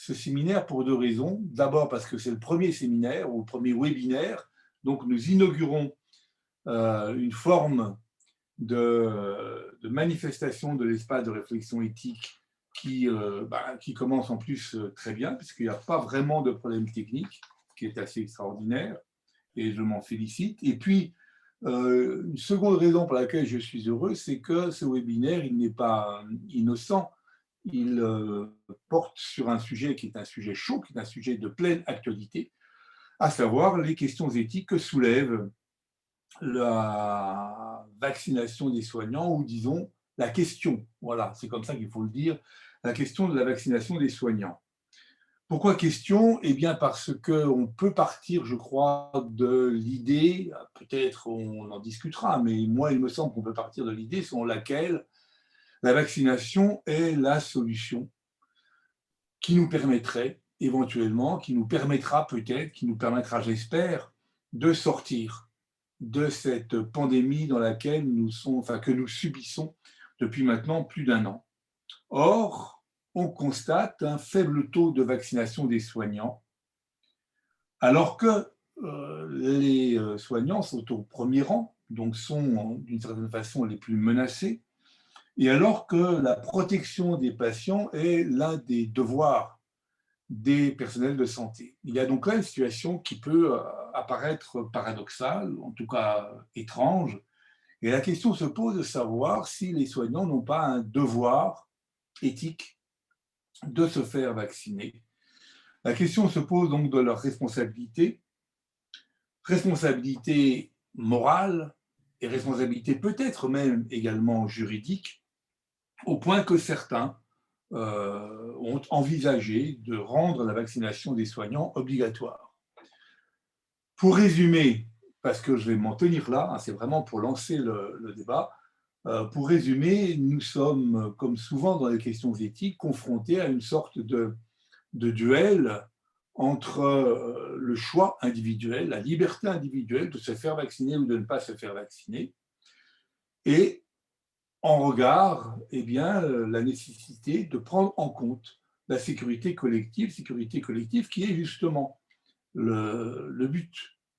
ce séminaire pour deux raisons. D'abord parce que c'est le premier séminaire ou le premier webinaire, donc nous inaugurons une forme de manifestation de l'espace de réflexion éthique qui commence en plus très bien, puisqu'il n'y a pas vraiment de problème technique, ce qui est assez extraordinaire, et je m'en félicite. Et puis, une seconde raison pour laquelle je suis heureux, c'est que ce webinaire, il n'est pas innocent, il porte sur un sujet qui est un sujet chaud, qui est un sujet de pleine actualité, à savoir les questions éthiques que soulève la vaccination des soignants, ou disons la question, voilà, c'est comme ça qu'il faut le dire, la question de la vaccination des soignants. Pourquoi question? Eh bien parce qu'on peut partir, je crois, de l'idée, peut-être on en discutera, mais moi il me semble qu'on peut partir de l'idée selon laquelle la vaccination est la solution qui nous permettrait éventuellement, qui nous permettra peut-être, qui nous permettra, j'espère, de sortir de cette pandémie dans laquelle que nous subissons depuis maintenant plus d'un an. Or, on constate un faible taux de vaccination des soignants, alors que les soignants sont au premier rang, donc sont d'une certaine façon les plus menacés, et alors que la protection des patients est l'un des devoirs des personnels de santé. Il y a donc là une situation qui peut apparaître paradoxale, en tout cas étrange, et la question se pose de savoir si les soignants n'ont pas un devoir éthique de se faire vacciner. La question se pose donc de leur responsabilité, responsabilité morale et responsabilité peut-être même également juridique, au point que certains ont envisagé de rendre la vaccination des soignants obligatoire. Pour résumer, parce que je vais m'en tenir là, c'est vraiment pour lancer le débat, pour résumer, nous sommes, comme souvent dans les questions éthiques, confrontés à une sorte de duel entre le choix individuel, la liberté individuelle de se faire vacciner ou de ne pas se faire vacciner, et en regard, eh bien, la nécessité de prendre en compte la sécurité collective qui est justement le but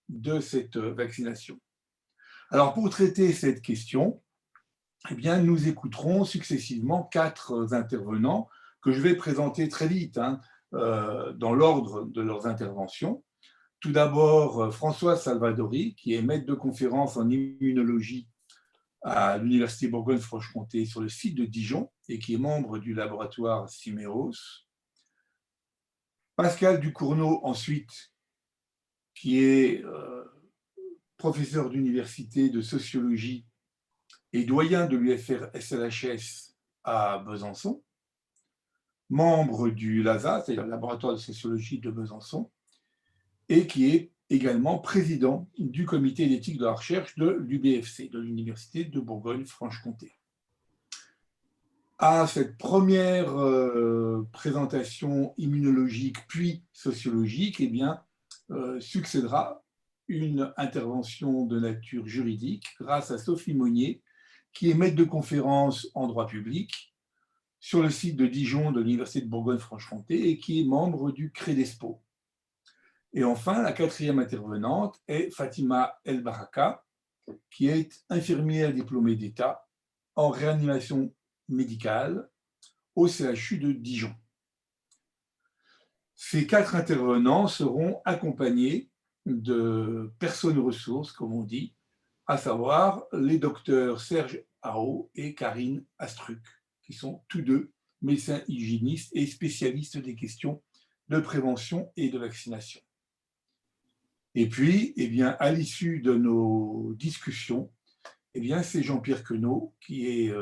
de cette vaccination. Alors, pour traiter cette question, eh bien, nous écouterons successivement quatre intervenants que je vais présenter très vite, dans l'ordre de leurs interventions. Tout d'abord, François Salvadori, qui est maître de conférence en immunologie à l'Université Bourgogne-Franche-Comté sur le site de Dijon et qui est membre du laboratoire Symeos. Pascal Ducournau, ensuite, qui est professeur d'université de sociologie et doyen de l'UFR-SLHS à Besançon, membre du LASA, c'est-à-dire le laboratoire de sociologie de Besançon, et qui est également président du comité d'éthique de la recherche de l'UBFC, de l'Université de Bourgogne-Franche-Comté. À cette première présentation immunologique puis sociologique, eh bien, succédera une intervention de nature juridique grâce à Sophie Monnier, qui est maître de conférence en droit public sur le site de Dijon de l'Université de Bourgogne-Franche-Comté et qui est membre du CREDESPO. Et enfin, la quatrième intervenante est Fatima El Baraka, qui est infirmière diplômée d'État en réanimation médicale au CHU de Dijon. Ces quatre intervenants seront accompagnés de personnes ressources, comme on dit, à savoir les docteurs Serge Haro et Karine Astruc, qui sont tous deux médecins hygiénistes et spécialistes des questions de prévention et de vaccination. Et puis, eh bien, à l'issue de nos discussions, eh bien, c'est Jean-Pierre Queneau, qui est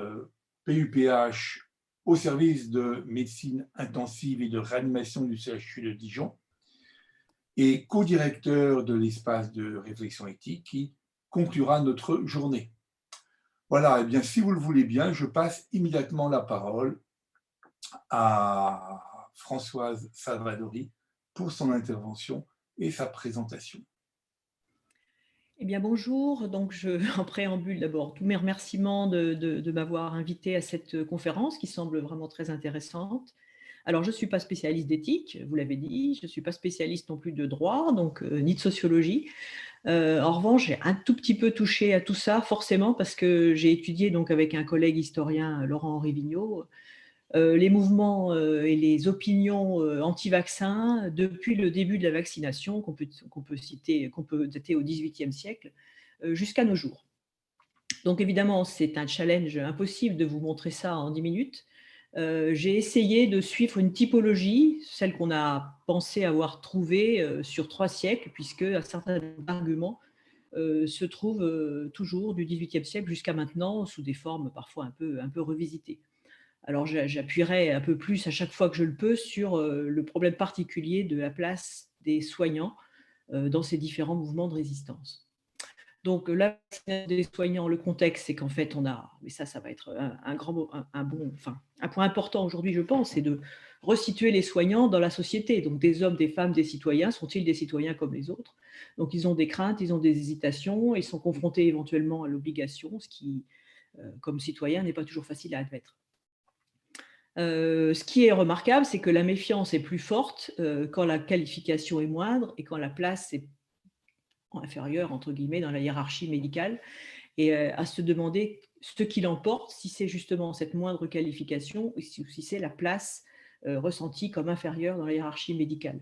PUPH au service de médecine intensive et de réanimation du CHU de Dijon et co-directeur de l'espace de réflexion éthique qui conclura notre journée. Voilà, eh bien, si vous le voulez bien, je passe immédiatement la parole à Françoise Salvadori pour son intervention et sa présentation. Eh bien, bonjour. Donc, en préambule, d'abord, tous mes remerciements de m'avoir invité à cette conférence qui semble vraiment très intéressante. Alors, je ne suis pas spécialiste d'éthique, vous l'avez dit, je ne suis pas spécialiste non plus de droit, donc ni de sociologie. En revanche, j'ai un tout petit peu touché à tout ça, forcément, parce que j'ai étudié donc avec un collègue historien, Laurent-Henri Vigneault, les mouvements et les opinions anti-vaccins depuis le début de la vaccination, qu'on peut citer, qu'on peut dater au XVIIIe siècle, jusqu'à nos jours. Donc évidemment, c'est un challenge impossible de vous montrer ça en 10 minutes. J'ai essayé de suivre une typologie, celle qu'on a pensé avoir trouvée sur 3 siècles, puisque un certain nombre d'arguments se trouvent toujours du XVIIIe siècle jusqu'à maintenant, sous des formes parfois un peu revisitées. Alors j'appuierai un peu plus à chaque fois que je le peux sur le problème particulier de la place des soignants dans ces différents mouvements de résistance. Donc la vaccination des soignants, le contexte, c'est qu'en fait, on a, mais ça va être un grand mot, un point important aujourd'hui, je pense, c'est de resituer les soignants dans la société. Donc des hommes, des femmes, des citoyens, sont-ils des citoyens comme les autres? Donc ils ont des craintes, ils ont des hésitations, ils sont confrontés éventuellement à l'obligation, ce qui, comme citoyen, n'est pas toujours facile à admettre. Ce qui est remarquable, c'est que la méfiance est plus forte quand la qualification est moindre et quand la place est inférieure, entre guillemets, dans la hiérarchie médicale, et à se demander ce qui l'emporte, si c'est justement cette moindre qualification ou si c'est la place ressentie comme inférieure dans la hiérarchie médicale.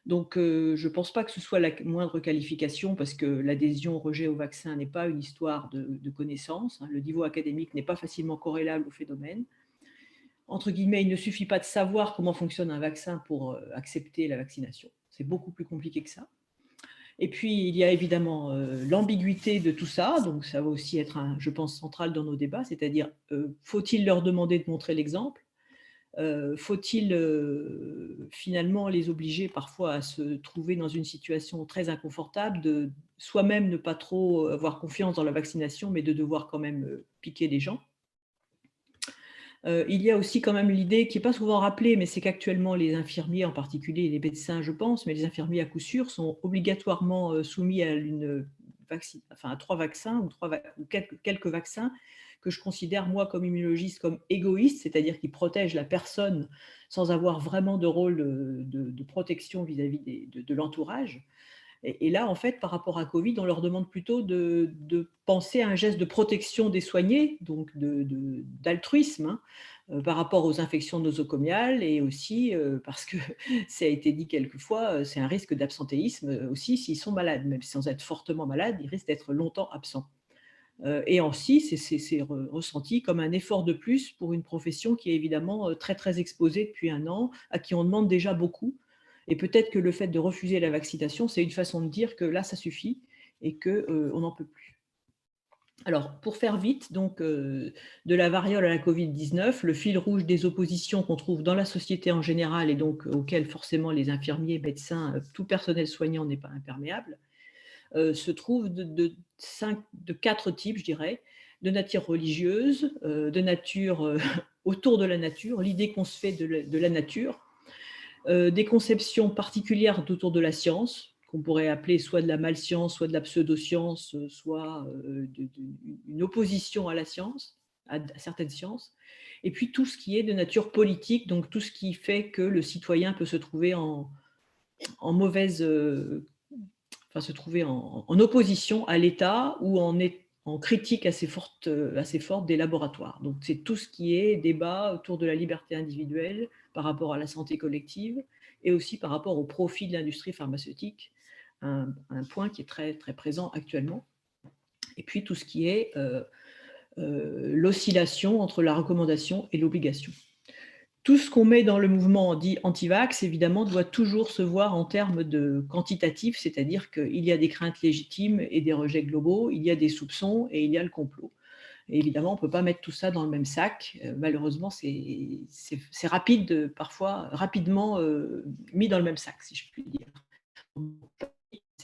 Donc, je ne pense pas que ce soit la moindre qualification, parce que l'adhésion au rejet au vaccin n'est pas une histoire de connaissances. Le niveau académique n'est pas facilement corrélable au phénomène. Entre guillemets, il ne suffit pas de savoir comment fonctionne un vaccin pour accepter la vaccination. C'est beaucoup plus compliqué que ça. Et puis, il y a évidemment l'ambiguïté de tout ça, donc ça va aussi être, je pense, central dans nos débats, c'est-à-dire, faut-il leur demander de montrer l'exemple? Faut-il finalement les obliger parfois à se trouver dans une situation très inconfortable, de soi-même ne pas trop avoir confiance dans la vaccination, mais de devoir quand même piquer des gens? Il y a aussi quand même l'idée qui n'est pas souvent rappelée, mais c'est qu'actuellement les infirmiers, en particulier les médecins, je pense, mais les infirmiers à coup sûr, sont obligatoirement soumis à à 3 vaccins ou quelques vaccins que je considère, moi, comme immunologiste, comme égoïstes, c'est-à-dire qui protègent la personne sans avoir vraiment de rôle de protection vis-à-vis de l'entourage. Et là, en fait, par rapport à Covid, on leur demande plutôt de penser à un geste de protection des soignés, donc d'altruisme, hein, par rapport aux infections nosocomiales, et aussi parce que ça a été dit quelquefois, c'est un risque d'absentéisme aussi s'ils sont malades, même sans être fortement malades, ils risquent d'être longtemps absents. Et aussi, c'est ressenti comme un effort de plus pour une profession qui est évidemment très, très exposée depuis 1 an, à qui on demande déjà beaucoup. Et peut-être que le fait de refuser la vaccination, c'est une façon de dire que là, ça suffit et qu'on n'en peut plus. Alors, pour faire vite, donc, de la variole à la Covid-19, le fil rouge des oppositions qu'on trouve dans la société en général, et donc auxquelles forcément les infirmiers, médecins, tout personnel soignant n'est pas imperméable, se trouve de 4 types, je dirais, de nature religieuse, de nature autour de la nature, l'idée qu'on se fait de la nature, des conceptions particulières autour de la science, qu'on pourrait appeler soit de la malscience, soit de la pseudoscience, soit une opposition à la science, à certaines sciences, et puis tout ce qui est de nature politique, donc tout ce qui fait que le citoyen peut se trouver en mauvaise, enfin se trouver en opposition à l'État, ou en critique assez forte des laboratoires. Donc c'est tout ce qui est débat autour de la liberté individuelle par rapport à la santé collective, et aussi par rapport au profit de l'industrie pharmaceutique, un point qui est très, très présent actuellement. Et puis tout ce qui est l'oscillation entre la recommandation et l'obligation. Tout ce qu'on met dans le mouvement dit anti-vax, évidemment, doit toujours se voir en termes de quantitatif, c'est-à-dire qu'il y a des craintes légitimes et des rejets globaux, il y a des soupçons et il y a le complot. Et évidemment, on ne peut pas mettre tout ça dans le même sac. Malheureusement, c'est rapide, parfois rapidement mis dans le même sac, si je puis dire.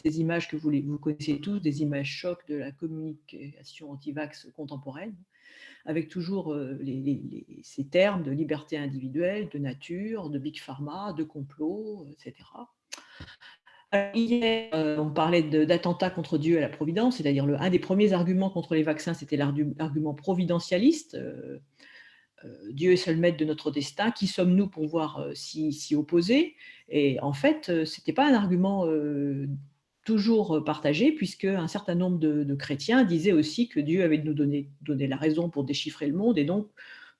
Ces images que vous connaissez tous, des images chocs de la communication anti-vax contemporaine, avec toujours ces termes de liberté individuelle, de nature, de big pharma, de complot, etc. Hier, on parlait d'attentats contre Dieu et la providence, c'est-à-dire un des premiers arguments contre les vaccins, c'était l'argument providentialiste. Dieu est seul maître de notre destin, qui sommes-nous pour pouvoir s'y opposer? Et en fait, ce n'était pas un argument toujours partagé, puisque un certain nombre de chrétiens disaient aussi que Dieu avait nous donné la raison pour déchiffrer le monde, et donc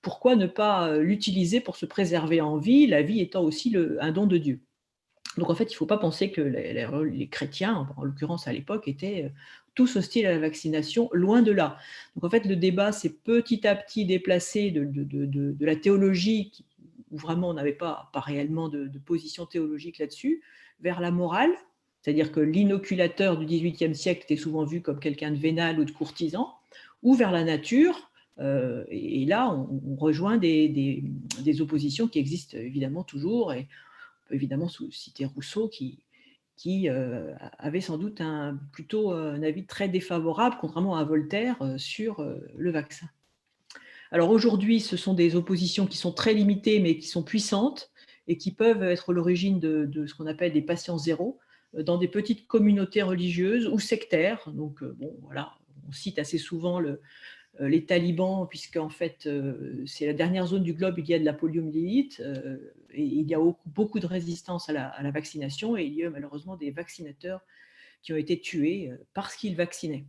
pourquoi ne pas l'utiliser pour se préserver en vie, la vie étant aussi un don de Dieu. Donc en fait, il ne faut pas penser que les chrétiens, en l'occurrence à l'époque, étaient tous hostiles à la vaccination, loin de là. Donc en fait, le débat s'est petit à petit déplacé de la théologie, où vraiment on n'avait pas réellement de position théologique là-dessus, vers la morale, c'est-à-dire que l'inoculateur du XVIIIe siècle était souvent vu comme quelqu'un de vénal ou de courtisan, ou vers la nature. Et là, on rejoint des oppositions qui existent évidemment toujours, et évidemment citer Rousseau qui avait sans doute plutôt un avis très défavorable, contrairement à Voltaire, sur le vaccin. Alors aujourd'hui, ce sont des oppositions qui sont très limitées, mais qui sont puissantes et qui peuvent être l'origine de ce qu'on appelle des patients zéro dans des petites communautés religieuses ou sectaires. Donc, bon, voilà, on cite assez souvent les talibans, puisque en fait, c'est la dernière zone du globe où il y a de la poliomyélite, et il y a beaucoup de résistance à la vaccination, et il y a malheureusement des vaccinateurs qui ont été tués parce qu'ils vaccinaient.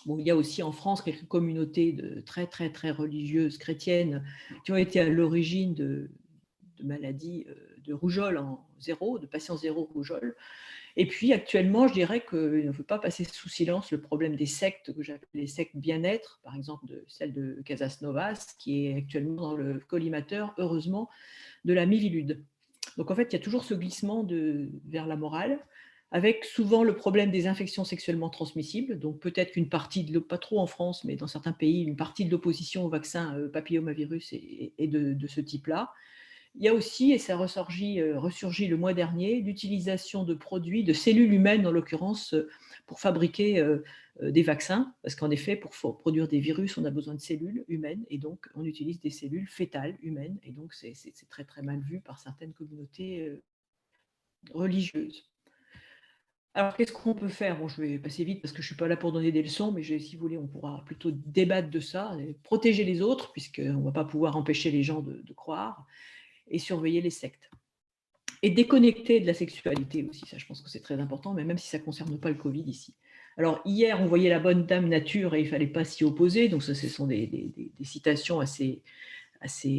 Bon, il y a aussi en France quelques communautés très, très, très religieuses chrétiennes qui ont été à l'origine de maladies de rougeole en zéro, de patients zéro rougeole. Et puis actuellement, je dirais qu'il ne faut pas passer sous silence le problème des sectes, que j'appelle les sectes bien-être, par exemple celle de Casas Novas, qui est actuellement dans le collimateur, heureusement, de la Miviludes. Donc en fait, il y a toujours ce glissement vers la morale, avec souvent le problème des infections sexuellement transmissibles. Donc peut-être qu'une partie, pas trop en France, mais dans certains pays, une partie de l'opposition au vaccin papillomavirus est de ce type-là. Il y a aussi, et ça ressurgit le mois dernier, l'utilisation de produits, de cellules humaines en l'occurrence, pour fabriquer des vaccins, parce qu'en effet, pour produire des virus, on a besoin de cellules humaines, et donc on utilise des cellules fétales humaines, et donc c'est très très mal vu par certaines communautés religieuses. Alors, qu'est-ce qu'on peut faire? Bon, je vais passer vite parce que je ne suis pas là pour donner des leçons, mais si vous voulez, on pourra plutôt débattre de ça, et protéger les autres, puisqu'on ne va pas pouvoir empêcher les gens de croire, et surveiller les sectes. Et déconnecter de la sexualité aussi, ça je pense que c'est très important, mais même si ça ne concerne pas le Covid ici. Alors hier, on voyait la bonne dame nature et il ne fallait pas s'y opposer, donc ça, ce sont des citations assez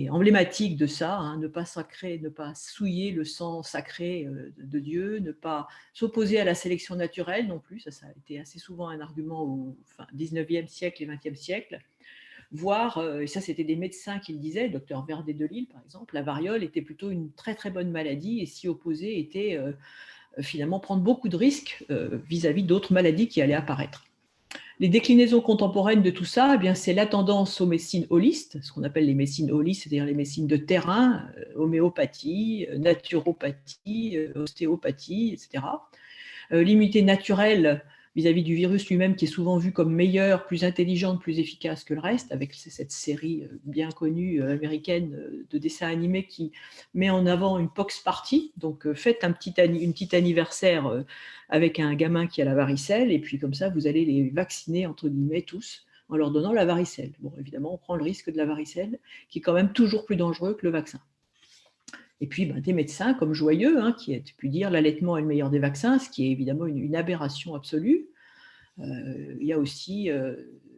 emblématiques de ça, hein, ne pas sacrer, ne pas souiller le sang sacré de Dieu, ne pas s'opposer à la sélection naturelle non plus, ça a été assez souvent un argument au 19e siècle et 20e siècle. Voire, et ça c'était des médecins qui le disaient, le docteur Verdet de Lille par exemple, la variole était plutôt une très très bonne maladie, et s'y opposer était finalement prendre beaucoup de risques vis-à-vis d'autres maladies qui allaient apparaître. Les déclinaisons contemporaines de tout ça, eh bien, c'est la tendance aux médecines holistes, ce qu'on appelle les médecines holistes, c'est-à-dire les médecines de terrain, homéopathie, naturopathie, ostéopathie, etc. L'immunité naturelle vis-à-vis du virus lui-même, qui est souvent vu comme meilleure, plus intelligente, plus efficace que le reste, avec cette série bien connue américaine de dessins animés qui met en avant une pox party. Donc faites une petite anniversaire avec un gamin qui a la varicelle, et puis comme ça, vous allez les vacciner, entre guillemets, tous, en leur donnant la varicelle. Bon, évidemment, on prend le risque de la varicelle, qui est quand même toujours plus dangereux que le vaccin. Et puis des médecins comme Joyeux, hein, qui a pu dire l'allaitement est le meilleur des vaccins, ce qui est évidemment une aberration absolue. Il y a aussi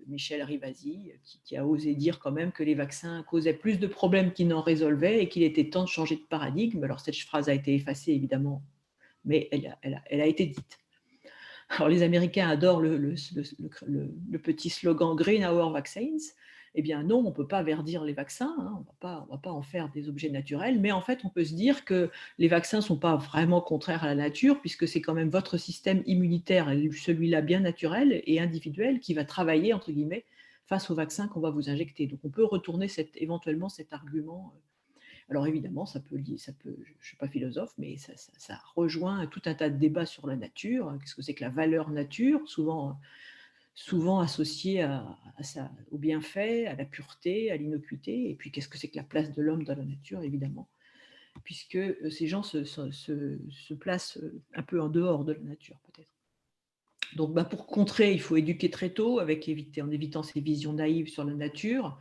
Michel Rivasi qui a osé dire quand même que les vaccins causaient plus de problèmes qu'ils n'en résolvaient et qu'il était temps de changer de paradigme. Alors cette phrase a été effacée évidemment, mais elle a été dite. Alors les Américains adorent le petit slogan Green Our Vaccines. Eh bien non, on ne peut pas verdir les vaccins, hein, on ne va pas en faire des objets naturels, mais en fait on peut se dire que les vaccins ne sont pas vraiment contraires à la nature, puisque c'est quand même votre système immunitaire, celui-là bien naturel et individuel, qui va travailler, entre guillemets, face aux vaccins qu'on va vous injecter. Donc on peut retourner éventuellement cet argument. Alors évidemment, ça peut, je ne suis pas philosophe, mais ça rejoint tout un tas de débats sur la nature. Qu'est-ce que c'est que la valeur nature, souvent associée au bienfait, à la pureté, à l'innocuité. Et puis qu'est-ce que c'est que la place de l'homme dans la nature, évidemment, puisque ces gens se placent un peu en dehors de la nature, peut-être. Donc pour contrer, il faut éduquer très tôt, en évitant ces visions naïves sur la nature.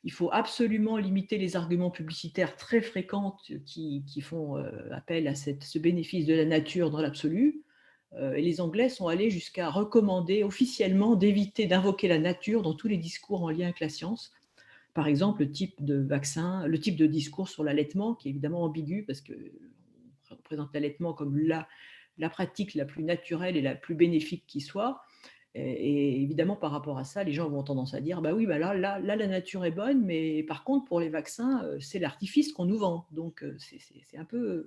Il faut absolument limiter les arguments publicitaires très fréquents qui font appel à ce bénéfice de la nature dans l'absolu. Et les Anglais sont allés jusqu'à recommander officiellement d'éviter d'invoquer la nature dans tous les discours en lien avec la science. Par exemple, le type de vaccin, le type de discours sur l'allaitement, qui est évidemment ambigu parce qu'on présente l'allaitement comme la pratique la plus naturelle et la plus bénéfique qui soit. Et évidemment, par rapport à ça, les gens vont tendance à dire, bah oui, bah là, la nature est bonne, mais par contre, pour les vaccins, c'est l'artifice qu'on nous vend. Donc, c'est un peu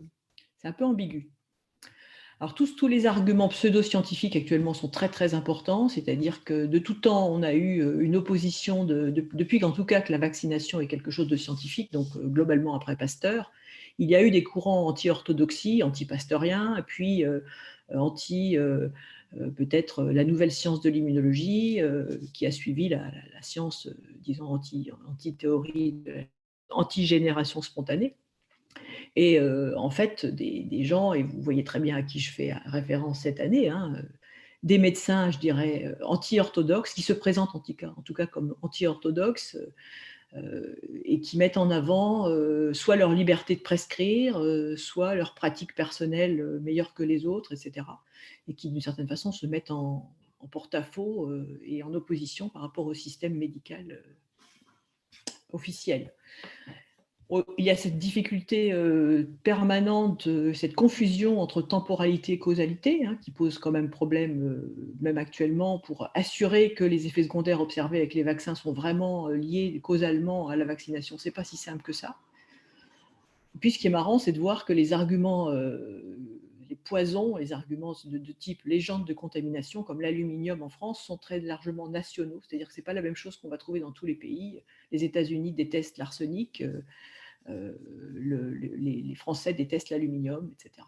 ambigu. Alors, tous les arguments pseudo-scientifiques actuellement sont très, très importants, c'est-à-dire que de tout temps, on a eu une opposition, depuis qu'en tout cas que la vaccination est quelque chose de scientifique, donc globalement après Pasteur, il y a eu des courants anti-orthodoxie, anti-pasteuriens, et puis peut-être la nouvelle science de l'immunologie, qui a suivi la science, disons, anti-théorie, anti-génération spontanée. Et en fait, des gens, et vous voyez très bien à qui je fais référence cette année, hein, des médecins, je dirais, anti-orthodoxes, qui se présentent en tout cas comme anti-orthodoxes, et qui mettent en avant soit leur liberté de prescrire, soit leur pratique personnelle meilleure que les autres, etc. Et qui, d'une certaine façon, se mettent en porte-à-faux et en opposition par rapport au système médical officiel. Il y a cette difficulté permanente, cette confusion entre temporalité et causalité, hein, qui pose quand même problème, même actuellement, pour assurer que les effets secondaires observés avec les vaccins sont vraiment liés causalement à la vaccination. Ce n'est pas si simple que ça. Et puis, ce qui est marrant, c'est de voir que les arguments, les poisons, les arguments de type légende de contamination, comme l'aluminium en France, sont très largement nationaux. C'est-à-dire que ce n'est pas la même chose qu'on va trouver dans tous les pays. Les États-Unis détestent l'arsenic. Les Français détestent l'aluminium, etc.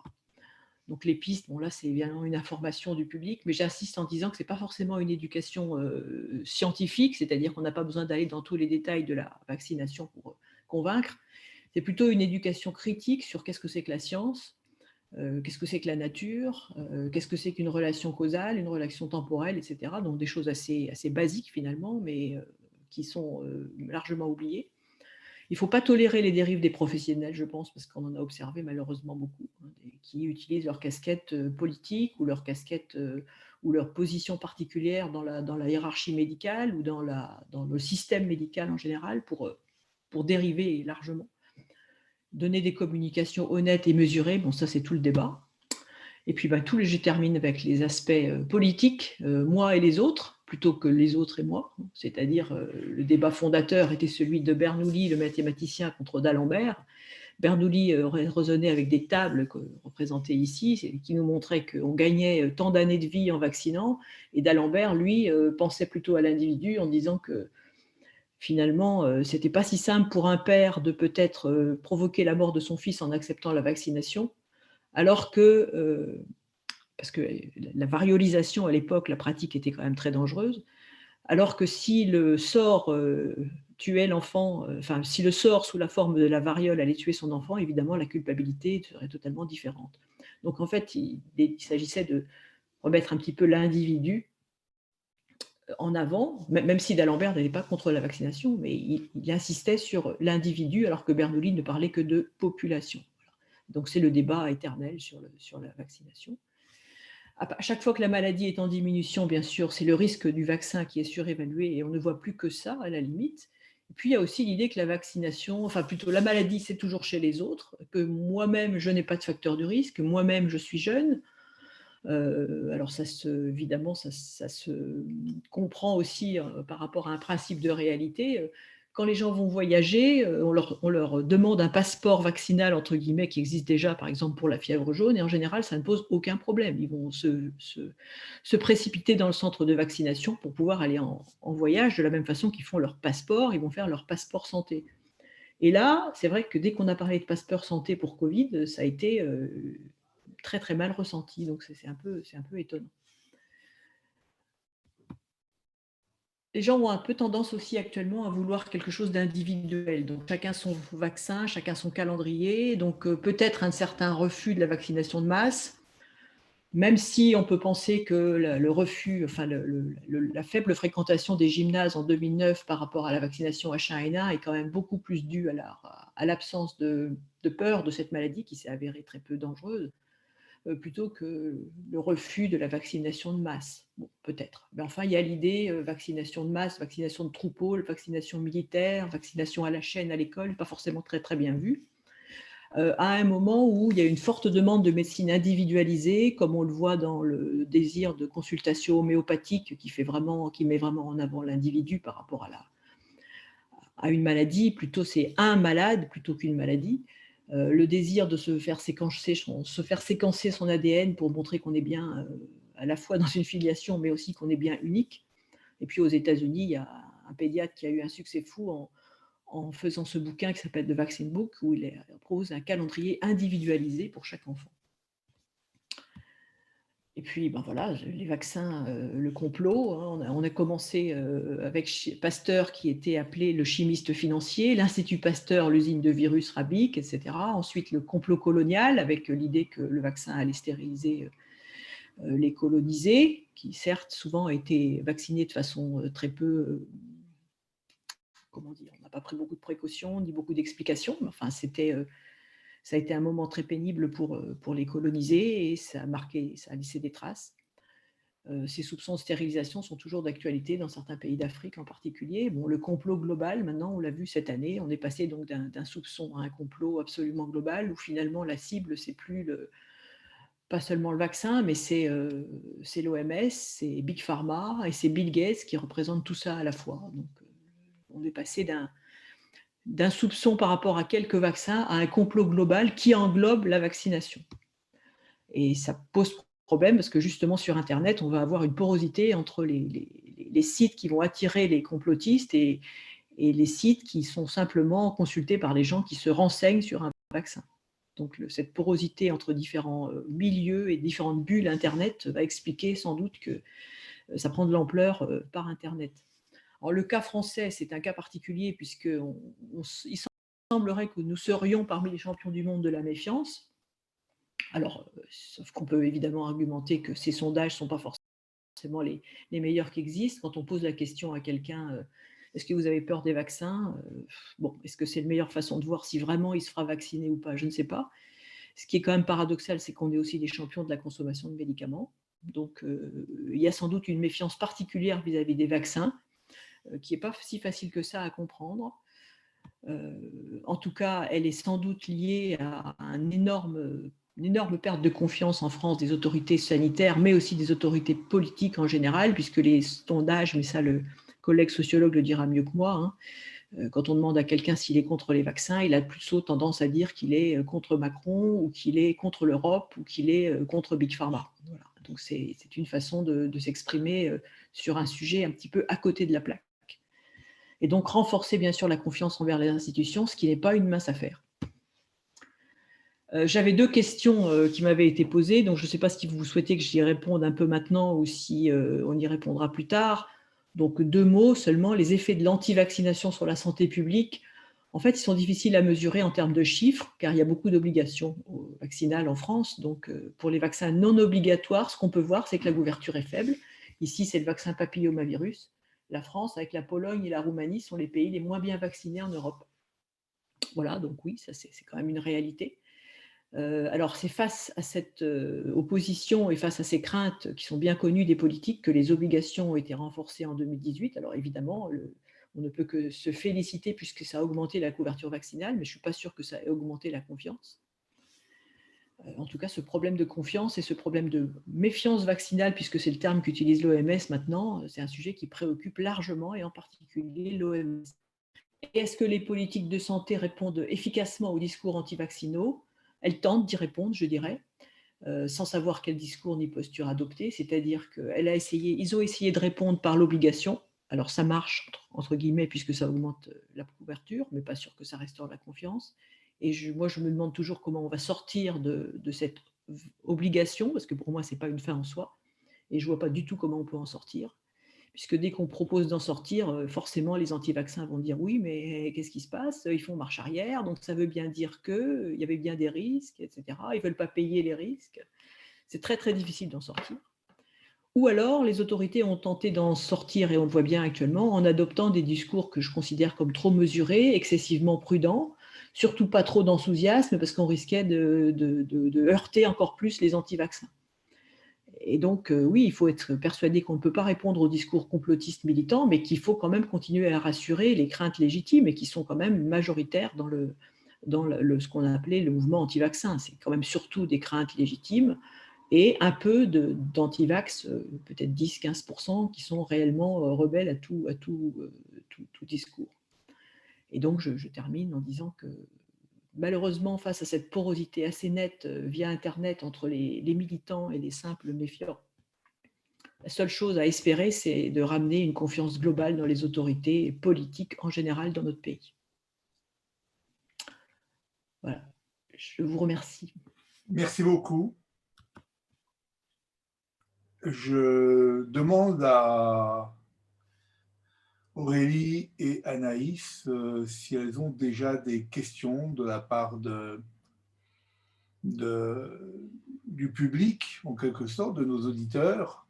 Donc les pistes, bon là c'est évidemment une information du public, mais j'insiste en disant que ce n'est pas forcément une éducation scientifique, c'est-à-dire qu'on n'a pas besoin d'aller dans tous les détails de la vaccination pour convaincre. C'est plutôt une éducation critique sur qu'est-ce que c'est que la science, qu'est-ce que c'est que la nature, qu'est-ce que c'est qu'une relation causale, une relation temporelle, etc. Donc des choses assez basiques finalement, mais qui sont largement oubliées. Il ne faut pas tolérer les dérives des professionnels, je pense, parce qu'on en a observé malheureusement beaucoup, hein, qui utilisent leur casquette politique ou leur casquette ou leur position particulière dans la hiérarchie médicale ou dans le système médical en général pour dériver largement. Donner des communications honnêtes et mesurées, bon, ça c'est tout le débat. Et puis, je termine avec les aspects politiques, moi et les autres, plutôt que les autres et moi. C'est-à-dire, le débat fondateur était celui de Bernoulli, le mathématicien, contre d'Alembert. Bernoulli raisonnait avec des tables représentées ici, qui nous montraient qu'on gagnait tant d'années de vie en vaccinant. Et d'Alembert, lui, pensait plutôt à l'individu en disant que finalement, ce n'était pas si simple pour un père de peut-être provoquer la mort de son fils en acceptant la vaccination, alors que, parce que la variolisation à l'époque, la pratique était quand même très dangereuse, alors que si le sort tuait l'enfant, enfin si le sort sous la forme de la variole allait tuer son enfant, évidemment la culpabilité serait totalement différente. Donc en fait, il s'agissait de remettre un petit peu l'individu en avant, même si d'Alembert n'était pas contre la vaccination, mais il insistait sur l'individu, alors que Bernoulli ne parlait que de population. Donc c'est le débat éternel sur la vaccination. À chaque fois que la maladie est en diminution, bien sûr, c'est le risque du vaccin qui est surévalué et on ne voit plus que ça, à la limite. Et puis, il y a aussi l'idée que la vaccination, enfin plutôt la maladie, c'est toujours chez les autres, que moi-même, je n'ai pas de facteur de risque, moi-même, je suis jeune. Alors, évidemment, ça se comprend aussi par rapport à un principe de réalité. Quand les gens vont voyager, on leur demande un passeport vaccinal, entre guillemets, qui existe déjà, par exemple, pour la fièvre jaune, et en général, ça ne pose aucun problème. Ils vont se précipiter dans le centre de vaccination pour pouvoir aller en voyage, de la même façon qu'ils font leur passeport, ils vont faire leur passeport santé. Et là, c'est vrai que dès qu'on a parlé de passeport santé pour Covid, ça a été très, très mal ressenti. Donc, c'est un peu étonnant. Les gens ont un peu tendance aussi actuellement à vouloir quelque chose d'individuel. Donc, chacun son vaccin, chacun son calendrier. Donc, peut-être un certain refus de la vaccination de masse. Même si on peut penser que le refus, enfin la faible fréquentation des gymnases en 2009 par rapport à la vaccination H1N1 est quand même beaucoup plus due à l'absence de peur de cette maladie qui s'est avérée très peu dangereuse, plutôt que le refus de la vaccination de masse. Bon, peut-être. Mais enfin, il y a l'idée vaccination de masse, vaccination de troupeau, vaccination militaire, vaccination à la chaîne à l'école, pas forcément très très bien vue. À un moment où il y a une forte demande de médecine individualisée, comme on le voit dans le désir de consultation homéopathique qui met vraiment en avant l'individu par rapport à une maladie. Plutôt, c'est un malade plutôt qu'une maladie. Le désir de se faire séquencer son ADN pour montrer qu'on est bien à la fois dans une filiation, mais aussi qu'on est bien unique. Et puis aux États-Unis, il y a un pédiatre qui a eu un succès fou en faisant ce bouquin qui s'appelle The Vaccine Book, où il propose un calendrier individualisé pour chaque enfant. Et puis, ben voilà, les vaccins, le complot, hein, on a commencé avec Pasteur, qui était appelé le chimiste financier, l'Institut Pasteur, l'usine de virus rabiques, etc. Ensuite, le complot colonial, avec l'idée que le vaccin allait stériliser les colonisés, qui certes souvent été vaccinés de façon très peu... comment dire, on n'a pas pris beaucoup de précautions, ni beaucoup d'explications, mais enfin, ça a été un moment très pénible pour les colonisés et ça a laissé des traces. Ces soupçons de stérilisation sont toujours d'actualité dans certains pays d'Afrique en particulier. Bon, le complot global, maintenant, on l'a vu cette année, on est passé donc d'un soupçon à un complot absolument global où finalement la cible, c'est plus pas seulement le vaccin, mais c'est l'OMS, c'est Big Pharma et c'est Bill Gates qui représentent tout ça à la fois. Donc, on est passé d'un soupçon par rapport à quelques vaccins à un complot global qui englobe la vaccination. Et ça pose problème parce que justement sur Internet, on va avoir une porosité entre les sites qui vont attirer les complotistes et les sites qui sont simplement consultés par les gens qui se renseignent sur un vaccin. Donc cette porosité entre différents milieux et différentes bulles Internet va expliquer sans doute que ça prend de l'ampleur par Internet. Alors, le cas français, c'est un cas particulier puisqu'il semblerait que nous serions parmi les champions du monde de la méfiance. Alors, sauf qu'on peut évidemment argumenter que ces sondages ne sont pas forcément les meilleurs qui existent. Quand on pose la question à quelqu'un, est-ce que vous avez peur des vaccins? Bon, est-ce que c'est la meilleure façon de voir si vraiment il se fera vacciner ou pas? Je ne sais pas. Ce qui est quand même paradoxal, c'est qu'on est aussi des champions de la consommation de médicaments. Donc, il y a sans doute une méfiance particulière vis-à-vis des vaccins qui n'est pas si facile que ça à comprendre. En tout cas, elle est sans doute liée à une énorme perte de confiance en France des autorités sanitaires, mais aussi des autorités politiques en général, puisque les sondages, mais ça le collègue sociologue le dira mieux que moi, hein, quand on demande à quelqu'un s'il est contre les vaccins, il a plutôt tendance à dire qu'il est contre Macron ou qu'il est contre l'Europe ou qu'il est contre Big Pharma. Voilà. Donc c'est une façon de s'exprimer sur un sujet un petit peu à côté de la plaque. Et donc renforcer bien sûr la confiance envers les institutions, ce qui n'est pas une mince affaire. J'avais deux questions qui m'avaient été posées, donc je ne sais pas si vous souhaitez que j'y réponde un peu maintenant ou si on y répondra plus tard. Donc deux mots seulement, les effets de l'anti-vaccination sur la santé publique. En fait, ils sont difficiles à mesurer en termes de chiffres, car il y a beaucoup d'obligations vaccinales en France. Donc pour les vaccins non obligatoires, ce qu'on peut voir, c'est que la couverture est faible. Ici, c'est le vaccin papillomavirus. La France, avec la Pologne et la Roumanie, sont les pays les moins bien vaccinés en Europe. Voilà, donc oui, ça c'est quand même une réalité. Alors c'est face à cette opposition et face à ces craintes qui sont bien connues des politiques que les obligations ont été renforcées en 2018. Alors évidemment, on ne peut que se féliciter puisque ça a augmenté la couverture vaccinale, mais je ne suis pas sûre que ça ait augmenté la confiance. En tout cas, ce problème de confiance et ce problème de méfiance vaccinale, puisque c'est le terme qu'utilise l'OMS maintenant, c'est un sujet qui préoccupe largement et en particulier l'OMS. Est-ce que les politiques de santé répondent efficacement aux discours anti-vaccinaux? Elles tentent d'y répondre, je dirais, sans savoir quel discours ni posture adopter. C'est-à-dire qu'ils ont essayé de répondre par l'obligation. Alors ça marche, entre guillemets, puisque ça augmente la couverture, mais pas sûr que ça restaure la confiance. Et moi, je me demande toujours comment on va sortir de cette obligation, parce que pour moi, ce n'est pas une fin en soi. Et je ne vois pas du tout comment on peut en sortir. Puisque dès qu'on propose d'en sortir, forcément, les anti-vaccins vont dire oui, mais qu'est-ce qui se passe? Ils font marche arrière, donc ça veut bien dire qu'il y avait bien des risques, etc. Ils ne veulent pas payer les risques. C'est très, très difficile d'en sortir. Ou alors, les autorités ont tenté d'en sortir, et on le voit bien actuellement, en adoptant des discours que je considère comme trop mesurés, excessivement prudents, surtout pas trop d'enthousiasme, parce qu'on risquait de heurter encore plus les anti-vaccins. Et donc, oui, il faut être persuadé qu'on ne peut pas répondre aux discours complotistes militants, mais qu'il faut quand même continuer à rassurer les craintes légitimes et qui sont quand même majoritaires dans ce qu'on a appelé le mouvement anti-vaccin. C'est quand même surtout des craintes légitimes et un peu d'anti-vax, peut-être 10-15%, qui sont réellement rebelles à tout discours. Et donc, je termine en disant que malheureusement, face à cette porosité assez nette via Internet entre les militants et les simples méfiants, la seule chose à espérer, c'est de ramener une confiance globale dans les autorités politiques en général dans notre pays. Voilà, je vous remercie. Merci beaucoup. Je demande à Aurélie et Anaïs si elles ont déjà des questions de la part du public, en quelque sorte, de nos auditeurs.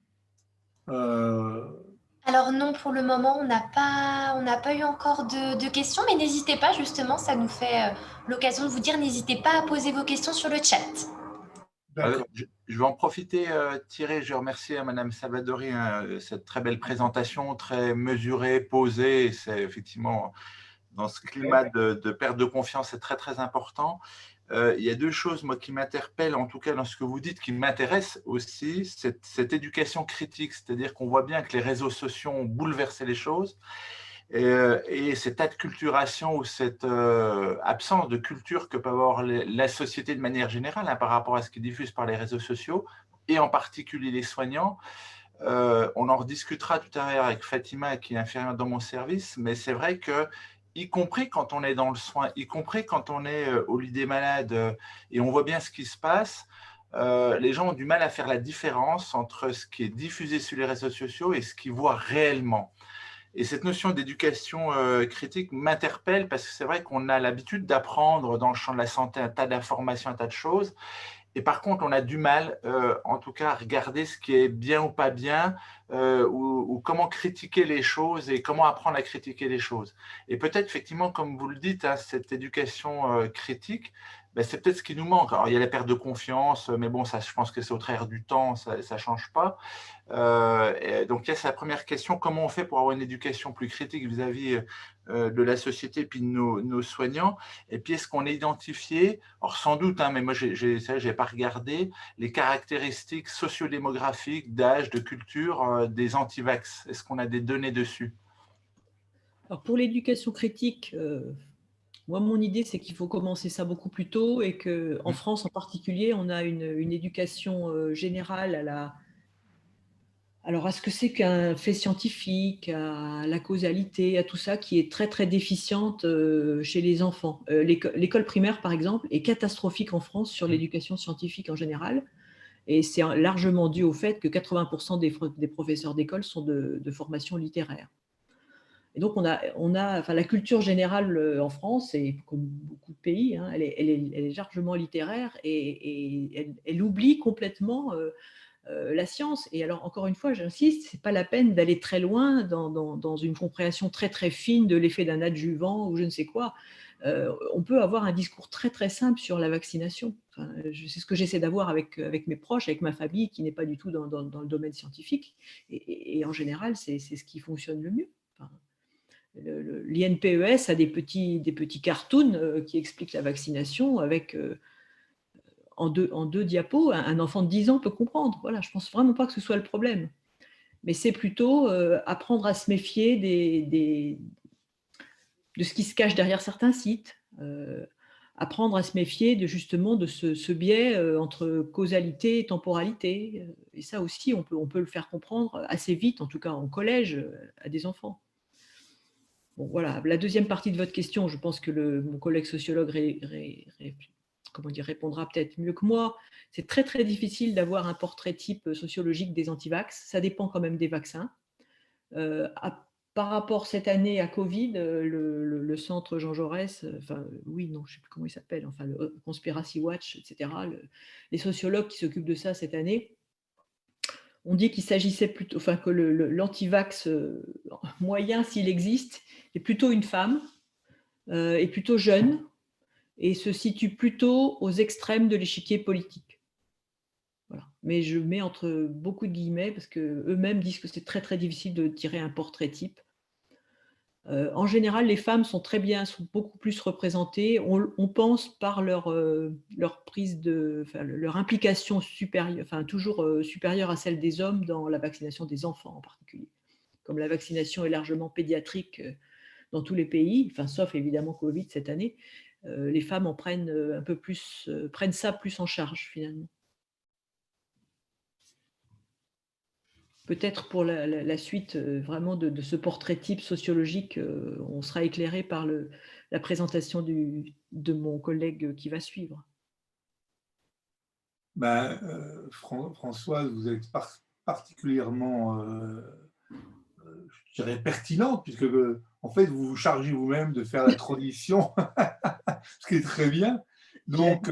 Alors non, pour le moment, on n'a pas eu encore de questions, mais n'hésitez pas, justement, ça nous fait l'occasion de vous dire, n'hésitez pas à poser vos questions sur le chat. Je vais en profiter, Thierry. Je remercie Madame Salvadori cette très belle présentation, très mesurée, posée. C'est effectivement, dans ce climat de perte de confiance, c'est très, très important. Il y a deux choses, moi, qui m'interpellent, en tout cas dans ce que vous dites, qui m'intéressent aussi, cette éducation critique, c'est-à-dire qu'on voit bien que les réseaux sociaux ont bouleversé les choses. Et cette acculturation ou cette absence de culture que peut avoir la société de manière générale par rapport à ce qui est diffusé par les réseaux sociaux, et en particulier les soignants. On en rediscutera tout à l'heure avec Fatima, qui est infirmière dans mon service, mais c'est vrai que, y compris quand on est dans le soin, y compris quand on est au lit des malades, et on voit bien ce qui se passe, les gens ont du mal à faire la différence entre ce qui est diffusé sur les réseaux sociaux et ce qu'ils voient réellement. Et cette notion d'éducation critique m'interpelle parce que c'est vrai qu'on a l'habitude d'apprendre dans le champ de la santé un tas d'informations, un tas de choses. Et par contre, on a du mal, en tout cas, à regarder ce qui est bien ou pas bien, ou comment critiquer les choses et comment apprendre à critiquer les choses. Et peut-être, effectivement, comme vous le dites, hein, cette éducation critique, ben, c'est peut-être ce qui nous manque. Alors, il y a la perte de confiance, mais bon, ça, je pense que c'est au travers du temps, ça ne change pas. Donc, il y a sa première question, comment on fait pour avoir une éducation plus critique vis-à-vis de la société et puis de nos soignants? Et puis, est-ce qu'on a identifié, alors sans doute, hein, mais moi, je n'ai pas regardé, les caractéristiques sociodémographiques, d'âge, de culture des antivax? Est-ce qu'on a des données dessus? Alors, pour l'éducation critique, moi, mon idée, c'est qu'il faut commencer ça beaucoup plus tôt et qu'en France, en particulier, on a une éducation générale à ce que c'est qu'un fait scientifique, à la causalité, à tout ça qui est très, très déficiente chez les enfants. L'école primaire, par exemple, est catastrophique en France sur l'éducation scientifique en général. Et c'est largement dû au fait que 80% des professeurs d'école sont de formation littéraire. Et donc, la culture générale en France, et comme beaucoup de pays, hein, elle est largement littéraire et elle oublie complètement la science. Et alors, encore une fois, j'insiste, ce n'est pas la peine d'aller très loin dans une compréhension très, très fine de l'effet d'un adjuvant ou je ne sais quoi. On peut avoir un discours très, très simple sur la vaccination. Enfin, c'est ce que j'essaie d'avoir avec mes proches, avec ma famille, qui n'est pas du tout dans le domaine scientifique. Et en général, c'est ce qui fonctionne le mieux. Enfin, l'INPES a des petits cartoons qui expliquent la vaccination avec en deux diapos. Un enfant de 10 ans peut comprendre. Voilà, je ne pense vraiment pas que ce soit le problème. Mais c'est plutôt apprendre à se méfier de ce qui se cache derrière certains sites, apprendre à se méfier justement de ce biais entre causalité et temporalité. Et ça aussi, on peut le faire comprendre assez vite, en tout cas en collège, à des enfants. Bon, voilà. La deuxième partie de votre question, je pense que mon collègue sociologue répondra peut-être mieux que moi. C'est très, très difficile d'avoir un portrait type sociologique des antivax. Ça dépend quand même des vaccins. par rapport cette année à Covid, le centre Jean Jaurès, enfin oui, non, je ne sais plus comment il s'appelle, enfin le Conspiracy Watch, etc., les sociologues qui s'occupent de ça cette année, on dit qu'il s'agissait plutôt, enfin que l'antivax moyen, s'il existe, est plutôt une femme, est plutôt jeune et se situe plutôt aux extrêmes de l'échiquier politique. Voilà. Mais je mets entre beaucoup de guillemets parce qu'eux-mêmes disent que c'est très très difficile de tirer un portrait type. En général, les femmes sont beaucoup plus représentées. On pense par leur prise leur implication supérieure, toujours supérieure à celle des hommes dans la vaccination des enfants en particulier. Comme la vaccination est largement pédiatrique dans tous les pays, sauf évidemment Covid cette année, les femmes en prennent un peu plus, prennent ça plus en charge finalement. Peut-être pour la suite vraiment de ce portrait type sociologique, on sera éclairé par la présentation de mon collègue qui va suivre. Françoise, vous êtes particulièrement, je dirais, pertinente, puisque en fait, vous vous chargez vous-même de faire la transition, ce qui est très bien. Donc,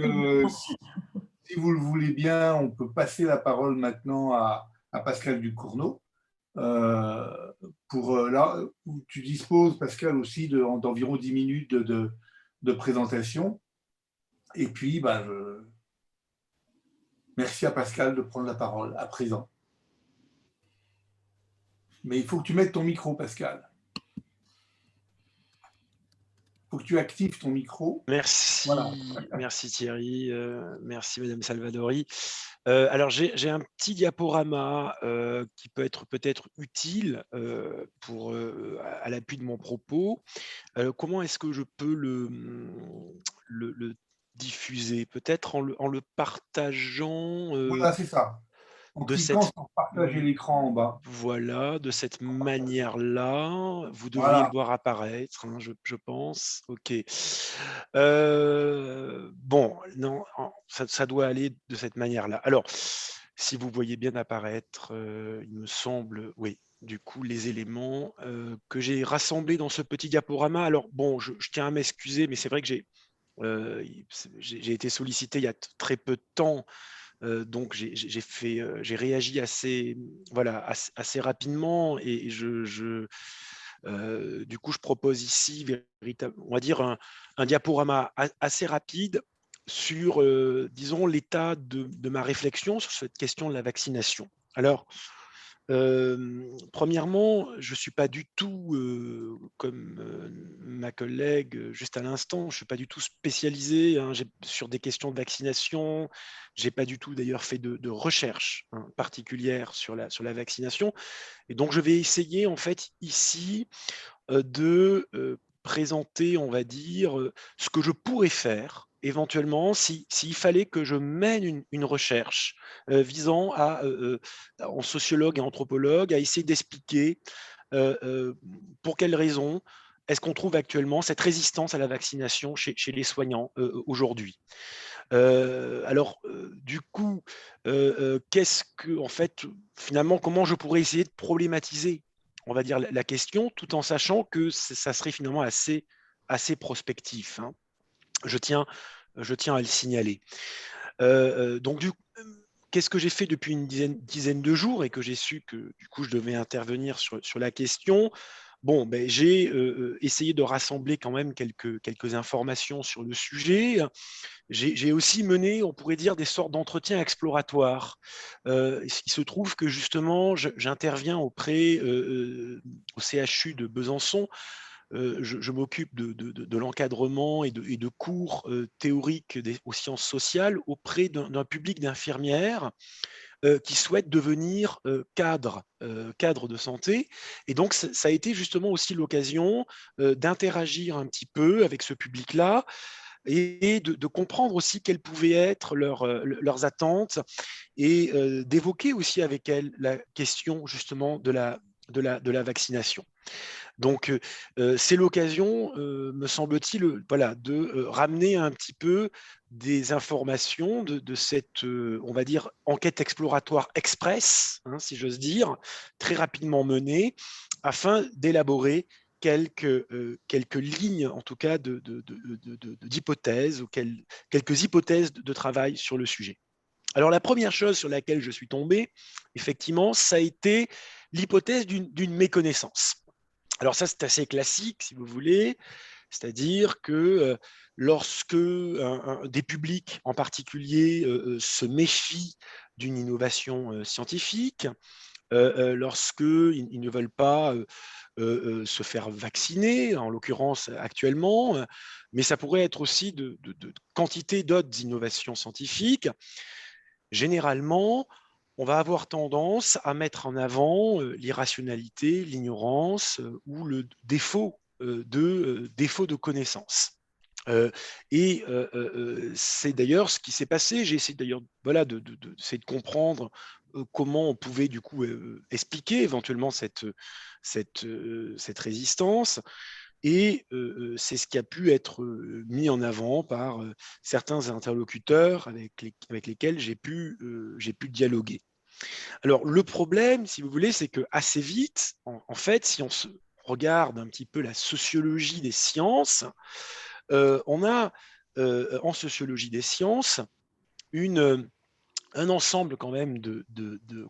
si vous le voulez bien, on peut passer la parole maintenant à Pascal Ducournau. Là, tu disposes, Pascal, aussi d'environ 10 minutes de présentation. Et puis, merci à Pascal de prendre la parole à présent. Mais il faut que tu mettes ton micro, Pascal. Il faut que tu actives ton micro. Merci, voilà. Merci Thierry, merci Madame Salvadori. Alors j'ai un petit diaporama qui peut être peut-être utile à l'appui de mon propos. Comment est-ce que je peux le diffuser? Peut-être en le partageant. Voilà, c'est ça. En cliquant sur partager l'écran en bas. Voilà, de cette manière-là, vous devriez le voir apparaître, hein, je pense. OK. Bon, non, ça doit aller de cette manière-là. Alors, si vous voyez bien apparaître, il me semble, oui, du coup, les éléments que j'ai rassemblés dans ce petit diaporama. Alors, bon, je tiens à m'excuser, mais c'est vrai que j'ai été sollicité il y a très peu de temps. Donc j'ai réagi assez rapidement et du coup je propose ici on va dire un diaporama assez rapide sur disons l'état de ma réflexion sur cette question de la vaccination. Alors premièrement, je ne suis pas du tout, comme ma collègue juste à l'instant, je ne suis pas du tout spécialisé sur des questions de vaccination. Je n'ai pas du tout d'ailleurs fait de recherche particulière sur la vaccination. Et donc, je vais essayer en fait ici de présenter, on va dire, ce que je pourrais faire éventuellement s'il fallait que je mène une recherche visant en sociologue et anthropologue, à essayer d'expliquer pour quelles raisons est-ce qu'on trouve actuellement cette résistance à la vaccination chez les soignants aujourd'hui. Du coup, qu'est-ce que, en fait, finalement, comment je pourrais essayer de problématiser, on va dire, la question, tout en sachant que ça serait finalement assez prospectif, hein. Je tiens à le signaler. Donc, qu'est-ce que j'ai fait depuis une dizaine de jours et que j'ai su que du coup je devais intervenir sur la question? Bon, j'ai essayé de rassembler quand même quelques informations sur le sujet. J'ai aussi mené, on pourrait dire, des sortes d'entretiens exploratoires. Il se trouve que justement, j'interviens auprès au CHU de Besançon. Je m'occupe de l'encadrement et de cours théoriques aux sciences sociales auprès d'un public d'infirmières qui souhaitent devenir cadres de santé. Et donc, ça a été justement aussi l'occasion d'interagir un petit peu avec ce public-là et de comprendre aussi quelles pouvaient être leurs attentes et d'évoquer aussi avec elles la question justement de la de la vaccination. Donc, c'est l'occasion, me semble-t-il, voilà, de ramener un petit peu des informations de cette, on va dire, enquête exploratoire express, hein, si j'ose dire, très rapidement menée, afin d'élaborer quelques lignes, en tout cas, d'hypothèses, ou quelques hypothèses de travail sur le sujet. Alors, la première chose sur laquelle je suis tombé, effectivement, ça a été l'hypothèse d'une méconnaissance. Alors ça, c'est assez classique, si vous voulez, c'est-à-dire que lorsque des publics en particulier se méfient d'une innovation scientifique, lorsqu'ils ne veulent pas se faire vacciner, en l'occurrence actuellement, mais ça pourrait être aussi de quantité d'autres innovations scientifiques, généralement, on va avoir tendance à mettre en avant l'irrationalité, l'ignorance ou le défaut de connaissance. C'est d'ailleurs ce qui s'est passé. J'ai essayé d'ailleurs d'essayer de comprendre comment on pouvait du coup expliquer éventuellement cette résistance. Et c'est ce qui a pu être mis en avant par certains interlocuteurs avec lesquels j'ai pu dialoguer. Alors, le problème, si vous voulez, c'est que assez vite, en fait, si on se regarde un petit peu la sociologie des sciences, on a en sociologie des sciences un ensemble quand même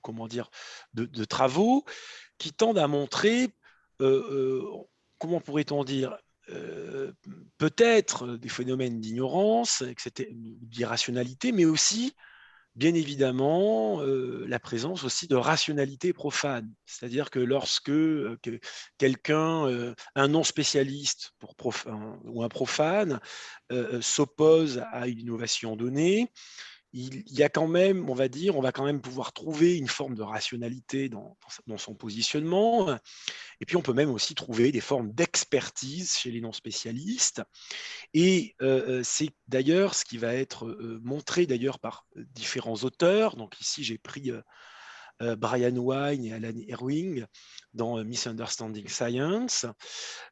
comment dire, de travaux qui tendent à montrer, comment pourrait-on dire, peut-être des phénomènes d'ignorance, d'irrationalité, mais aussi bien évidemment, la présence aussi de rationalité profane. C'est-à-dire que lorsque quelqu'un, un non-spécialiste ou un profane, s'oppose à une innovation donnée, il y a quand même, on va quand même pouvoir trouver une forme de rationalité dans son positionnement. Et puis, on peut même aussi trouver des formes d'expertise chez les non-spécialistes. Et c'est d'ailleurs ce qui va être montré d'ailleurs par différents auteurs. Donc ici, j'ai pris Brian Wine et Alan Irving dans Misunderstanding Science,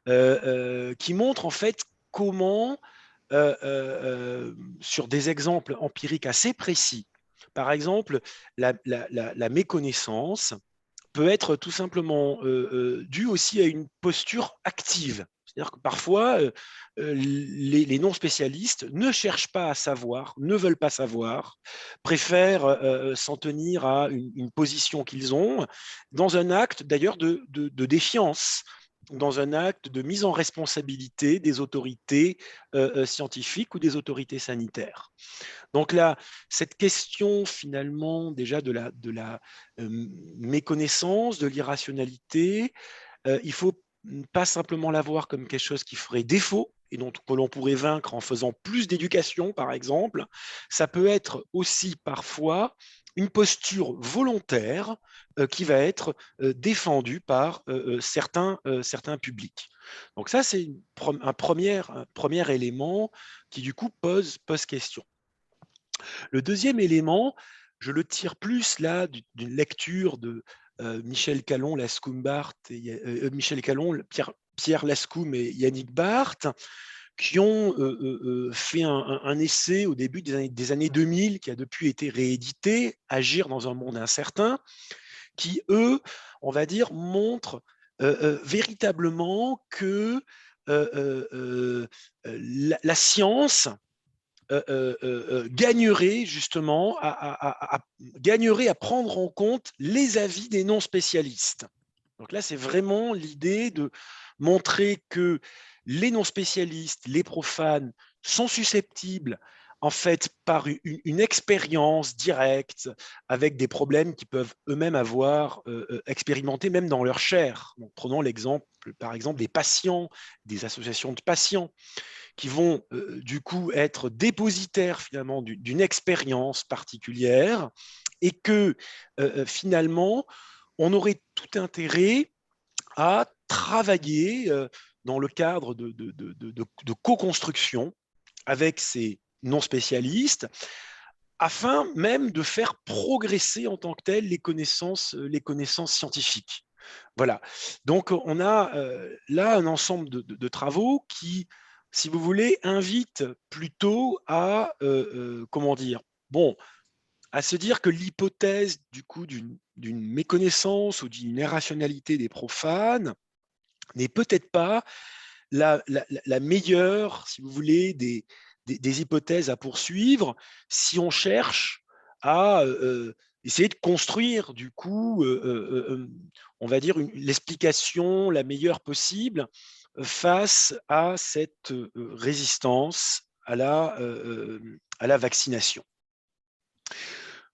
qui montrent en fait comment, sur des exemples empiriques assez précis, par exemple, la méconnaissance peut être tout simplement due aussi à une posture active. C'est-à-dire que parfois, les non-spécialistes ne cherchent pas à savoir, ne veulent pas savoir, préfèrent s'en tenir à une position qu'ils ont, dans un acte d'ailleurs de défiance, dans un acte de mise en responsabilité des autorités scientifiques ou des autorités sanitaires. Donc là, cette question finalement déjà de la méconnaissance, de l'irrationalité, il faut pas simplement la voir comme quelque chose qui ferait défaut et que l'on pourrait vaincre en faisant plus d'éducation, par exemple. Ça peut être aussi parfois une posture volontaire qui va être défendue par certains publics. Donc ça, c'est un premier élément qui du coup pose question. Le deuxième élément, je le tire plus là d'une lecture de Michel Callon, Pierre Lascoum et Yannick Barthes, qui ont fait un essai au début des années 2000, qui a depuis été réédité, Agir dans un monde incertain, qui, eux, on va dire, montrent véritablement que la science gagnerait justement gagnerait à prendre en compte les avis des non-spécialistes. Donc là, c'est vraiment l'idée de montrer que les non-spécialistes, les profanes, sont susceptibles, en fait, par une expérience directe, avec des problèmes qu'ils peuvent eux-mêmes avoir expérimentés, même dans leur chair. Donc, prenons l'exemple, par exemple, des patients, des associations de patients, qui vont du coup être dépositaires finalement d'une expérience particulière, et que finalement, on aurait tout intérêt à travailler dans le cadre de co-construction avec ces non-spécialistes, afin même de faire progresser en tant que telles les connaissances scientifiques. Voilà. Donc, on a là un ensemble de travaux qui, si vous voulez, invitent plutôt à, comment dire, bon, à se dire que l'hypothèse du coup d'une méconnaissance ou d'une irrationalité des profanes n'est peut-être pas la meilleure, si vous voulez, des hypothèses à poursuivre si on cherche à essayer de construire, du coup, on va dire, l'explication la meilleure possible face à cette résistance à la vaccination.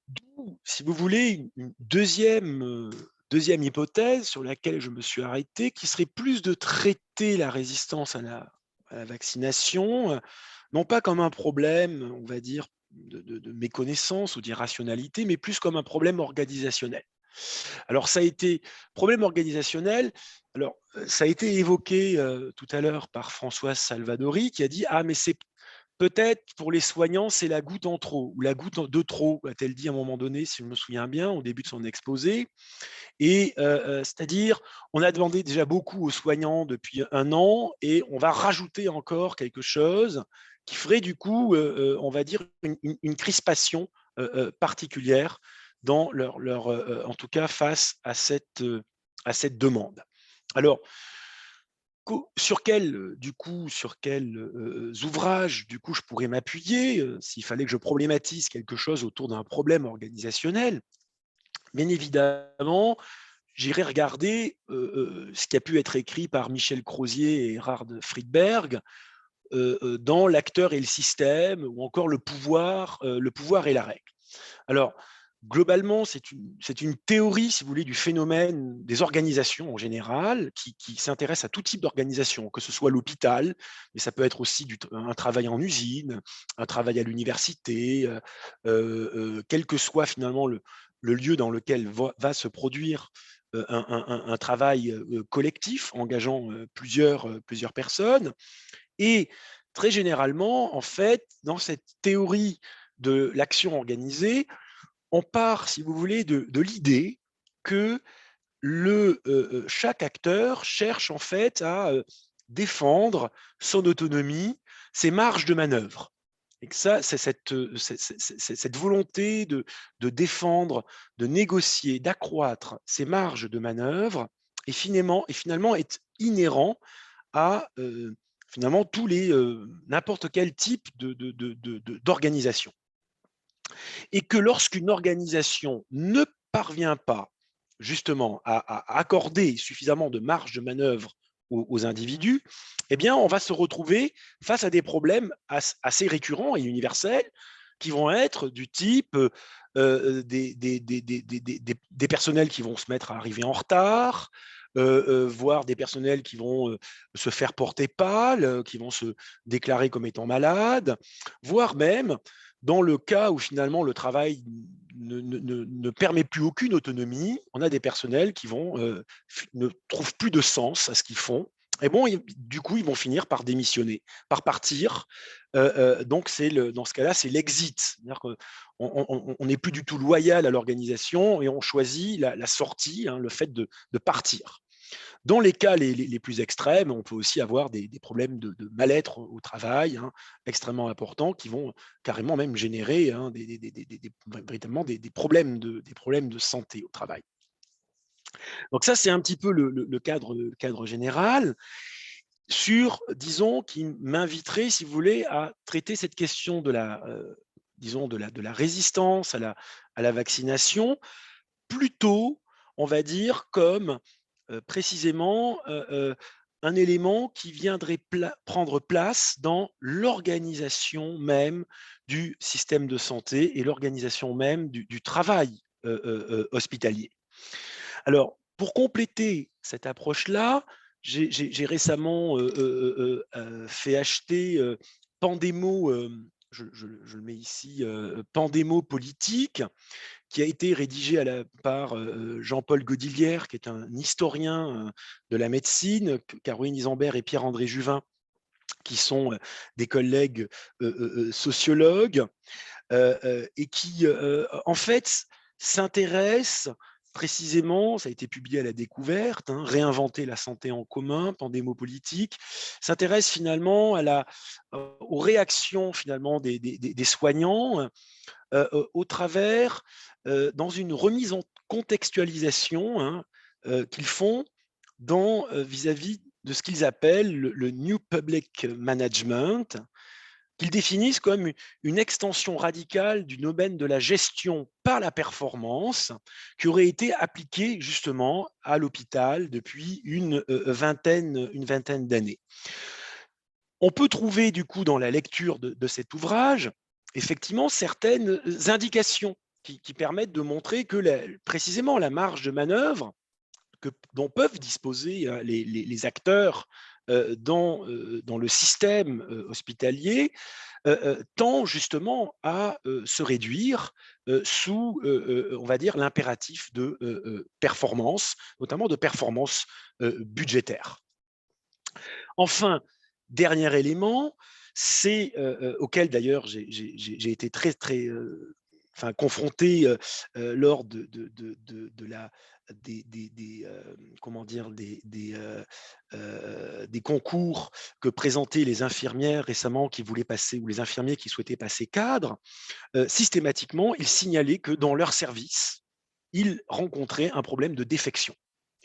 D'où, si vous voulez, une deuxième hypothèse sur laquelle je me suis arrêté, qui serait plus de traiter la résistance à la vaccination, non pas comme un problème, on va dire, de méconnaissance ou d'irrationalité, mais plus comme un problème organisationnel. Alors, ça a été problème organisationnel. Alors, ça a été évoqué tout à l'heure par Françoise Salvadori, qui a dit: ah, mais c'est peut-être pour les soignants, c'est la goutte en trop, ou la goutte de trop, a-t-elle dit à un moment donné, si je me souviens bien, au début de son exposé. Et c'est-à-dire, on a demandé déjà beaucoup aux soignants depuis un an, et on va rajouter encore quelque chose qui ferait du coup, on va dire, une crispation particulière dans en tout cas face à cette demande. Alors, sur quels ouvrages du coup je pourrais m'appuyer s'il fallait que je problématise quelque chose autour d'un problème organisationnel? Bien évidemment, j'irai regarder ce qui a pu être écrit par Michel Crozier et Erhard Friedberg dans L'acteur et le système, ou encore le pouvoir et la règle. Alors, globalement, c'est une théorie, si vous voulez, du phénomène des organisations en général, qui s'intéresse à tout type d'organisation, que ce soit l'hôpital, mais ça peut être aussi un travail en usine, un travail à l'université, quel que soit finalement le lieu dans lequel va se produire un travail collectif engageant plusieurs personnes. Et très généralement, en fait, dans cette théorie de l'action organisée, on part, si vous voulez, de l'idée que chaque acteur cherche en fait à défendre son autonomie, ses marges de manœuvre. Et que ça, c'est cette volonté de défendre, de négocier, d'accroître ses marges de manœuvre, et finalement est inhérent à finalement n'importe quel type d'organisation. Et que lorsqu'une organisation ne parvient pas justement à accorder suffisamment de marge de manœuvre aux individus, eh bien, on va se retrouver face à des problèmes assez récurrents et universels qui vont être du type des personnels qui vont se mettre à arriver en retard, voire des personnels qui vont se faire porter pâle, qui vont se déclarer comme étant malades, voire même dans le cas où finalement le travail ne permet plus aucune autonomie, on a des personnels qui ne trouvent plus de sens à ce qu'ils font. Et bon, du coup, ils vont finir par démissionner, par partir. Donc, dans ce cas-là, c'est l'exit. C'est-à-dire qu'on n'est plus du tout loyal à l'organisation et on choisit la sortie, le fait de partir. Dans les cas les plus extrêmes, on peut aussi avoir des problèmes de mal-être au travail extrêmement importants qui vont carrément même générer véritablement des problèmes de santé au travail. Donc ça, c'est un petit peu le cadre général disons, qui m'inviterait, si vous voulez, à traiter cette question de la résistance à la vaccination, plutôt, on va dire, comme précisément un élément qui viendrait prendre place dans l'organisation même du système de santé et l'organisation même du travail hospitalier. Alors, pour compléter cette approche-là, j'ai récemment fait acheter Pandémo, je le mets ici, Pandémo politique, qui a été rédigé par Jean-Paul Godilière, qui est un historien de la médecine, Caroline Isambert et Pierre-André Juvin, qui sont des collègues sociologues, et qui, en fait, s'intéressent précisément, ça a été publié à la découverte, hein, Réinventer la santé en commun, pandémopolitique, s'intéresse finalement aux réactions finalement des soignants au travers, dans une remise en contextualisation, hein, qu'ils font vis-à-vis de ce qu'ils appellent le New Public Management, qu'ils définissent comme une extension radicale du domaine de la gestion par la performance qui aurait été appliquée justement à l'hôpital depuis une vingtaine d'années. On peut trouver du coup dans la lecture de cet ouvrage effectivement certaines indications qui permettent de montrer que précisément la marge de manœuvre dont peuvent disposer les acteurs dans le système hospitalier tend justement à se réduire sous, on va dire, l'impératif de performance, notamment de performance budgétaire. Enfin, dernier élément, c'est auquel d'ailleurs j'ai été très confronté lors des concours que présentaient les infirmières récemment qui voulaient passer, ou les infirmiers qui souhaitaient passer cadre. Systématiquement, ils signalaient que dans leur service, ils rencontraient un problème de défection.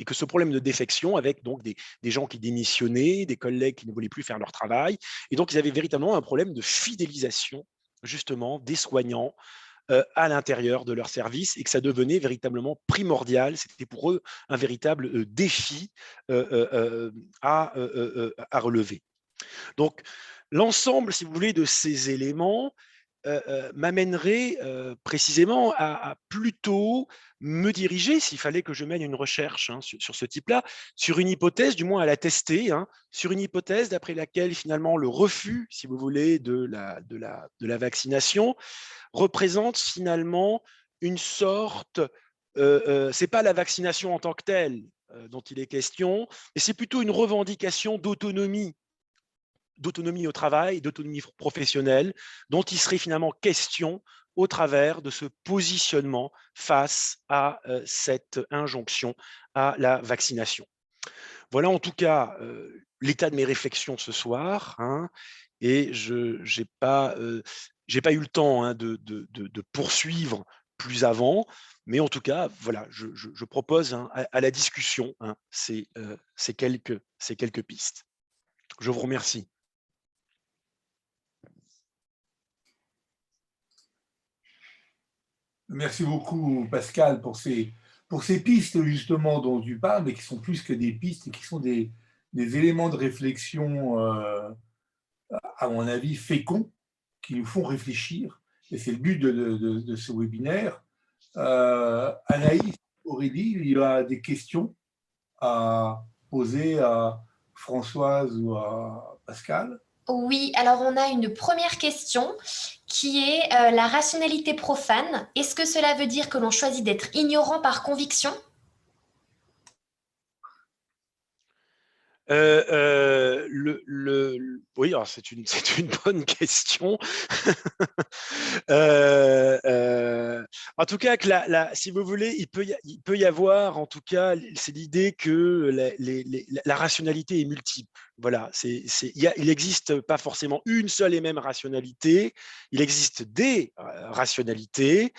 Et que ce problème de défection, avec donc des gens qui démissionnaient, des collègues qui ne voulaient plus faire leur travail, et donc ils avaient véritablement un problème de fidélisation, justement, des soignants à l'intérieur de leur service, et que ça devenait véritablement primordial. C'était pour eux un véritable défi à relever. Donc, l'ensemble, si vous voulez, de ces éléments m'amènerait précisément à plutôt me diriger, s'il fallait que je mène une recherche sur ce type-là, sur une hypothèse, du moins à la tester, sur une hypothèse d'après laquelle finalement le refus, si vous voulez, de la vaccination représente finalement une sorte, c'est pas la vaccination en tant que telle dont il est question, mais c'est plutôt une revendication d'autonomie au travail, d'autonomie professionnelle, dont il serait finalement question au travers de ce positionnement face à cette injonction à la vaccination. Voilà en tout cas l'état de mes réflexions ce soir, et je n'ai pas eu le temps de poursuivre plus avant, mais en tout cas, voilà, je propose à la discussion ces quelques pistes. Je vous remercie. Merci beaucoup, Pascal, pour ces pistes, justement, dont tu parles, mais qui sont plus que des pistes, qui sont des éléments de réflexion, à mon avis, féconds, qui nous font réfléchir. Et c'est le but de ce webinaire. Anaïs, Aurélie, il y a des questions à poser à Françoise ou à Pascal? Oui, alors on a une première question qui est la rationalité profane. Est-ce que cela veut dire que l'on choisit d'être ignorant par conviction? Oui, alors c'est une bonne question. En tout cas, si vous voulez, il peut y avoir, en tout cas, c'est l'idée que la rationalité est multiple. Voilà, il n'existe pas forcément une seule et même rationalité. Il existe des rationalités,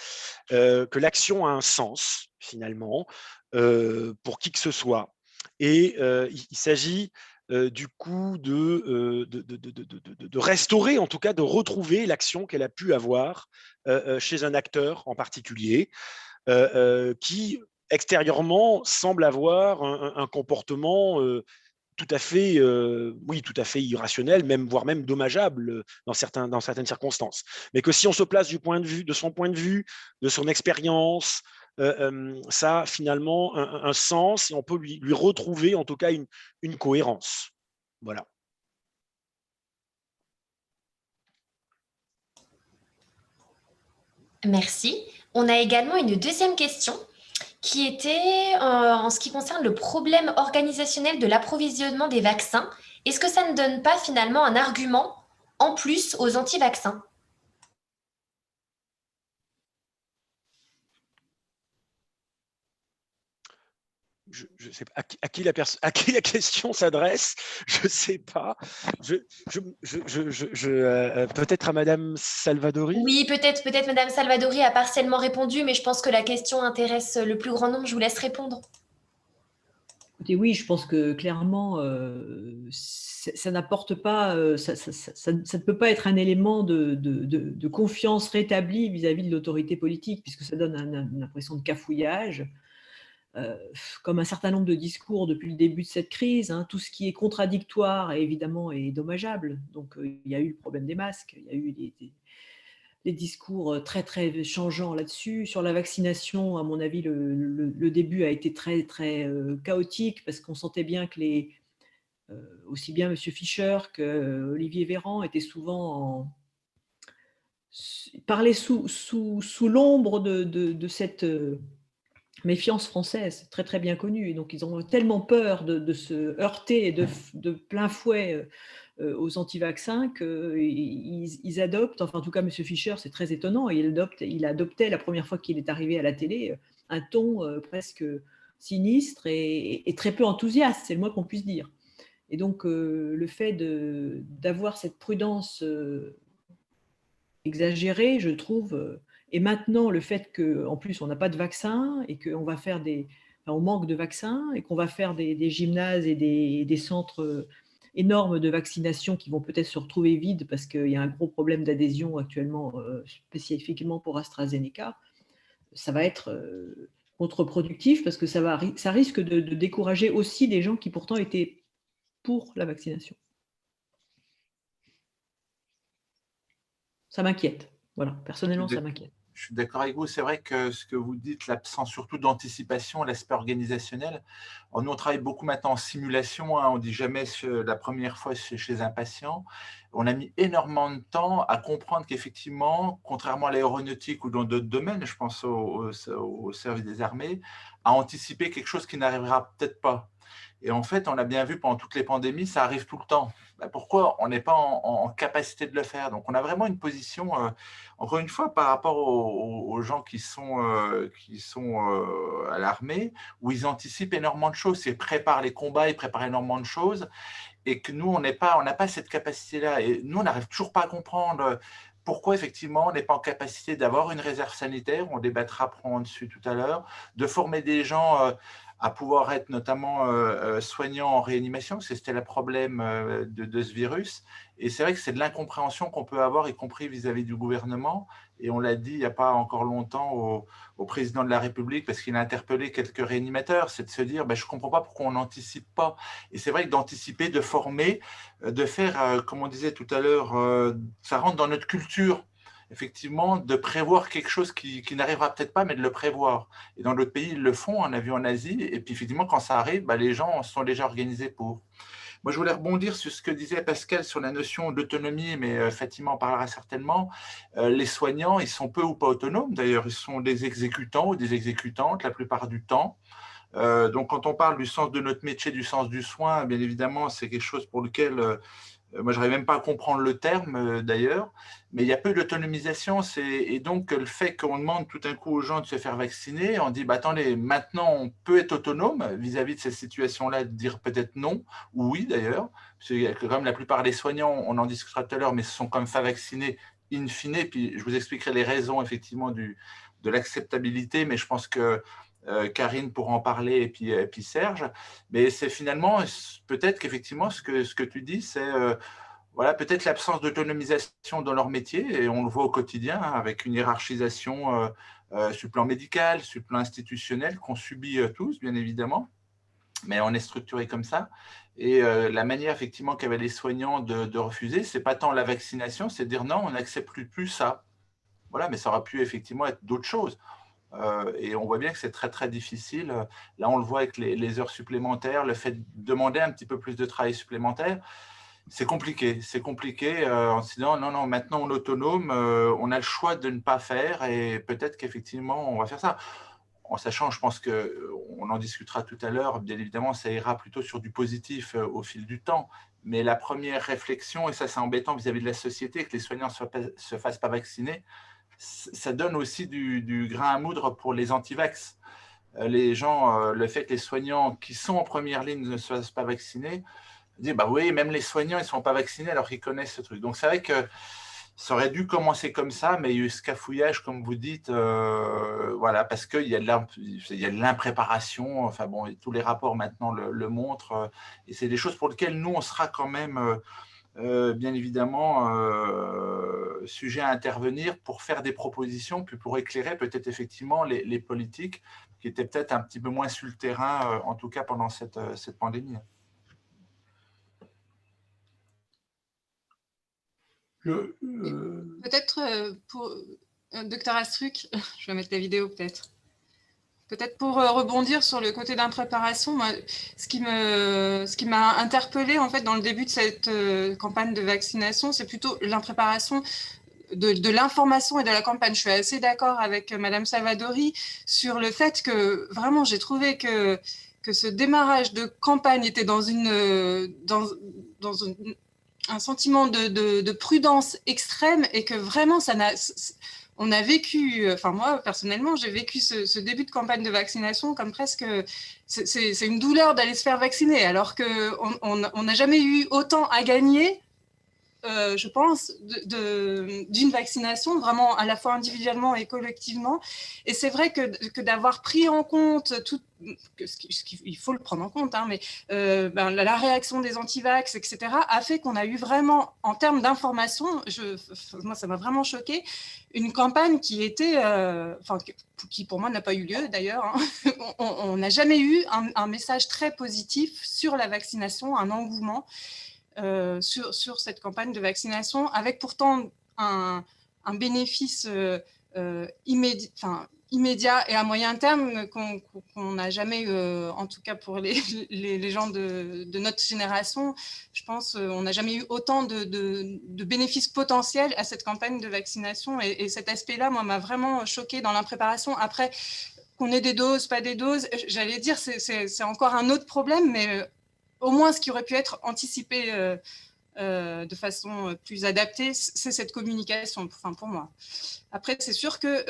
que l'action a un sens, finalement, pour qui que ce soit. Et il s'agit du coup de restaurer, en tout cas de retrouver l'action qu'elle a pu avoir chez un acteur en particulier, qui extérieurement semble avoir un comportement tout à fait irrationnel, voire même dommageable dans certaines circonstances. Mais que si on se place de son point de vue, de son expérience, ça a finalement un sens, et on peut lui retrouver en tout cas une cohérence. Voilà. Merci. On a également une deuxième question qui était en ce qui concerne le problème organisationnel de l'approvisionnement des vaccins. Est-ce que ça ne donne pas finalement un argument en plus aux anti-vaccins? je sais pas à qui à qui la question s'adresse, je sais pas. Peut-être à Madame Salvadori. Oui, peut-être Madame Salvadori a partiellement répondu, mais je pense que la question intéresse le plus grand nombre. Je vous laisse répondre. Écoutez, oui, je pense que clairement, ça n'apporte pas, ça ne peut pas être un élément de confiance rétablie vis-à-vis de l'autorité politique, puisque ça donne une impression de cafouillage. Comme un certain nombre de discours depuis le début de cette crise, hein, tout ce qui est contradictoire, évidemment, est dommageable. Donc, il y a eu le problème des masques, il y a eu les discours très, très changeants là-dessus. Sur la vaccination, à mon avis, le début a été très, très chaotique, parce qu'on sentait bien que aussi bien M. Fischer qu'Olivier Véran étaient souvent parlaient sous l'ombre de cette méfiance française, très très bien connue. Et donc ils ont tellement peur de se heurter de plein fouet aux anti-vaccins qu'ils adoptent, enfin en tout cas M. Fischer, c'est très étonnant, il adoptait la première fois qu'il est arrivé à la télé un ton presque sinistre et très peu enthousiaste, c'est le moins qu'on puisse dire. Et donc le fait d'avoir cette prudence exagérée, je trouve, et maintenant le fait qu'en plus on n'a pas de vaccin et qu'on va faire on manque de vaccins et qu'on va faire des gymnases et des centres énormes de vaccination qui vont peut-être se retrouver vides parce qu'il y a un gros problème d'adhésion actuellement, spécifiquement pour AstraZeneca, ça va être contre-productif parce que ça risque de décourager aussi des gens qui pourtant étaient pour la vaccination. Ça m'inquiète. Voilà, personnellement, ça m'inquiète. Je suis d'accord avec vous. C'est vrai que ce que vous dites, l'absence surtout d'anticipation, l'aspect organisationnel. Nous, on travaille beaucoup maintenant en simulation. On ne dit jamais la première fois chez un patient. On a mis énormément de temps à comprendre qu'effectivement, contrairement à l'aéronautique ou dans d'autres domaines, je pense au service des armées, à anticiper quelque chose qui n'arrivera peut-être pas. Et en fait, on l'a bien vu pendant toutes les pandémies, ça arrive tout le temps. Pourquoi on n'est pas en capacité de le faire? Donc, on a vraiment une position, encore une fois, par rapport aux gens qui sont à l'armée, où ils anticipent énormément de choses, ils préparent les combats, ils préparent énormément de choses, et que nous, on n'a pas cette capacité-là. Et nous, on n'arrive toujours pas à comprendre pourquoi, effectivement, on n'est pas en capacité d'avoir une réserve sanitaire. On débattra probablement dessus tout à l'heure, de former des gens à pouvoir être notamment soignants en réanimation, c'était le problème de ce virus. Et c'est vrai que c'est de l'incompréhension qu'on peut avoir, y compris vis-à-vis du gouvernement. Et on l'a dit il n'y a pas encore longtemps au président de la République, parce qu'il a interpellé quelques réanimateurs, c'est de se dire, je ne comprends pas pourquoi on n'anticipe pas. Et c'est vrai que d'anticiper, de former, de faire, comme on disait tout à l'heure, ça rentre dans notre culture, effectivement, de prévoir quelque chose qui n'arrivera peut-être pas, mais de le prévoir. Et dans d'autres pays, ils le font, on a vu en Asie, et puis effectivement, quand ça arrive, les gens sont déjà organisés pour. Moi, je voulais rebondir sur ce que disait Pascal sur la notion d'autonomie, mais Fatima en parlera certainement. Les soignants, ils sont peu ou pas autonomes, d'ailleurs, ils sont des exécutants ou des exécutantes la plupart du temps. Donc, quand on parle du sens de notre métier, du sens du soin, bien évidemment, c'est quelque chose pour lequel moi, je n'arrive même pas à comprendre le terme, d'ailleurs, mais il y a peu d'autonomisation. Et donc, le fait qu'on demande tout d'un coup aux gens de se faire vacciner, on dit, attendez, maintenant, on peut être autonome vis-à-vis de cette situation-là, de dire peut-être non, ou oui, d'ailleurs, parce que comme la plupart des soignants, on en discutera tout à l'heure, mais se sont quand même fait vacciner in fine, puis je vous expliquerai les raisons, effectivement, de l'acceptabilité, mais je pense que Karine pourra en parler et puis Serge, mais c'est finalement peut-être qu'effectivement ce que tu dis, c'est voilà, peut-être l'absence d'autonomisation dans leur métier, et on le voit au quotidien avec une hiérarchisation sur le plan médical, sur le plan institutionnel qu'on subit tous, bien évidemment, mais on est structuré comme ça. Et la manière effectivement qu'avaient les soignants de refuser, c'est pas tant la vaccination, c'est de dire non, on n'accepte plus ça. Voilà, mais ça aurait pu effectivement être d'autres choses. Et on voit bien que c'est très, très difficile. Là, on le voit avec les heures supplémentaires, le fait de demander un petit peu plus de travail supplémentaire. C'est compliqué. C'est compliqué en se disant non, maintenant on est autonome, on a le choix de ne pas faire et peut-être qu'effectivement, on va faire ça. En sachant, je pense qu'on en discutera tout à l'heure, bien évidemment, ça ira plutôt sur du positif au fil du temps. Mais la première réflexion, et ça c'est embêtant vis-à-vis de la société, que les soignants ne se fassent pas vacciner, ça donne aussi du grain à moudre pour les antivax. les gens, le fait que les soignants qui sont en première ligne ne soient pas vaccinés, disent bah oui, même les soignants ils ne sont pas vaccinés alors qu'ils connaissent ce truc. Donc c'est vrai que ça aurait dû commencer comme ça, mais il y a eu ce cafouillage, comme vous dites, voilà, parce qu'il y a de l'impréparation, enfin bon, et tous les rapports maintenant le montrent, et c'est des choses pour lesquelles nous, on sera quand même, bien évidemment, sujet à intervenir pour faire des propositions, puis pour éclairer peut-être effectivement les politiques qui étaient peut-être un petit peu moins sur le terrain, en tout cas pendant cette pandémie. Peut-être pour Dr Astruc, je vais mettre la vidéo peut-être. Peut-être pour rebondir sur le côté d'impréparation, moi, ce qui m'a interpellée en fait dans le début de cette campagne de vaccination, c'est plutôt l'impréparation de l'information et de la campagne. Je suis assez d'accord avec Madame Savadori sur le fait que vraiment j'ai trouvé que ce démarrage de campagne était dans un sentiment de prudence extrême et que vraiment on a vécu, enfin moi personnellement j'ai vécu ce début de campagne de vaccination comme presque c'est une douleur d'aller se faire vacciner alors qu'on n'a jamais eu autant à gagner. Je pense, d'une vaccination, vraiment à la fois individuellement et collectivement. Et c'est vrai que d'avoir pris en compte tout, il faut le prendre en compte, hein, mais la réaction des antivax, etc., a fait qu'on a eu vraiment, en termes d'information, moi ça m'a vraiment choqué, une campagne qui était, qui pour moi n'a pas eu lieu d'ailleurs. Hein. On n'a jamais eu un message très positif sur la vaccination, un engouement. Sur cette campagne de vaccination, avec pourtant un bénéfice immédiat et à moyen terme qu'on n'a jamais eu, en tout cas pour les gens de notre génération, je pense on n'a jamais eu autant de bénéfices potentiels à cette campagne de vaccination. Et cet aspect-là, moi, m'a vraiment choquée dans l'impréparation. Après, qu'on ait des doses, pas des doses, j'allais dire, c'est encore un autre problème, mais au moins, ce qui aurait pu être anticipé de façon plus adaptée, c'est cette communication, enfin, pour moi. Après, c'est sûr que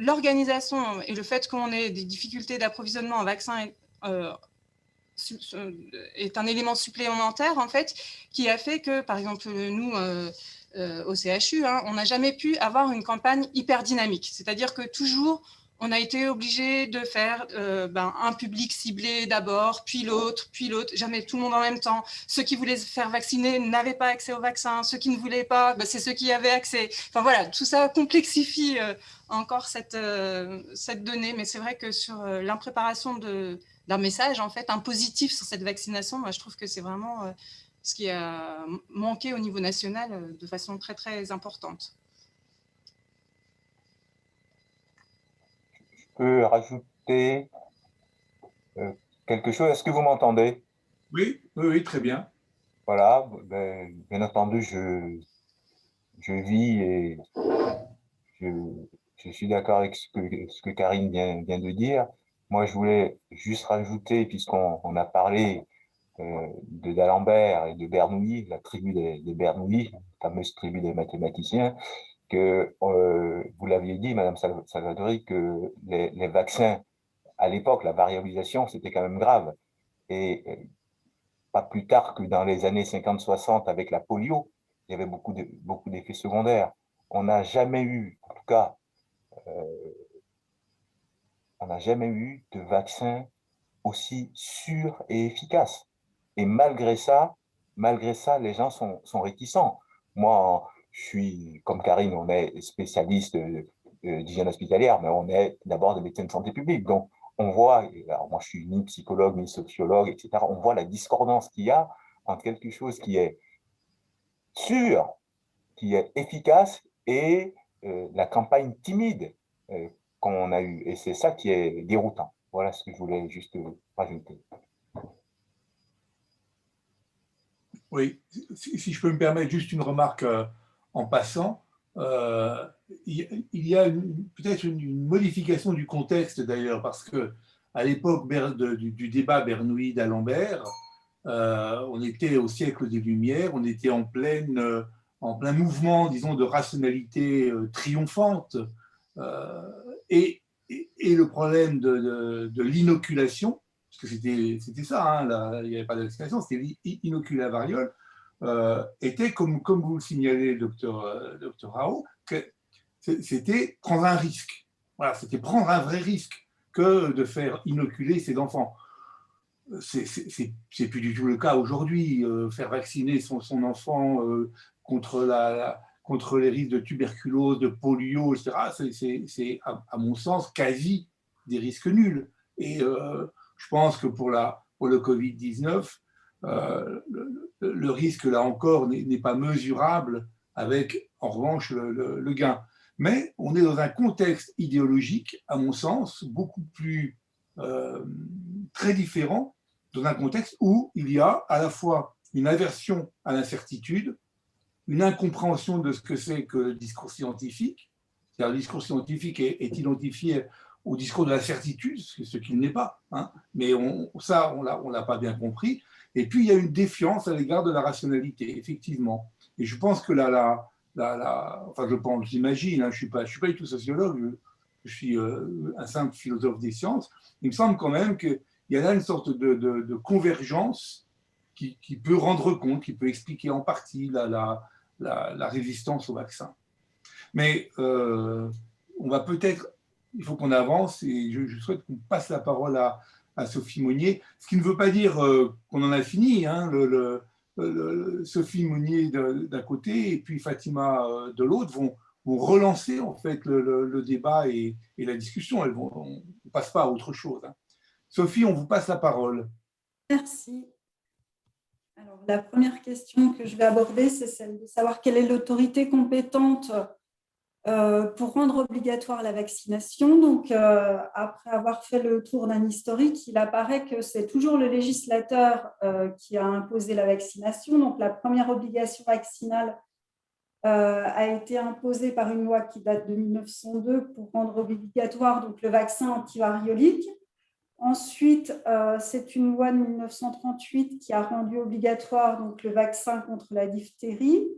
l'organisation et le fait qu'on ait des difficultés d'approvisionnement en vaccins est un élément supplémentaire, en fait, qui a fait que, par exemple, nous, au CHU, hein, on n'a jamais pu avoir une campagne hyper dynamique. C'est-à-dire que toujours, on a été obligé de faire un public ciblé d'abord, puis l'autre, jamais tout le monde en même temps. Ceux qui voulaient se faire vacciner n'avaient pas accès au vaccin. Ceux qui ne voulaient pas, c'est ceux qui avaient accès. Enfin voilà, tout ça complexifie encore cette donnée. Mais c'est vrai que sur l'impréparation d'un message, en fait, un positif sur cette vaccination, moi, je trouve que c'est vraiment ce qui a manqué au niveau national de façon très, très importante. Je peux rajouter quelque chose. Est-ce que vous m'entendez? Oui, oui, oui, très bien. Voilà, bien entendu, je vis et je suis d'accord avec ce que Karine vient de dire. Moi, je voulais juste rajouter, puisqu'on a parlé d'Alembert et de Bernoulli, la tribu des Bernoulli, la fameuse tribu des mathématiciens, que vous l'aviez dit, Madame Salvadori, que les vaccins, à l'époque, la variabilisation, c'était quand même grave. Et pas plus tard que dans les années 50-60, avec la polio, il y avait beaucoup d'effets secondaires. On n'a jamais eu, en tout cas, on n'a jamais eu de vaccin aussi sûr et efficace. Et malgré ça, les gens sont réticents. Moi, je suis, comme Karine, on est spécialiste d'hygiène hospitalière, mais on est d'abord des médecins de santé publique. Donc, on voit, alors moi je suis ni psychologue, ni sociologue, etc., on voit la discordance qu'il y a entre quelque chose qui est sûr, qui est efficace, et la campagne timide qu'on a eue. Et c'est ça qui est déroutant. Voilà ce que je voulais juste rajouter. Oui, si je peux me permettre juste une remarque en passant, il y a peut-être une modification du contexte d'ailleurs, parce que à l'époque du débat Bernoulli-d'Alembert, on était au siècle des Lumières, on était en plein mouvement, disons, de rationalité triomphante, et et le problème de l'inoculation, parce que c'était ça, hein, il n'y avait pas de vaccination, c'était inoculer la variole, était, comme vous le signalez, docteur Rao, que c'était prendre un risque. Voilà, c'était prendre un vrai risque que de faire inoculer ses enfants. C'est plus du tout le cas aujourd'hui. Faire vacciner son enfant contre les risques de tuberculose, de polio, etc., c'est à mon sens, quasi des risques nuls. Et je pense que pour le Covid-19, le risque, là encore, n'est pas mesurable avec, en revanche, le gain. Mais on est dans un contexte idéologique, à mon sens, beaucoup plus très différent, dans un contexte où il y a à la fois une aversion à l'incertitude, une incompréhension de ce que c'est que le discours scientifique. C'est-à-dire le discours scientifique est identifié au discours de la certitude, ce qu'il n'est pas, hein, mais on l'a pas bien compris. Et puis il y a une défiance à l'égard de la rationalité, effectivement. Et je pense que enfin je pense, j'imagine, hein, je suis pas du tout sociologue, je suis un simple philosophe des sciences. Il me semble quand même qu'il y a là une sorte de convergence qui peut rendre compte, qui peut expliquer en partie la résistance au vaccin. Mais on va peut-être, il faut qu'on avance et je souhaite qu'on passe la parole à Sophie Monnier, ce qui ne veut pas dire qu'on en a fini, hein, Sophie Monnier d'un côté et puis Fatima de l'autre vont relancer en fait le débat et la discussion. On ne passe pas à autre chose, hein. Sophie, on vous passe la parole. Merci. Alors, la première question que je vais aborder, c'est celle de savoir quelle est l'autorité compétente pour rendre obligatoire la vaccination. Donc, après avoir fait le tour d'un historique, il apparaît que c'est toujours le législateur qui a imposé la vaccination. Donc, la première obligation vaccinale a été imposée par une loi qui date de 1902 pour rendre obligatoire donc, le vaccin antivariolique. Ensuite, c'est une loi de 1938 qui a rendu obligatoire donc, le vaccin contre la diphtérie,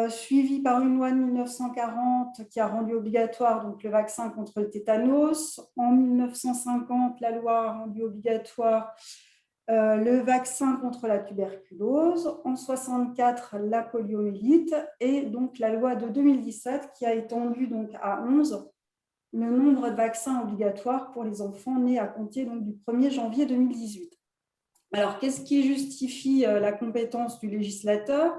suivie par une loi de 1940 qui a rendu obligatoire donc, le vaccin contre le tétanos. En 1950, la loi a rendu obligatoire le vaccin contre la tuberculose. En 1964, la poliomyélite. Et donc la loi de 2017 qui a étendu donc, à 11 le nombre de vaccins obligatoires pour les enfants nés à compter donc, du 1er janvier 2018. Alors, qu'est-ce qui justifie la compétence du législateur ?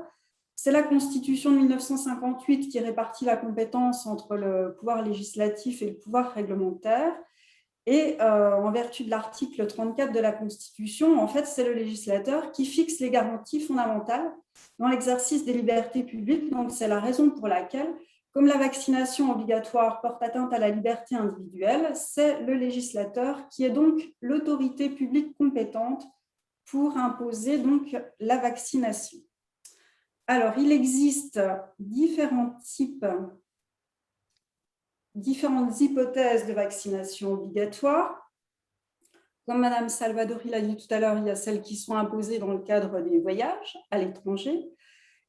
C'est la Constitution de 1958 qui répartit la compétence entre le pouvoir législatif et le pouvoir réglementaire. Et en vertu de l'article 34 de la Constitution, en fait, c'est le législateur qui fixe les garanties fondamentales dans l'exercice des libertés publiques. Donc, c'est la raison pour laquelle, comme la vaccination obligatoire porte atteinte à la liberté individuelle, c'est le législateur qui est donc l'autorité publique compétente pour imposer donc la vaccination. Alors, il existe différentes hypothèses de vaccination obligatoire. Comme Madame Salvadori l'a dit tout à l'heure, il y a celles qui sont imposées dans le cadre des voyages à l'étranger.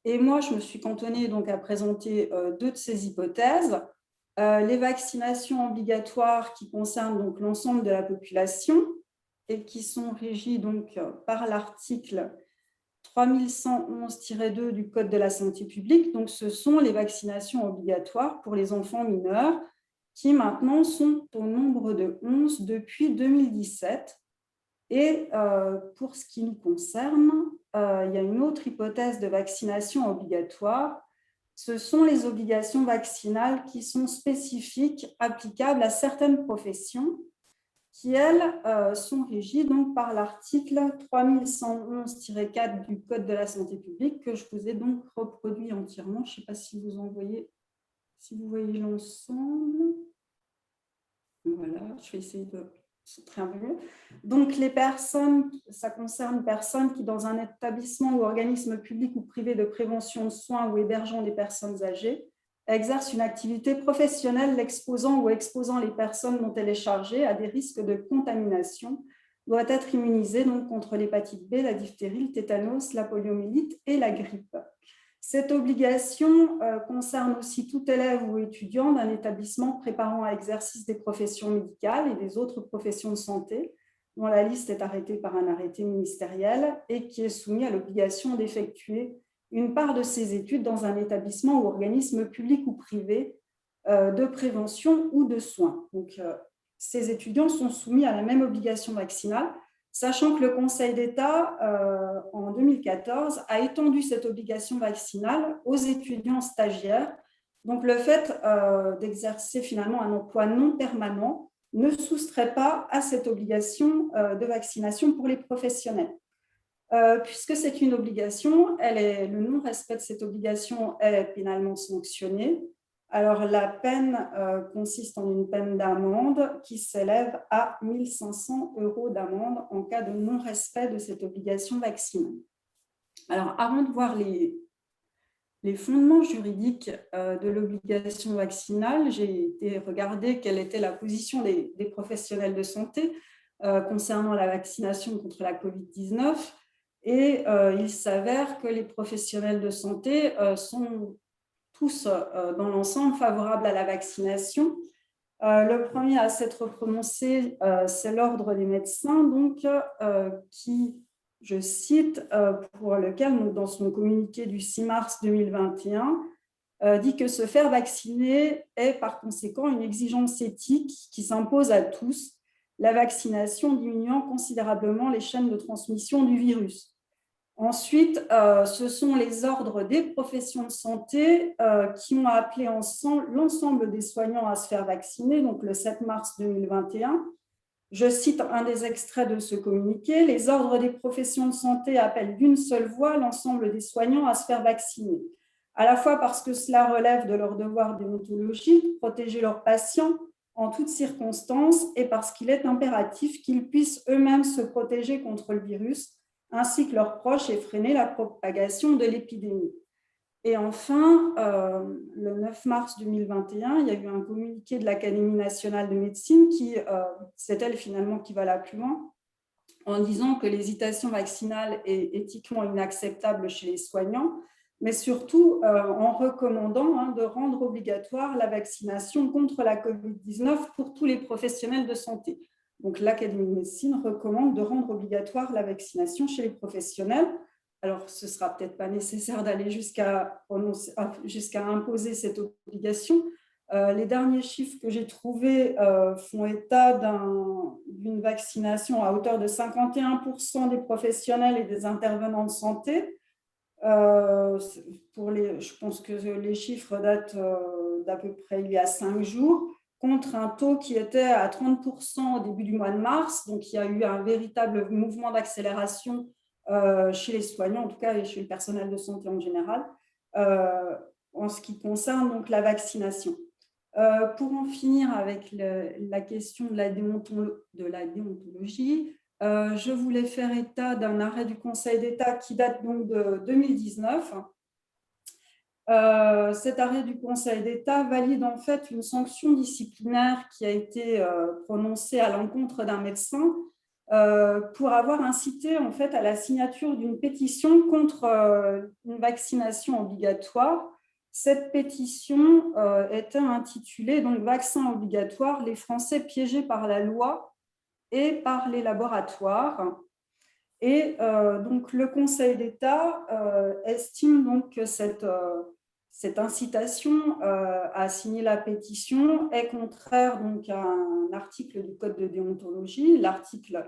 Et moi, je me suis cantonnée donc à présenter deux de ces hypothèses. Les vaccinations obligatoires qui concernent donc l'ensemble de la population et qui sont régies donc par l'article 3111-2 du Code de la santé publique. Donc, ce sont les vaccinations obligatoires pour les enfants mineurs qui maintenant sont au nombre de 11 depuis 2017. Et pour ce qui nous concerne, il y a une autre hypothèse de vaccination obligatoire. Ce sont les obligations vaccinales qui sont spécifiques, applicables à certaines professions, qui, elles, sont régies donc, par l'article 3111-4 du Code de la santé publique, que je vous ai donc reproduit entièrement. Je ne sais pas si vous voyez l'ensemble. Voilà, je vais essayer de centrer un peu mieux. Donc, les personnes, ça concerne personnes qui, dans un établissement ou organisme public ou privé de prévention de soins ou hébergeant des personnes âgées, exerce une activité professionnelle l'exposant ou exposant les personnes dont elle est chargée à des risques de contamination, doit être immunisée donc contre l'hépatite B, la diphtérie, le tétanos, la poliomyélite et la grippe. Cette obligation concerne aussi tout élève ou étudiant d'un établissement préparant à l'exercice des professions médicales et des autres professions de santé, dont la liste est arrêtée par un arrêté ministériel et qui est soumis à l'obligation d'effectuer une part de ses études dans un établissement ou organisme public ou privé de prévention ou de soins. Donc, ces étudiants sont soumis à la même obligation vaccinale, sachant que le Conseil d'État, en 2014, a étendu cette obligation vaccinale aux étudiants stagiaires. Donc, le fait d'exercer finalement un emploi non permanent ne soustrait pas à cette obligation de vaccination pour les professionnels. Puisque c'est une obligation, le non-respect de cette obligation est pénalement sanctionné. Alors, la peine consiste en une peine d'amende qui s'élève à 1 500 € d'amende en cas de non-respect de cette obligation vaccinale. Alors, avant de voir les fondements juridiques de l'obligation vaccinale, j'ai été regarder quelle était la position des professionnels de santé concernant la vaccination contre la Covid-19. Et il s'avère que les professionnels de santé sont tous dans l'ensemble favorables à la vaccination. Le premier à s'être prononcé, c'est l'Ordre des médecins, donc, qui, je cite, pour lequel, dans son communiqué du 6 mars 2021, dit que se faire vacciner est par conséquent une exigence éthique qui s'impose à tous, la vaccination diminuant considérablement les chaînes de transmission du virus. Ensuite, ce sont les ordres des professions de santé qui ont appelé l'ensemble des soignants à se faire vacciner, donc le 7 mars 2021. Je cite un des extraits de ce communiqué. Les ordres des professions de santé appellent d'une seule voix l'ensemble des soignants à se faire vacciner, à la fois parce que cela relève de leur devoir déontologique, protéger leurs patients en toutes circonstances, et parce qu'il est impératif qu'ils puissent eux-mêmes se protéger contre le virus, ainsi que leurs proches, et freiner la propagation de l'épidémie. Et enfin, le 9 mars 2021, il y a eu un communiqué de l'Académie nationale de médecine c'est elle finalement qui va là plus loin, en disant que l'hésitation vaccinale est éthiquement inacceptable chez les soignants, mais surtout en recommandant de rendre obligatoire la vaccination contre la Covid-19 pour tous les professionnels de santé. Donc, l'Académie de médecine recommande de rendre obligatoire la vaccination chez les professionnels. Alors, ce ne sera peut-être pas nécessaire d'aller jusqu'à imposer cette obligation. Les derniers chiffres que j'ai trouvés font état d'une vaccination à hauteur de 51% des professionnels et des intervenants de santé. Je pense que les chiffres datent d'à peu près il y a 5 jours, contre un taux qui était à 30% au début du mois de mars. Donc, il y a eu un véritable mouvement d'accélération chez les soignants, en tout cas, et chez le personnel de santé en général, en ce qui concerne donc la vaccination. Pour en finir avec la question de la déontologie, je voulais faire état d'un arrêt du Conseil d'État qui date donc de 2019. Cet arrêt du Conseil d'État valide en fait une sanction disciplinaire qui a été prononcée à l'encontre d'un médecin pour avoir incité en fait à la signature d'une pétition contre une vaccination obligatoire. Cette pétition était intitulée donc Vaccin obligatoire, les Français piégés par la loi et par les laboratoires. Et donc le Conseil d'État estime donc que cette incitation à signer la pétition est contraire donc à un article du Code de déontologie, l'article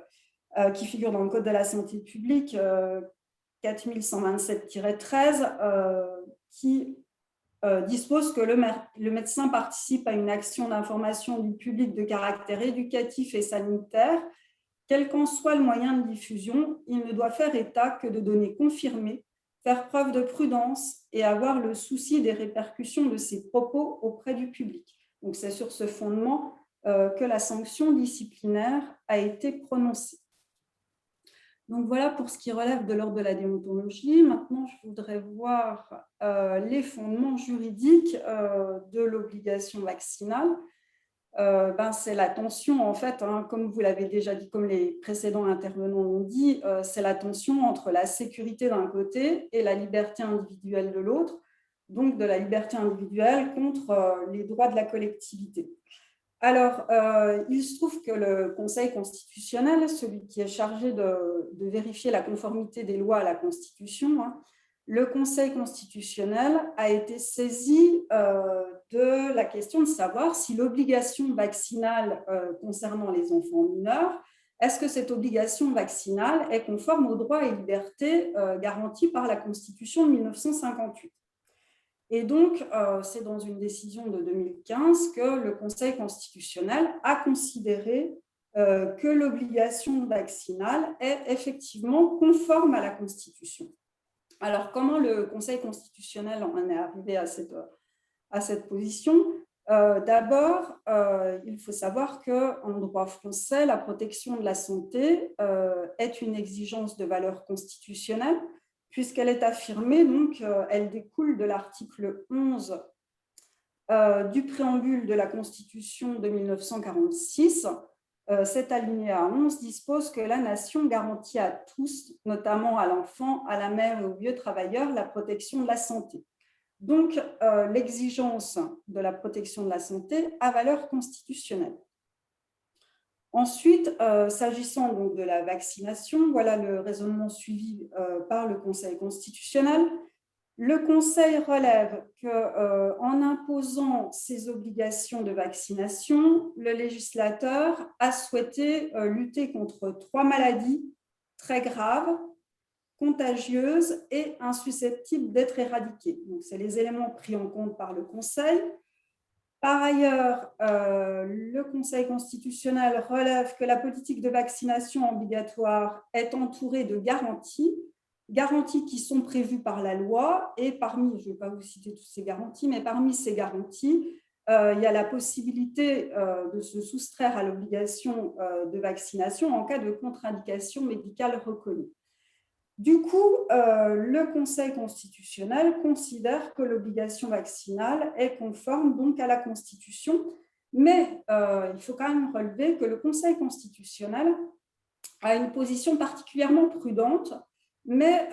qui figure dans le Code de la santé publique 4127-13, qui dispose que le médecin participe à une action d'information du public de caractère éducatif et sanitaire. Quel qu'en soit le moyen de diffusion, il ne doit faire état que de données confirmées, faire preuve de prudence et avoir le souci des répercussions de ses propos auprès du public. Donc, c'est sur ce fondement que la sanction disciplinaire a été prononcée. Donc, voilà pour ce qui relève de l'ordre de la déontologie. Maintenant, je voudrais voir les fondements juridiques de l'obligation vaccinale. c'est la tension, en fait, hein, comme vous l'avez déjà dit, comme les précédents intervenants l'ont dit, c'est la tension entre la sécurité d'un côté et la liberté individuelle de l'autre, donc de la liberté individuelle contre les droits de la collectivité. Alors, il se trouve que le Conseil constitutionnel, celui qui est chargé de vérifier la conformité des lois à la Constitution, hein, le Conseil constitutionnel a été saisi de la question de savoir si l'obligation vaccinale concernant les enfants mineurs, est-ce que cette obligation vaccinale est conforme aux droits et libertés garantis par la Constitution de 1958. Et donc, c'est dans une décision de 2015 que le Conseil constitutionnel a considéré que l'obligation vaccinale est effectivement conforme à la Constitution. Alors, comment le Conseil constitutionnel en est arrivé à cette position? D'abord, il faut savoir qu'en droit français, la protection de la santé est une exigence de valeur constitutionnelle, puisqu'elle est affirmée, donc elle découle de l'article 11 du préambule de la Constitution de 1946. Cet alinéa 11 dispose que la nation garantit à tous, notamment à l'enfant, à la mère et aux vieux travailleurs, la protection de la santé. Donc, l'exigence de la protection de la santé a valeur constitutionnelle. Ensuite, s'agissant donc de la vaccination, voilà le raisonnement suivi par le Conseil constitutionnel. Le Conseil relève qu'en imposant ces obligations de vaccination, le législateur a souhaité lutter contre 3 maladies très graves, contagieuses et insusceptibles d'être éradiquées. Donc, c'est les éléments pris en compte par le Conseil. Par ailleurs, le Conseil constitutionnel relève que la politique de vaccination obligatoire est entourée de garanties qui sont prévues par la loi, et parmi, je ne vais pas vous citer toutes ces garanties, mais parmi ces garanties, il y a la possibilité de se soustraire à l'obligation de vaccination en cas de contre-indication médicale reconnue. Du coup, le Conseil constitutionnel considère que l'obligation vaccinale est conforme donc à la Constitution, mais il faut quand même relever que le Conseil constitutionnel a une position particulièrement prudente, mais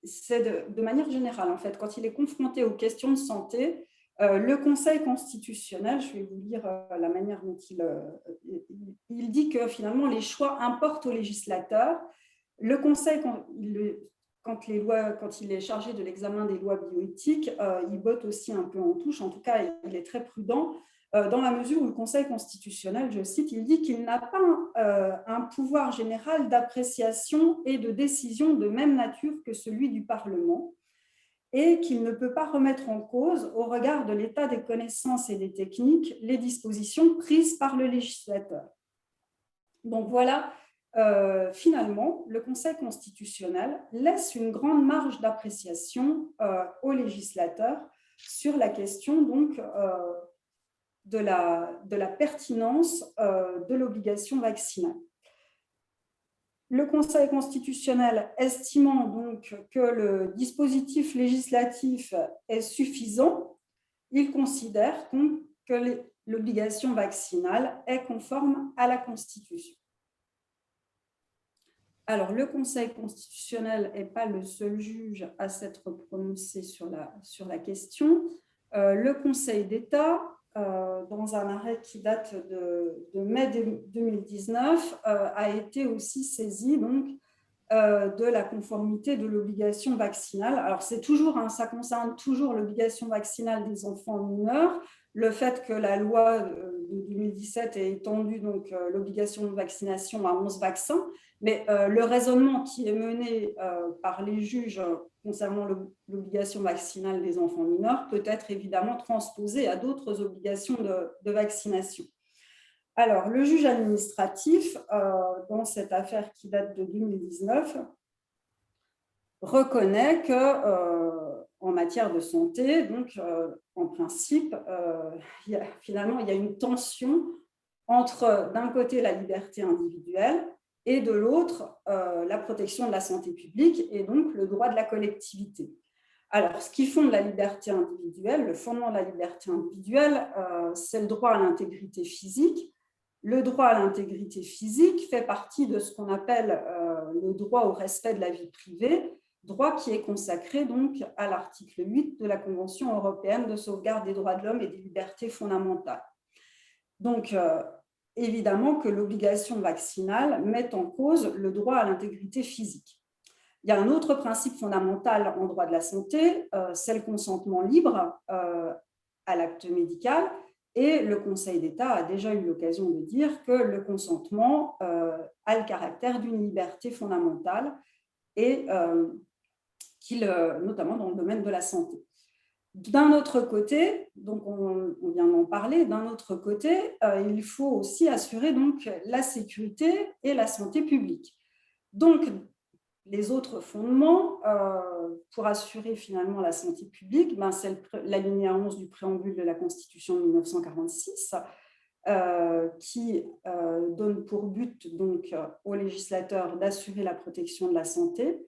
c'est de manière générale, en fait, quand il est confronté aux questions de santé, le Conseil constitutionnel, je vais vous lire la manière dont il dit que finalement les choix importent aux législateurs. Le Conseil, quand il est chargé de l'examen des lois bioéthiques, il botte aussi un peu en touche, en tout cas, il est très prudent, dans la mesure où le Conseil constitutionnel, je cite, il dit qu'il n'a pas un pouvoir général d'appréciation et de décision de même nature que celui du Parlement, et qu'il ne peut pas remettre en cause, au regard de l'état des connaissances et des techniques, les dispositions prises par le législateur. Donc voilà, finalement, le Conseil constitutionnel laisse une grande marge d'appréciation au législateur sur la question donc, de la pertinence de l'obligation vaccinale. Le Conseil constitutionnel, estimant donc que le dispositif législatif est suffisant, il considère donc que l'obligation vaccinale est conforme à la Constitution. Alors, le Conseil constitutionnel n'est pas le seul juge à s'être prononcé sur la question. Le Conseil d'État, dans un arrêt qui date de mai 2019, a été aussi saisi donc, de la conformité de l'obligation vaccinale. Alors, c'est toujours, ça concerne toujours l'obligation vaccinale des enfants mineurs. Le fait que la loi de 2017 ait étendu donc, l'obligation de vaccination à 11 vaccins, mais le raisonnement qui est mené par les juges concernant l'obligation vaccinale des enfants mineurs peut être évidemment transposé à d'autres obligations de vaccination. Alors, le juge administratif, dans cette affaire qui date de 2019, reconnaît qu'en matière de santé, donc en principe, finalement, il y a une tension entre, d'un côté, la liberté individuelle et de l'autre, la protection de la santé publique et donc le droit de la collectivité. Alors, ce qui fonde la liberté individuelle, le fondement de la liberté individuelle, c'est le droit à l'intégrité physique. Le droit à l'intégrité physique fait partie de ce qu'on appelle le droit au respect de la vie privée, droit qui est consacré donc à l'article 8 de la Convention européenne de sauvegarde des droits de l'homme et des libertés fondamentales. Donc, évidemment que l'obligation vaccinale met en cause le droit à l'intégrité physique. Il y a un autre principe fondamental en droit de la santé, c'est le consentement libre à l'acte médical. Et le Conseil d'État a déjà eu l'occasion de dire que le consentement a le caractère d'une liberté fondamentale, et notamment dans le domaine de la santé. D'un autre côté, donc on vient d'en parler, d'un autre côté, il faut aussi assurer donc la sécurité et la santé publique. Donc, les autres fondements pour assurer finalement la santé publique, c'est l'alinéa 11 du préambule de la Constitution de 1946 qui donne pour but donc aux législateurs d'assurer la protection de la santé.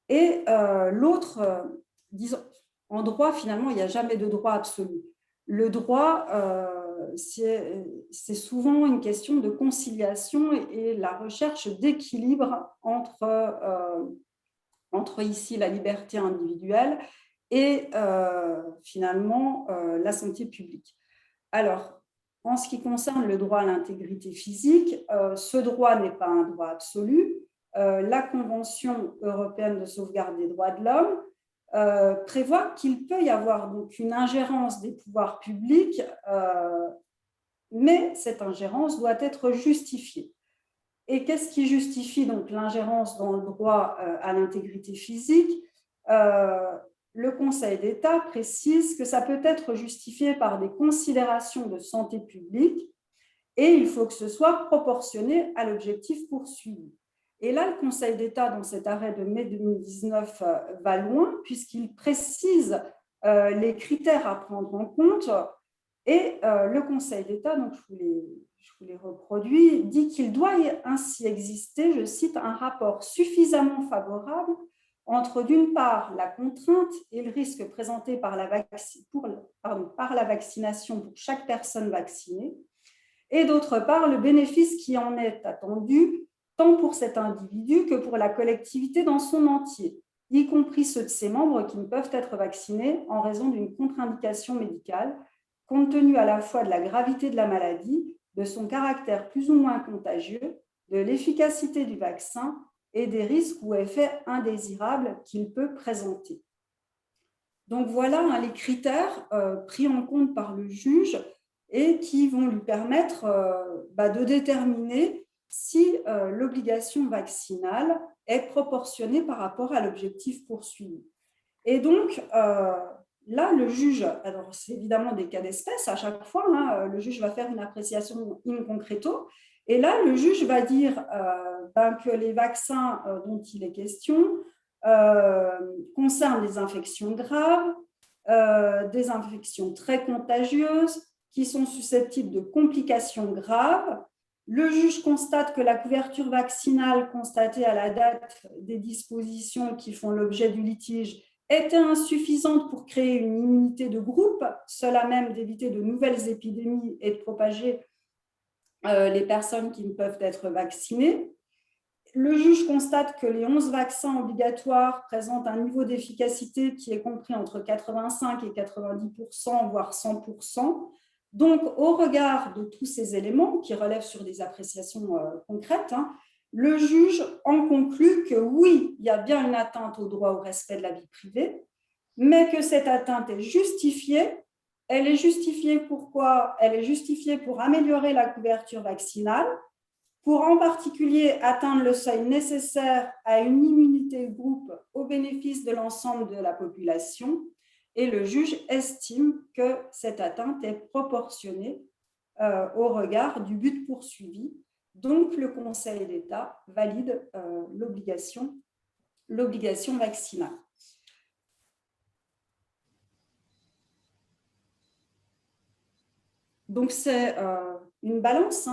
Et l'autre, disons, en droit, finalement, il n'y a jamais de droit absolu. Le droit, c'est souvent une question de conciliation et la recherche d'équilibre entre ici la liberté individuelle et finalement la santé publique. Alors, en ce qui concerne le droit à l'intégrité physique, ce droit n'est pas un droit absolu. La Convention européenne de sauvegarde des droits de l'homme prévoit qu'il peut y avoir donc une ingérence des pouvoirs publics, mais cette ingérence doit être justifiée. Et qu'est-ce qui justifie donc l'ingérence dans le droit à l'intégrité physique? Le Conseil d'État précise que ça peut être justifié par des considérations de santé publique et il faut que ce soit proportionné à l'objectif poursuivi. Et là, le Conseil d'État, dans cet arrêt de mai 2019, va loin puisqu'il précise les critères à prendre en compte. Et le Conseil d'État, donc je vous les reproduis, dit qu'il doit ainsi exister, je cite, un rapport suffisamment favorable entre, d'une part, la contrainte et le risque présenté par la vaccination pour chaque personne vaccinée, et d'autre part, le bénéfice qui en est attendu, tant pour cet individu que pour la collectivité dans son entier, y compris ceux de ses membres qui ne peuvent être vaccinés en raison d'une contre-indication médicale, compte tenu à la fois de la gravité de la maladie, de son caractère plus ou moins contagieux, de l'efficacité du vaccin et des risques ou effets indésirables qu'il peut présenter. Donc voilà les critères pris en compte par le juge et qui vont lui permettre de déterminer si l'obligation vaccinale est proportionnée par rapport à l'objectif poursuivi. Et donc, là, le juge, alors c'est évidemment des cas d'espèce à chaque fois, le juge va faire une appréciation in concreto, et là, le juge va dire que les vaccins dont il est question concernent des infections graves, des infections très contagieuses, qui sont susceptibles de complications graves. Le juge constate que la couverture vaccinale constatée à la date des dispositions qui font l'objet du litige était insuffisante pour créer une immunité de groupe, seule à même d'éviter de nouvelles épidémies et de propager les personnes qui ne peuvent être vaccinées. Le juge constate que les 11 vaccins obligatoires présentent un niveau d'efficacité qui est compris entre 85 et 90%, voire 100%. Donc, au regard de tous ces éléments qui relèvent sur des appréciations concrètes, le juge en conclut que oui, il y a bien une atteinte au droit au respect de la vie privée, mais que cette atteinte est justifiée. Elle est justifiée pourquoi? Elle est justifiée pour améliorer la couverture vaccinale, pour en particulier atteindre le seuil nécessaire à une immunité de groupe au bénéfice de l'ensemble de la population, et le juge estime que cette atteinte est proportionnée au regard du but poursuivi. Donc, le Conseil d'État valide l'obligation vaccinale. Donc, c'est une balance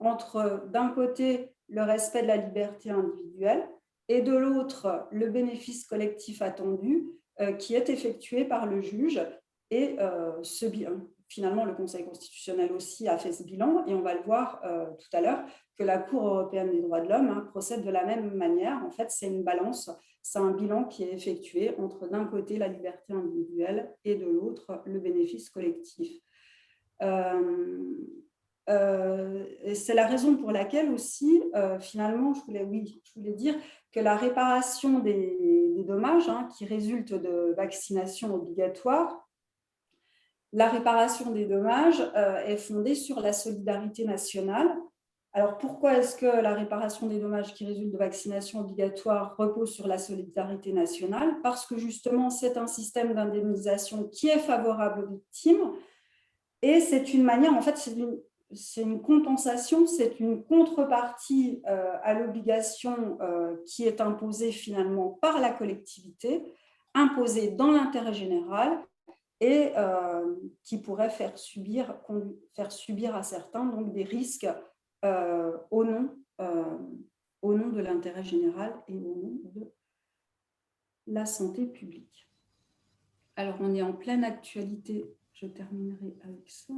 entre, d'un côté, le respect de la liberté individuelle et de l'autre, le bénéfice collectif attendu qui est effectué par le juge. Et finalement, le Conseil constitutionnel aussi a fait ce bilan, et on va le voir tout à l'heure, que la Cour européenne des droits de l'homme procède de la même manière. En fait, c'est une balance, c'est un bilan qui est effectué entre d'un côté la liberté individuelle et de l'autre le bénéfice collectif. C'est la raison pour laquelle aussi, finalement, je voulais dire que la réparation des dommages qui résultent de vaccinations obligatoires, la réparation des dommages est fondée sur la solidarité nationale. Alors, pourquoi est-ce que la réparation des dommages qui résultent de vaccinations obligatoires repose sur la solidarité nationale? Parce que justement, c'est un système d'indemnisation qui est favorable aux victimes, et c'est une manière, en fait, c'est une compensation, c'est une contrepartie à l'obligation qui est imposée finalement par la collectivité, imposée dans l'intérêt général, et qui pourrait faire subir à certains donc, des risques au nom de l'intérêt général et au nom de la santé publique. Alors, on est en pleine actualité, je terminerai avec ça.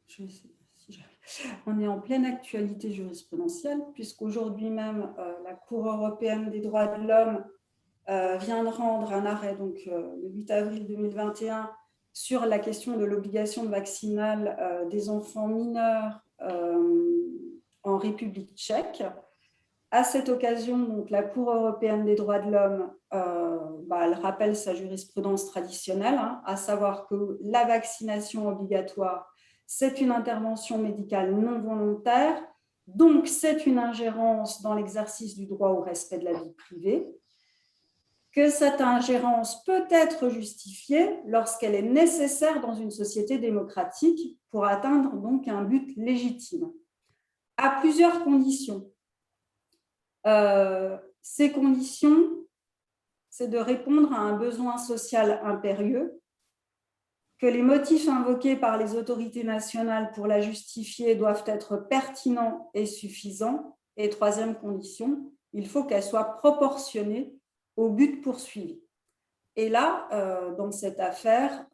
Je vais essayer, si j'arrive. On est en pleine actualité jurisprudentielle, puisqu'aujourd'hui même, la Cour européenne des droits de l'homme vient de rendre un arrêt, donc le 8 avril 2021, sur la question de l'obligation vaccinale des enfants mineurs en République tchèque. À cette occasion, donc, la Cour européenne des droits de l'homme elle rappelle sa jurisprudence traditionnelle, à savoir que la vaccination obligatoire, c'est une intervention médicale non volontaire, donc c'est une ingérence dans l'exercice du droit au respect de la vie privée, que cette ingérence peut être justifiée lorsqu'elle est nécessaire dans une société démocratique pour atteindre donc un but légitime, à plusieurs conditions. Ces conditions, c'est de répondre à un besoin social impérieux, que les motifs invoqués par les autorités nationales pour la justifier doivent être pertinents et suffisants, et troisième condition, il faut qu'elle soit proportionnée au but poursuivi. Et là, dans cette affaire,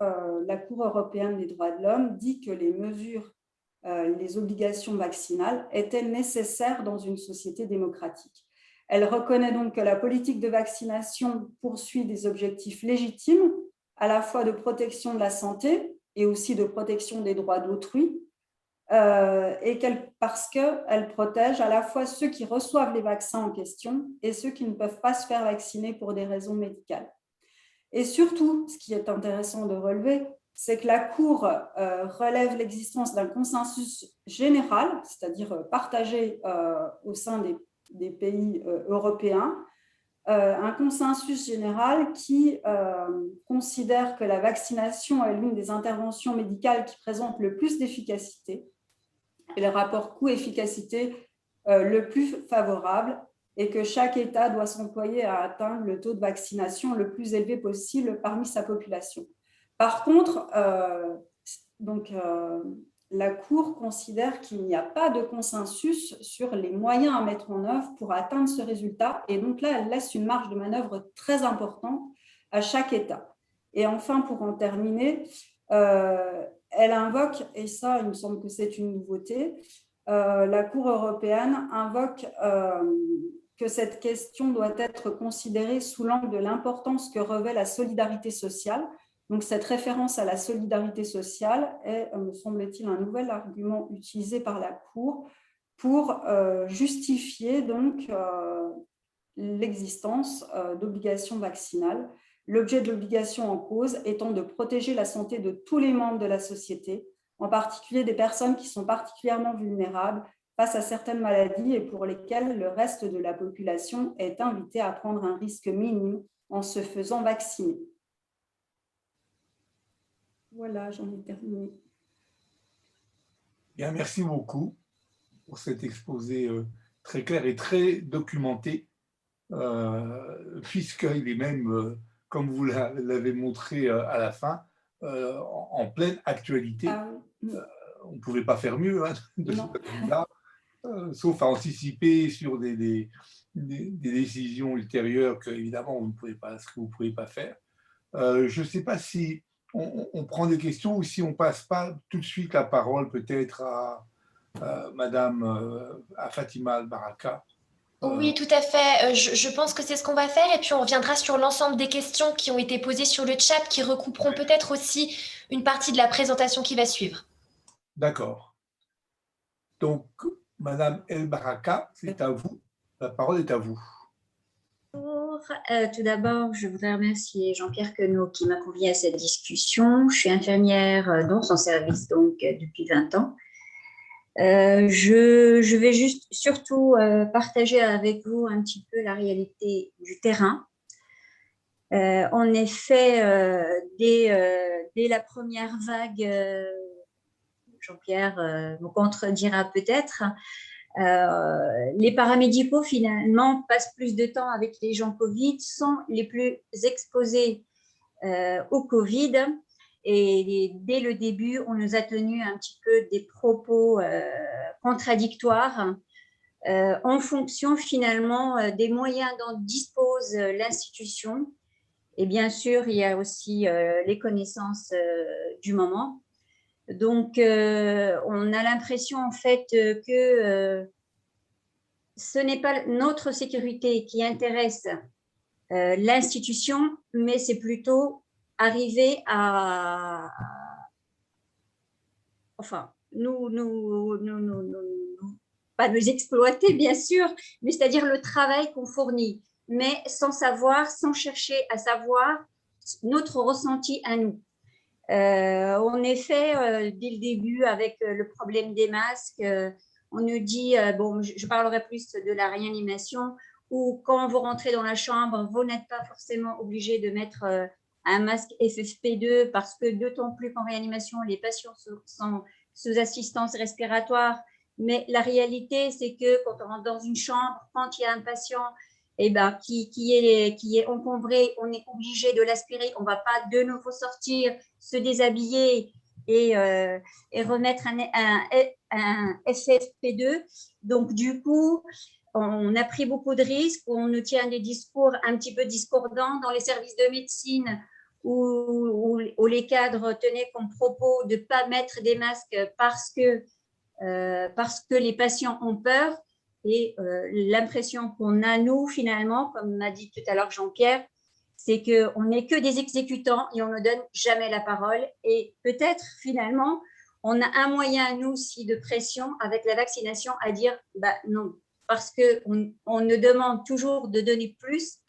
la Cour européenne des droits de l'homme dit que les mesures, les obligations vaccinales étaient nécessaires dans une société démocratique. Elle reconnaît donc que la politique de vaccination poursuit des objectifs légitimes, à la fois de protection de la santé et aussi de protection des droits d'autrui, parce qu'elle protège à la fois ceux qui reçoivent les vaccins en question et ceux qui ne peuvent pas se faire vacciner pour des raisons médicales. Et surtout, ce qui est intéressant de relever, c'est que la Cour relève l'existence d'un consensus général, c'est-à-dire partagé au sein des pays européens, un consensus général qui considère que la vaccination est l'une des interventions médicales qui présente le plus d'efficacité et le rapport coût-efficacité le plus favorable, et que chaque État doit s'employer à atteindre le taux de vaccination le plus élevé possible parmi sa population. Par contre, la Cour considère qu'il n'y a pas de consensus sur les moyens à mettre en œuvre pour atteindre ce résultat, et donc là, elle laisse une marge de manœuvre très importante à chaque État. Et enfin, pour en terminer, elle invoque, et ça, il me semble que c'est une nouveauté, la Cour européenne invoque que cette question doit être considérée sous l'angle de l'importance que revêt la solidarité sociale. Donc, cette référence à la solidarité sociale est, me semble-t-il, un nouvel argument utilisé par la Cour pour justifier donc l'existence d'obligations vaccinales. L'objet de l'obligation en cause étant de protéger la santé de tous les membres de la société, en particulier des personnes qui sont particulièrement vulnérables face à certaines maladies et pour lesquelles le reste de la population est invité à prendre un risque minime en se faisant vacciner. Voilà, j'en ai terminé. Bien, merci beaucoup pour cet exposé très clair et très documenté, puisqu'il est même, comme vous l'avez montré à la fin, en pleine actualité. Ah, on ne pouvait pas faire mieux de ce côté-là. sauf à anticiper sur des décisions ultérieures que, évidemment, vous ne pouvez pas, ce que vous ne pouvez pas faire. Je ne sais pas si on prend des questions ou si on ne passe pas tout de suite la parole peut-être à à Fatima Al-Baraka. Oui, tout à fait. Je pense que c'est ce qu'on va faire et puis on reviendra sur l'ensemble des questions qui ont été posées sur le chat qui recouperont peut-être aussi une partie de la présentation qui va suivre. D'accord. Donc, Madame El-Baraka, c'est à vous. La parole est à vous. Bonjour. Tout d'abord, je voudrais remercier Jean-Pierre Queneau qui m'a convié à cette discussion. Je suis infirmière dans son service donc depuis 20 ans. Je vais juste surtout partager avec vous un petit peu la réalité du terrain. En effet, dès la première vague, Jean-Pierre me contredira peut-être, les paramédicaux finalement passent plus de temps avec les gens Covid, sont les plus exposés au Covid. Et dès le début, on nous a tenu un petit peu des propos contradictoires en fonction finalement des moyens dont dispose l'institution. Et bien sûr, il y a aussi les connaissances du moment. Donc, on a l'impression en fait que ce n'est pas notre sécurité qui intéresse l'institution, mais c'est plutôt arriver à, enfin, pas nous exploiter bien sûr, mais c'est-à-dire le travail qu'on fournit, mais sans savoir, sans chercher à savoir notre ressenti à nous. En effet, dès le début, avec le problème des masques, on nous dit, bon, je parlerai plus de la réanimation, où quand vous rentrez dans la chambre, vous n'êtes pas forcément obligé de mettre un masque FFP2 parce que d'autant plus qu'en réanimation, les patients sont sous assistance respiratoire. Mais la réalité, c'est que quand on rentre dans une chambre, quand il y a un patient qui est encombré, on est obligé de l'aspirer. On ne va pas de nouveau sortir, se déshabiller et remettre un FFP2. Donc, du coup, on a pris beaucoup de risques. On nous tient des discours un petit peu discordants dans les services de médecine où les cadres tenaient comme propos de ne pas mettre des masques parce que les patients ont peur. Et l'impression qu'on a, nous, finalement, comme m'a dit tout à l'heure Jean-Pierre, c'est qu'on n'est que des exécutants et on ne donne jamais la parole. Et peut-être, finalement, on a un moyen, nous aussi, de pression avec la vaccination à dire non, parce qu'on nous demande toujours de donner plus,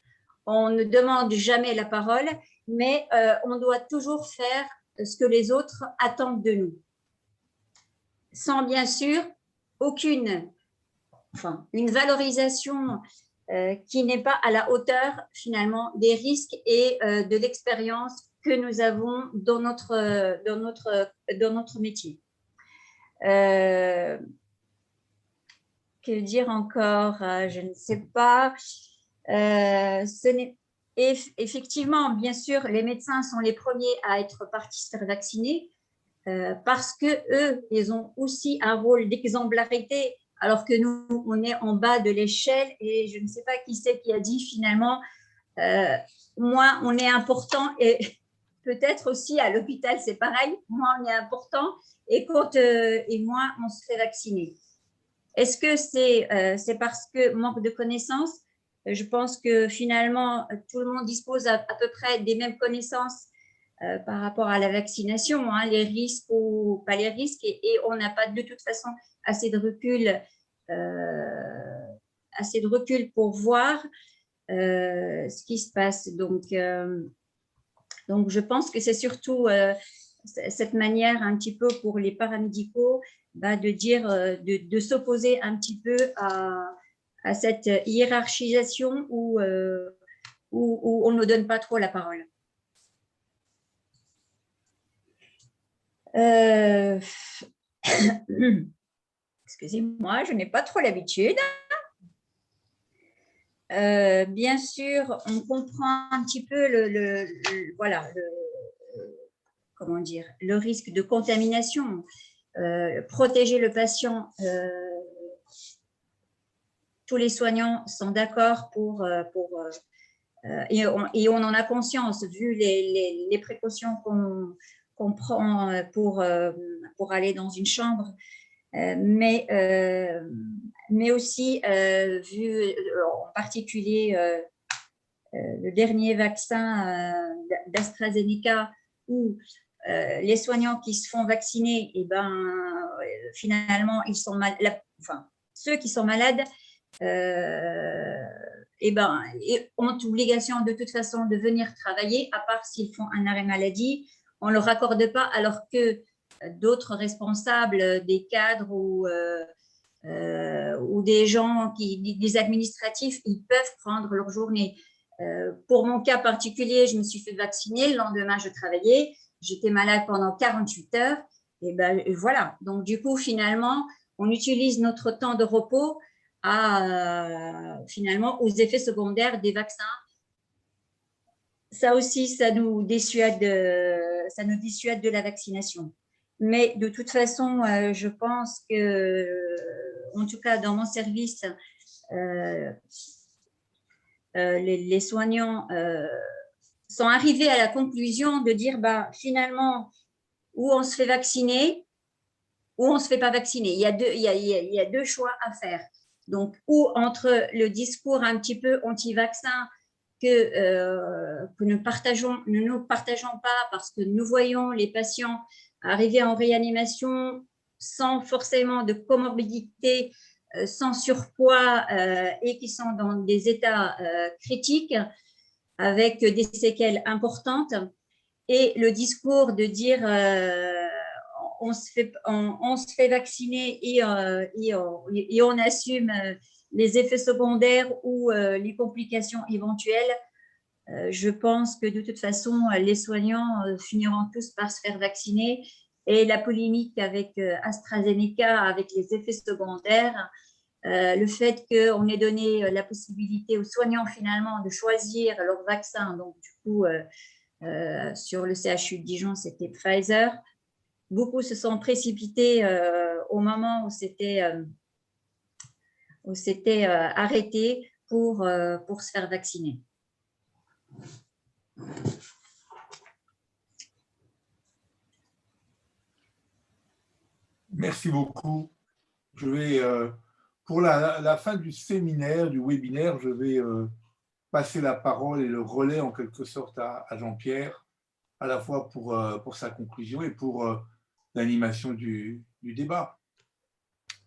on ne demande jamais la parole, mais on doit toujours faire ce que les autres attendent de nous. Sans, bien sûr, une valorisation qui n'est pas à la hauteur finalement des risques et de l'expérience que nous avons dans notre métier. Que dire encore? Je ne sais pas. Effectivement, bien sûr, les médecins sont les premiers à être partis se faire vacciner parce qu'eux, ils ont aussi un rôle d'exemplarité, alors que nous, on est en bas de l'échelle et je ne sais pas qui c'est qui a dit finalement, moins on est important et peut-être aussi à l'hôpital, c'est pareil, moins on est important et moins on se fait vacciner. Est-ce que c'est parce que manque de connaissances? Je pense que finalement, tout le monde dispose à peu près des mêmes connaissances par rapport à la vaccination, hein, les risques ou pas les risques, et on n'a pas de toute façon assez de recul pour voir ce qui se passe. Donc je pense que c'est surtout cette manière un petit peu pour les paramédicaux de dire, de s'opposer un petit peu à cette hiérarchisation où on ne donne pas trop la parole. Excusez-moi, je n'ai pas trop l'habitude. Bien sûr, on comprend un petit peu comment dire, le risque de contamination. Protéger le patient tous les soignants sont d'accord et on en a conscience vu les précautions qu'on prend pour aller dans une chambre, mais aussi vu en particulier le dernier vaccin d'AstraZeneca où les soignants qui se font vacciner, et finalement, ils sont ceux qui sont malades ont obligation de toute façon de venir travailler, à part s'ils font un arrêt maladie. On ne leur accorde pas, alors que d'autres responsables, des cadres ou des gens, des administratifs, ils peuvent prendre leur journée. Pour mon cas particulier, je me suis fait vacciner, le lendemain je travaillais, j'étais malade pendant 48 heures, et voilà. Donc du coup, finalement, on utilise notre temps de repos finalement aux effets secondaires des vaccins. Ça aussi, ça nous dissuade de la vaccination. Mais de toute façon, je pense que, en tout cas dans mon service, les soignants sont arrivés à la conclusion de dire finalement, ou on se fait vacciner, ou on ne se fait pas vacciner. Il y a deux choix à faire. Donc, ou entre le discours un petit peu anti-vaccin que nous ne partageons pas parce que nous voyons les patients arriver en réanimation sans forcément de comorbidité, sans surpoids et qui sont dans des états critiques avec des séquelles importantes. Et le discours de dire on se fait vacciner et on assume les effets secondaires ou les complications éventuelles. Je pense que de toute façon, les soignants finiront tous par se faire vacciner. Et la polémique avec AstraZeneca, avec les effets secondaires, le fait qu'on ait donné la possibilité aux soignants finalement de choisir leur vaccin, donc du coup, sur le CHU de Dijon, c'était Pfizer. Beaucoup se sont précipités au moment où c'était arrêté pour se faire vacciner. Merci beaucoup. Je vais, pour la fin du séminaire, du webinaire, je vais passer la parole et le relais en quelque sorte à Jean-Pierre, à la fois pour sa conclusion et pour l'animation du débat.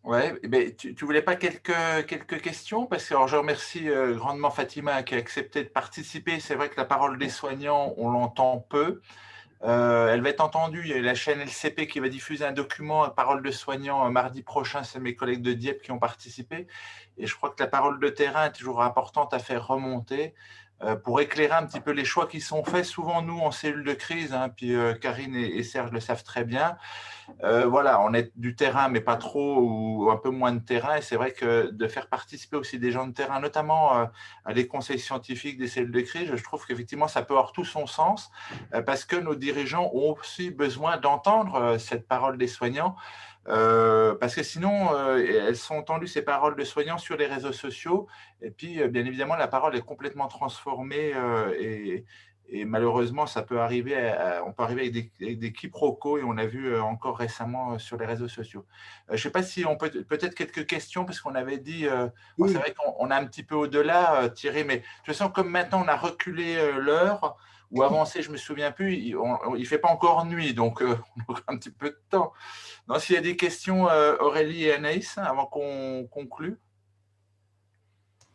Ouais, tu voulais pas quelques questions? Parce que alors, je remercie grandement Fatima qui a accepté de participer. C'est vrai que la parole des soignants, on l'entend peu. Elle va être entendue. Il y a la chaîne LCP qui va diffuser un document à parole de soignants mardi prochain. C'est mes collègues de Dieppe qui ont participé. Et je crois que la parole de terrain est toujours importante à faire remonter pour éclairer un petit peu les choix qui sont faits. Souvent, nous, en cellule de crise, puis Karine et Serge le savent très bien, voilà, on est du terrain, mais pas trop, ou un peu moins de terrain. Et c'est vrai que de faire participer aussi des gens de terrain, notamment à les conseils scientifiques des cellules de crise, je trouve qu'effectivement, ça peut avoir tout son sens, parce que nos dirigeants ont aussi besoin d'entendre cette parole des soignants, parce que sinon, elles sont entendues, ces paroles de soignants, sur les réseaux sociaux. Et puis, bien évidemment, la parole est complètement transformée et malheureusement, ça peut arriver on peut arriver avec des quiproquos, et on l'a vu encore récemment sur les réseaux sociaux. Je ne sais pas si on peut-être quelques questions, parce qu'on avait dit, Oui. c'est vrai qu'on a un petit peu au-delà, Thierry, mais je sens comme maintenant on a reculé l'heure, ou avancé, je ne me souviens plus, il ne fait pas encore nuit, donc on aura un petit peu de temps. Donc, s'il y a des questions, Aurélie et Anaïs, avant qu'on conclue.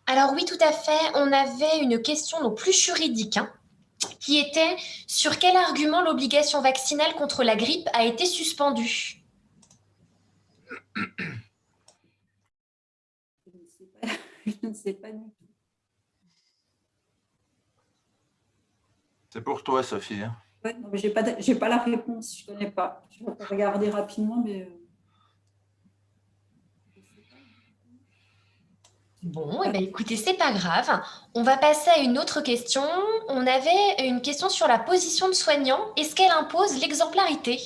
Alors oui, tout à fait. On avait une question donc plus juridique, qui était sur quel argument l'obligation vaccinale contre la grippe a été suspendue? Je ne sais pas du tout. C'est pour toi, Sophie. Ouais, non, mais je n'ai pas la réponse, je ne connais pas. Je vais regarder rapidement, mais… Bon, écoutez, c'est pas grave. On va passer à une autre question. On avait une question sur la position de soignant. Est-ce qu'elle impose l'exemplarité?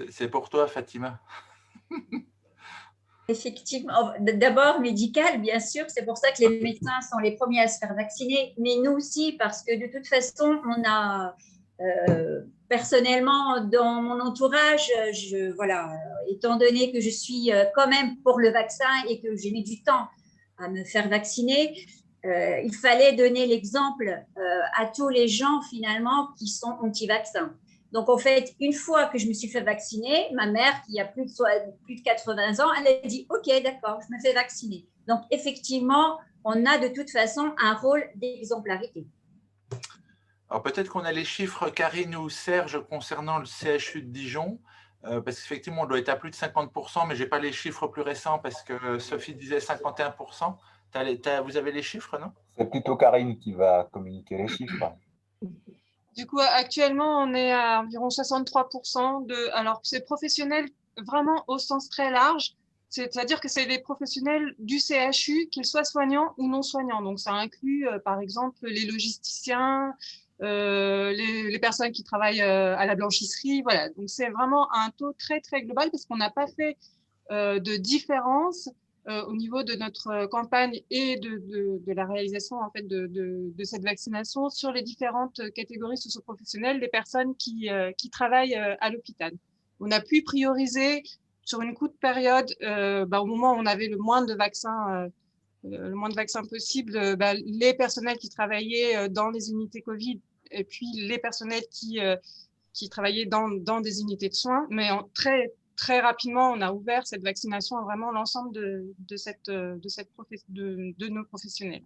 C'est pour toi, Fatima. Effectivement, d'abord médical, bien sûr, c'est pour ça que les médecins sont les premiers à se faire vacciner, mais nous aussi, parce que de toute façon, on a personnellement dans mon entourage, voilà, étant donné que je suis quand même pour le vaccin et que j'ai mis du temps à me faire vacciner, il fallait donner l'exemple à tous les gens finalement qui sont anti-vaccins. Donc, en fait, une fois que je me suis fait vacciner, ma mère, qui a plus de 80 ans, elle a dit « Ok, d'accord, je me fais vacciner ». Donc, effectivement, on a de toute façon un rôle d'exemplarité. Alors, peut-être qu'on a les chiffres, Karine ou Serge, concernant le CHU de Dijon, parce qu'effectivement, on doit être à plus de 50%, mais je n'ai pas les chiffres plus récents, parce que Sophie disait 51%. Vous avez les chiffres, non? C'est plutôt Karine qui va communiquer les chiffres. Du coup, actuellement, on est à environ 63% alors c'est professionnel vraiment au sens très large, c'est-à-dire que c'est des professionnels du CHU, qu'ils soient soignants ou non soignants. Donc, ça inclut, par exemple, les logisticiens, les personnes qui travaillent à la blanchisserie. Voilà. Donc, c'est vraiment un taux très, très global parce qu'on n'a pas fait de différence au niveau de notre campagne et de la réalisation en fait de cette vaccination sur les différentes catégories socio-professionnelles des personnes qui travaillent à l'hôpital. On a pu prioriser sur une courte période, au moment où on avait le moins de vaccins possible, les personnels qui travaillaient dans les unités Covid et puis les personnels qui travaillaient dans des unités de soins, mais très rapidement, on a ouvert cette vaccination à vraiment l'ensemble de nos professionnels.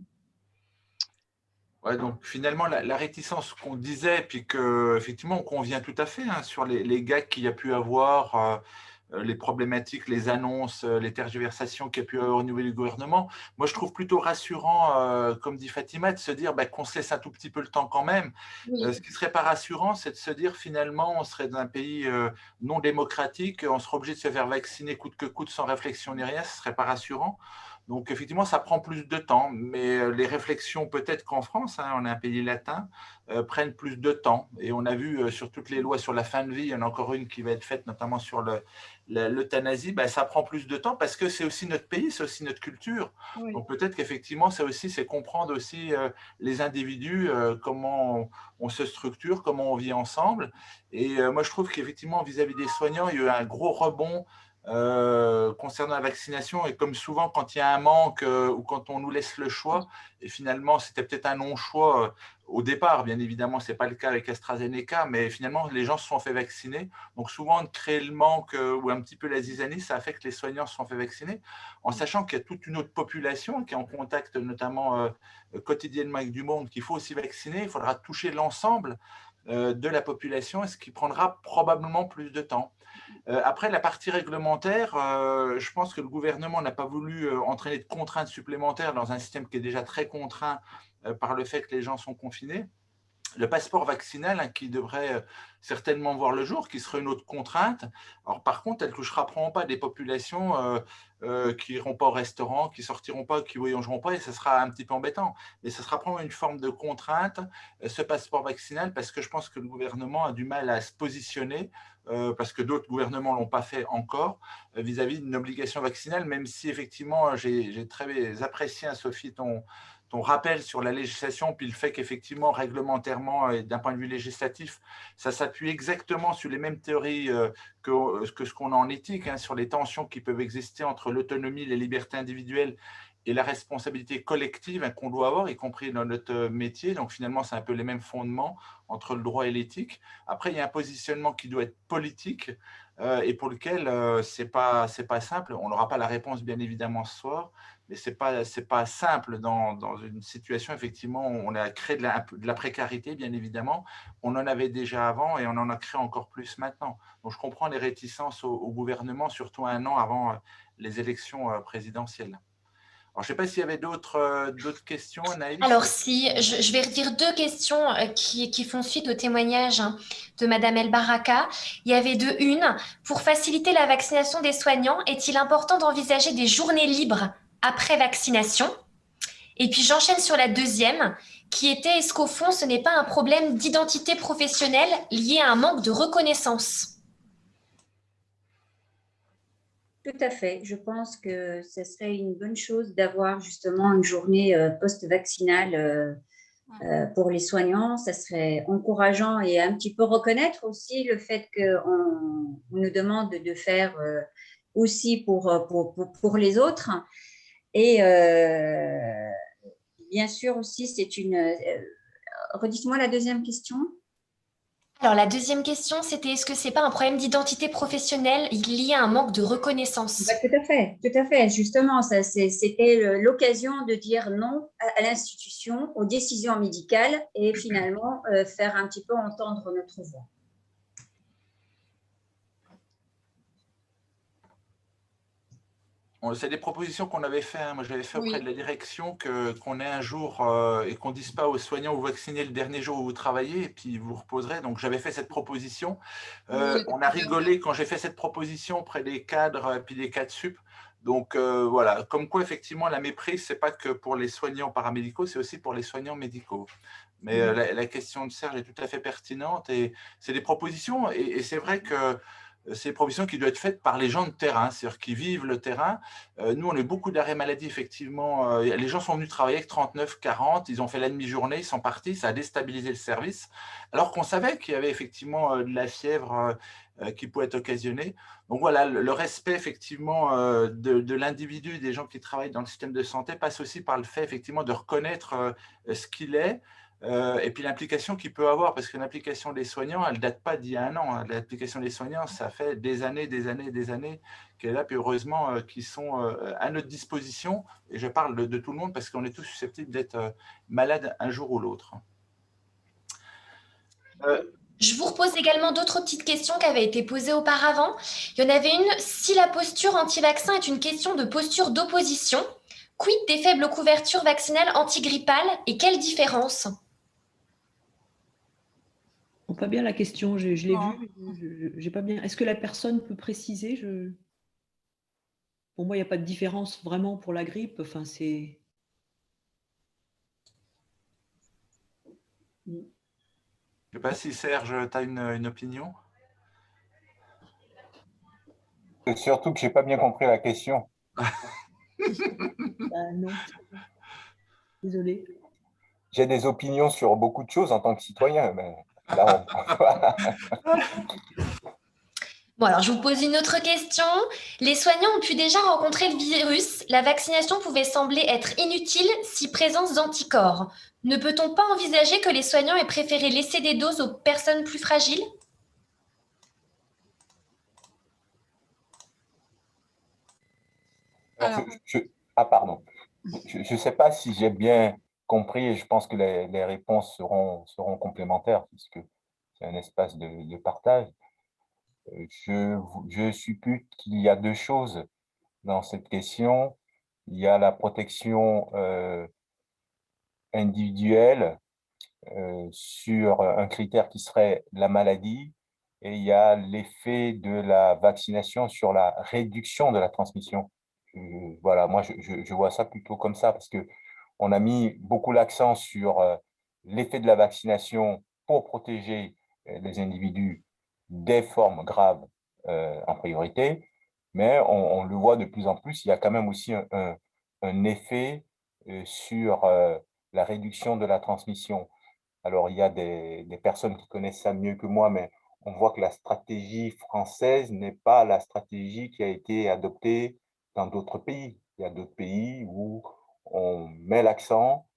Ouais, donc finalement, la réticence qu'on disait, puis qu'effectivement, on convient tout à fait sur les gags qu'il y a pu avoir, les problématiques, les annonces, les tergiversations qu'il y a pu avoir au niveau du gouvernement. Moi, je trouve plutôt rassurant, comme dit Fatima, de se dire qu'on se laisse un tout petit peu le temps quand même. Oui. Ce qui ne serait pas rassurant, c'est de se dire finalement, on serait dans un pays non démocratique, on serait obligé de se faire vacciner coûte que coûte sans réflexion ni rien, ce ne serait pas rassurant. Donc, effectivement, ça prend plus de temps, mais les réflexions, peut-être qu'en France, on est un pays latin, prennent plus de temps. Et on a vu sur toutes les lois sur la fin de vie, il y en a encore une qui va être faite, notamment sur l'euthanasie, ça prend plus de temps parce que c'est aussi notre pays, c'est aussi notre culture. Oui. Donc, peut-être qu'effectivement, c'est comprendre aussi les individus, comment on se structure, comment on vit ensemble. Et moi, je trouve qu'effectivement, vis-à-vis des soignants, il y a eu un gros rebond concernant la vaccination, et comme souvent quand il y a un manque ou quand on nous laisse le choix, et finalement c'était peut-être un non-choix au départ, bien évidemment ce n'est pas le cas avec AstraZeneca, mais finalement les gens se sont fait vacciner, donc souvent de créer le manque ou un petit peu la zizanie, ça a fait que les soignants se sont fait vacciner, en sachant qu'il y a toute une autre population qui est en contact notamment quotidiennement avec du monde, qu'il faut aussi vacciner. Il faudra toucher l'ensemble de la population, ce qui prendra probablement plus de temps. Après, la partie réglementaire, je pense que le gouvernement n'a pas voulu entraîner de contraintes supplémentaires dans un système qui est déjà très contraint par le fait que les gens sont confinés. Le passeport vaccinal qui devrait certainement voir le jour, qui serait une autre contrainte. Alors, par contre, elle ne touchera probablement pas des populations qui n'iront pas au restaurant, qui ne sortiront pas, qui ne voyageront pas, et ce sera un petit peu embêtant. Mais ce sera probablement une forme de contrainte, ce passeport vaccinal, parce que je pense que le gouvernement a du mal à se positionner, parce que d'autres gouvernements ne l'ont pas fait encore, vis-à-vis d'une obligation vaccinale, même si effectivement, j'ai très apprécié, Sophie, ton rappel sur la législation, puis le fait qu'effectivement, réglementairement et d'un point de vue législatif, ça s'appuie exactement sur les mêmes théories que ce qu'on a en éthique, sur les tensions qui peuvent exister entre l'autonomie, les libertés individuelles et la responsabilité collective qu'on doit avoir, y compris dans notre métier. Donc finalement, c'est un peu les mêmes fondements entre le droit et l'éthique. Après, il y a un positionnement qui doit être politique et pour lequel c'est pas simple. On n'aura pas la réponse, bien évidemment, ce soir, mais c'est pas simple dans une situation, effectivement, où on a créé de la précarité, bien évidemment. On en avait déjà avant et on en a créé encore plus maintenant. Donc, je comprends les réticences au gouvernement, surtout un an avant les élections présidentielles. Alors, je ne sais pas s'il y avait d'autres questions, Anaïs. Alors, si, je vais redire deux questions qui font suite au témoignage de Madame El Baraka. Il y avait une. Pour faciliter la vaccination des soignants, est-il important d'envisager des journées libres après vaccination? Et puis, j'enchaîne sur la deuxième, qui était, est-ce qu'au fond, ce n'est pas un problème d'identité professionnelle lié à un manque de reconnaissance? tout à fait. Je pense que ce serait une bonne chose d'avoir justement une journée post-vaccinale pour les soignants. Ça serait encourageant et un petit peu reconnaître aussi le fait qu'on nous demande de faire aussi pour les autres. Et bien sûr aussi, c'est une... Redites-moi la deuxième question. Alors, la deuxième question, c'était est-ce que c'est pas un problème d'identité professionnelle lié à un manque de reconnaissance? Bah, tout à fait, tout à fait. Justement, c'était l'occasion de dire non à l'institution, aux décisions médicales et finalement faire un petit peu entendre notre voix. C'est des propositions qu'on avait fait. Moi, j'avais fait auprès Oui. de la direction qu'on ait un jour et qu'on ne dise pas aux soignants vous vaccinez le dernier jour où vous travaillez et puis vous reposerez. Donc, j'avais fait cette proposition. Oui, On a rigolé quand j'ai fait cette proposition auprès des cadres et puis des cadres sup. Donc, voilà. Comme quoi, effectivement, la méprise, ce n'est pas que pour les soignants paramédicaux, c'est aussi pour les soignants médicaux. Mais la question de Serge est tout à fait pertinente et c'est des propositions. Et c'est vrai que c'est des propositions qui doivent être faites par les gens de terrain, c'est-à-dire qui vivent le terrain. Nous, on a eu beaucoup d'arrêts maladie, effectivement. Les gens sont venus travailler avec 39, 40, ils ont fait la demi-journée, ils sont partis, ça a déstabilisé le service, alors qu'on savait qu'il y avait effectivement de la fièvre qui pouvait être occasionnée. Donc voilà, le respect effectivement de l'individu, des gens qui travaillent dans le système de santé passe aussi par le fait effectivement de reconnaître ce qu'il est. Et puis l'implication qu'il peut avoir, parce que l'implication des soignants, elle ne date pas d'il y a un an. L'implication des soignants, ça fait des années qu'elle est là, puis heureusement qu'ils sont à notre disposition. Et je parle de tout le monde parce qu'on est tous susceptibles d'être malades un jour ou l'autre. Je vous repose également d'autres petites questions qui avaient été posées auparavant. Il y en avait une, si la posture anti-vaccin est une question de posture d'opposition, quid des faibles couvertures vaccinales antigrippales et quelle différence? Pas bien la question, je l'ai Non. vue, j'ai pas bien. Est-ce que la personne peut préciser? Pour moi, il n'y a pas de différence vraiment pour la grippe. Enfin, c'est. Je ne sais pas si Serge, tu as une opinion? Surtout que je n'ai pas bien compris la question. Non, désolée. J'ai des opinions sur beaucoup de choses en tant que citoyen, mais là, Bon, alors je vous pose une autre question. Les soignants ont pu déjà rencontrer le virus. La vaccination pouvait sembler être inutile si présence d'anticorps. Ne peut-on pas envisager que les soignants aient préféré laisser des doses aux personnes plus fragiles? pardon. Je ne sais pas si j'ai bien compris et je pense que les réponses seront complémentaires puisque c'est un espace de partage. Je suppute qu'il y a deux choses dans cette question. Il y a la protection individuelle sur un critère qui serait la maladie et il y a l'effet de la vaccination sur la réduction de la transmission. Voilà, moi je vois ça plutôt comme ça parce que on a mis beaucoup l'accent sur l'effet de la vaccination pour protéger les individus des formes graves en priorité, mais on le voit de plus en plus, il y a quand même aussi un effet sur la réduction de la transmission. Alors, il y a des personnes qui connaissent ça mieux que moi, mais on voit que la stratégie française n'est pas la stratégie qui a été adoptée dans d'autres pays. Il y a d'autres pays où on met l'accent,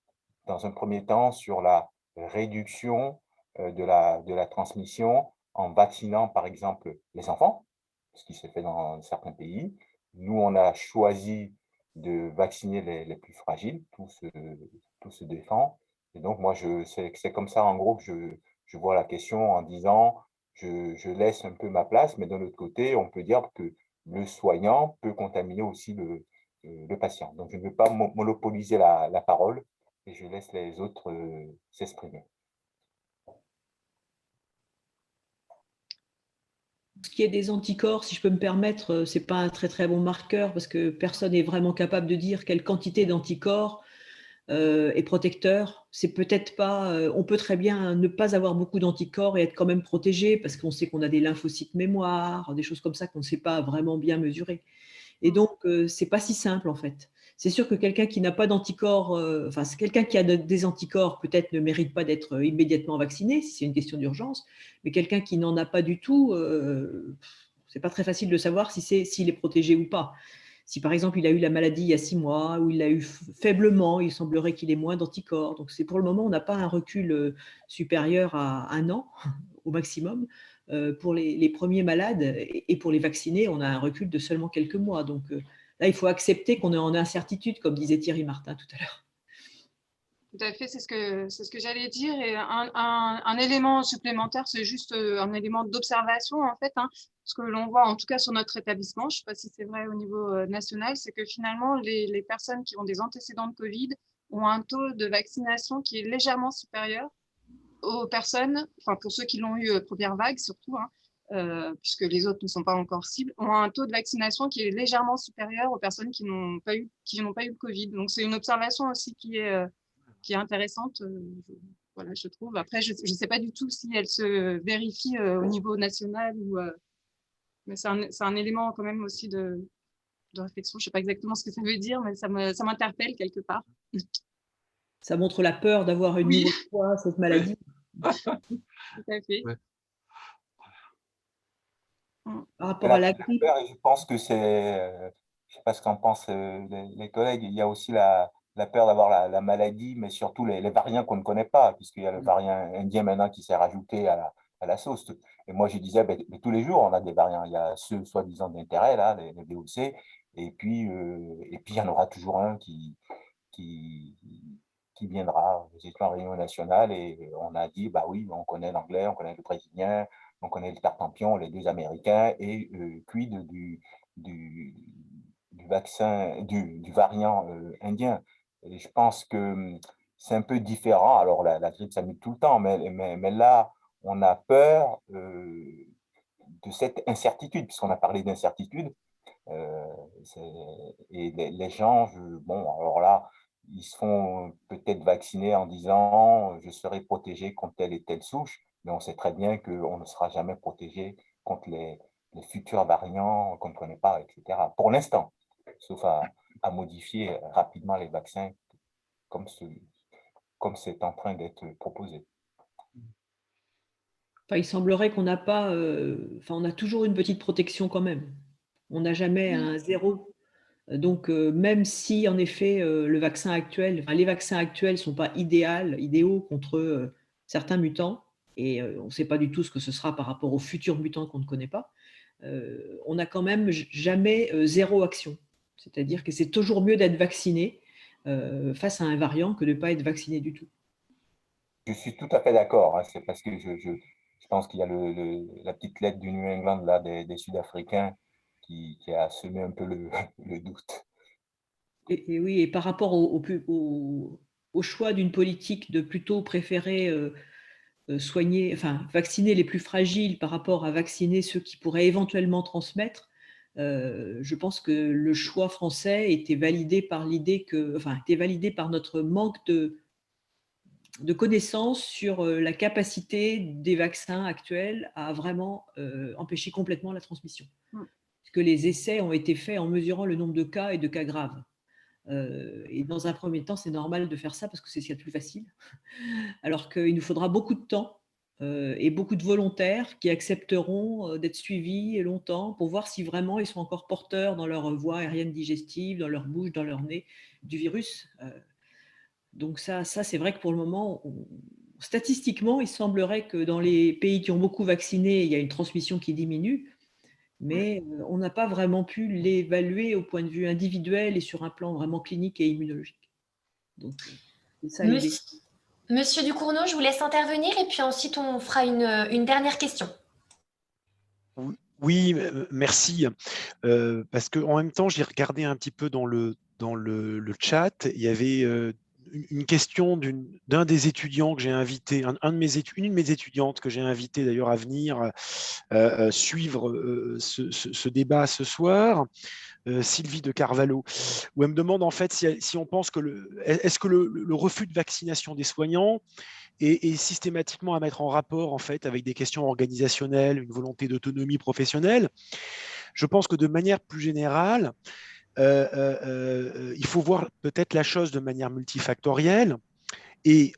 dans un premier temps, sur la réduction de la transmission en vaccinant, par exemple, les enfants, ce qui s'est fait dans certains pays. Nous, on a choisi de vacciner les plus fragiles, tout se défend. Et donc, moi, c'est comme ça, en gros, que je vois la question en disant, je laisse un peu ma place, mais d'un autre côté, on peut dire que le soignant peut contaminer aussi le patient. Donc, je ne veux pas monopoliser la parole et je laisse les autres s'exprimer. Ce qui est des anticorps, si je peux me permettre, ce n'est pas un très très bon marqueur parce que personne n'est vraiment capable de dire quelle quantité d'anticorps est protecteur. C'est peut-être pas, on peut très bien ne pas avoir beaucoup d'anticorps et être quand même protégé parce qu'on sait qu'on a des lymphocytes mémoire, des choses comme ça qu'on ne sait pas vraiment bien mesurer. Et donc, c'est pas si simple en fait. C'est sûr que quelqu'un qui n'a pas d'anticorps, enfin, c'est quelqu'un qui a des anticorps peut-être ne mérite pas d'être immédiatement vacciné si c'est une question d'urgence, mais quelqu'un qui n'en a pas du tout, c'est pas très facile de savoir s'il est protégé ou pas. Si par exemple il a eu la maladie il y a 6 mois ou il l'a eu faiblement, il semblerait qu'il ait moins d'anticorps. Donc c'est pour le moment, on n'a pas un recul supérieur à 1 an au maximum. Pour les premiers malades et pour les vaccinés, on a un recul de seulement quelques mois. Donc là, il faut accepter qu'on est en incertitude, comme disait Thierry Martin tout à l'heure. Tout à fait, c'est ce que j'allais dire. Et un élément supplémentaire, c'est juste un élément d'observation, en fait. Hein. Ce que l'on voit, en tout cas sur notre établissement, je ne sais pas si c'est vrai au niveau national, c'est que finalement, les personnes qui ont des antécédents de Covid ont un taux de vaccination qui est légèrement supérieur aux personnes, enfin pour ceux qui l'ont eu première vague surtout, hein, puisque les autres ne sont pas encore cibles, ont un taux de vaccination qui est légèrement supérieur aux personnes qui n'ont pas eu le Covid. Donc c'est une observation aussi qui est intéressante, voilà, je trouve. Après, je ne sais pas du tout si elle se vérifie au niveau national, mais c'est un élément quand même aussi de réflexion. Je ne sais pas exactement ce que ça veut dire, mais ça m'interpelle quelque part. Ça montre la peur d'avoir une nouvelle fois cette maladie. Tout à fait. Ouais. Par rapport à la grippe. Je pense que c'est, je ne sais pas ce qu'en pensent les collègues, il y a aussi la peur d'avoir la maladie, mais surtout les variants qu'on ne connaît pas, puisqu'il y a le variant indien maintenant qui s'est rajouté à la sauce. Et moi, je disais, mais tous les jours, on a des variants. Il y a ceux soi-disant d'intérêt, là, les VOC, et puis il y en aura toujours un qui viendra. J'étais en réunion nationale et on a dit, bah oui, on connaît l'anglais, on connaît le brésilien, on connaît le tartampion, les 2 américains, et quid du vaccin, du variant indien. Et je pense que c'est un peu différent. Alors, la grippe, ça mute tout le temps, mais là, on a peur de cette incertitude, puisqu'on a parlé d'incertitude. Et les gens, bon, alors là, ils se font peut-être vacciner en disant je serai protégé contre telle et telle souche, mais on sait très bien qu'on ne sera jamais protégé contre les futurs variants qu'on ne connaît pas, etc. Pour l'instant, sauf à modifier rapidement les vaccins comme c'est en train d'être proposé. Enfin, il semblerait qu'on n'a pas, enfin, on a toujours une petite protection quand même. On n'a jamais un 0. Donc, même si en effet le vaccin actuel, enfin, les vaccins actuels ne sont pas idéaux contre certains mutants, et on ne sait pas du tout ce que ce sera par rapport aux futurs mutants qu'on ne connaît pas, on n'a quand même jamais 0 action. C'est-à-dire que c'est toujours mieux d'être vacciné face à un variant que de ne pas être vacciné du tout. Je suis tout à fait d'accord. Hein. C'est parce que je pense qu'il y a la petite lettre du New England là, des Sud-Africains qui a semé un peu le doute. Et oui, et par rapport au choix d'une politique de plutôt préférer soigner, enfin vacciner les plus fragiles par rapport à vacciner ceux qui pourraient éventuellement transmettre, je pense que le choix français était validé par l'idée que, enfin, était validé par notre manque de connaissances sur la capacité des vaccins actuels à vraiment empêcher complètement la transmission. Parce que les essais ont été faits en mesurant le nombre de cas et de cas graves. Et dans un premier temps, c'est normal de faire ça parce que c'est ce qu'il y a de plus facile. Alors qu'il nous faudra beaucoup de temps et beaucoup de volontaires qui accepteront d'être suivis longtemps pour voir si vraiment ils sont encore porteurs dans leur voie aérienne digestive, dans leur bouche, dans leur nez du virus. Donc ça c'est vrai que pour le moment, statistiquement, il semblerait que dans les pays qui ont beaucoup vacciné, il y a une transmission qui diminue. Mais on n'a pas vraiment pu l'évaluer au point de vue individuel et sur un plan vraiment clinique et immunologique. Donc, c'est ça l'idée. Monsieur Ducournau, je vous laisse intervenir et puis ensuite on fera une dernière question. Oui, merci. Parce qu'en même temps, j'ai regardé un petit peu dans le chat. Il y avait une question d'un des étudiants que j'ai invité, une de mes étudiantes que j'ai invité d'ailleurs à venir suivre ce débat ce soir, Sylvie de Carvalho, où elle me demande en fait si on pense que est-ce que le refus de vaccination des soignants est systématiquement à mettre en rapport en fait avec des questions organisationnelles, une volonté d'autonomie professionnelle. Je pense que de manière plus générale, il faut voir peut-être la chose de manière multifactorielle. Et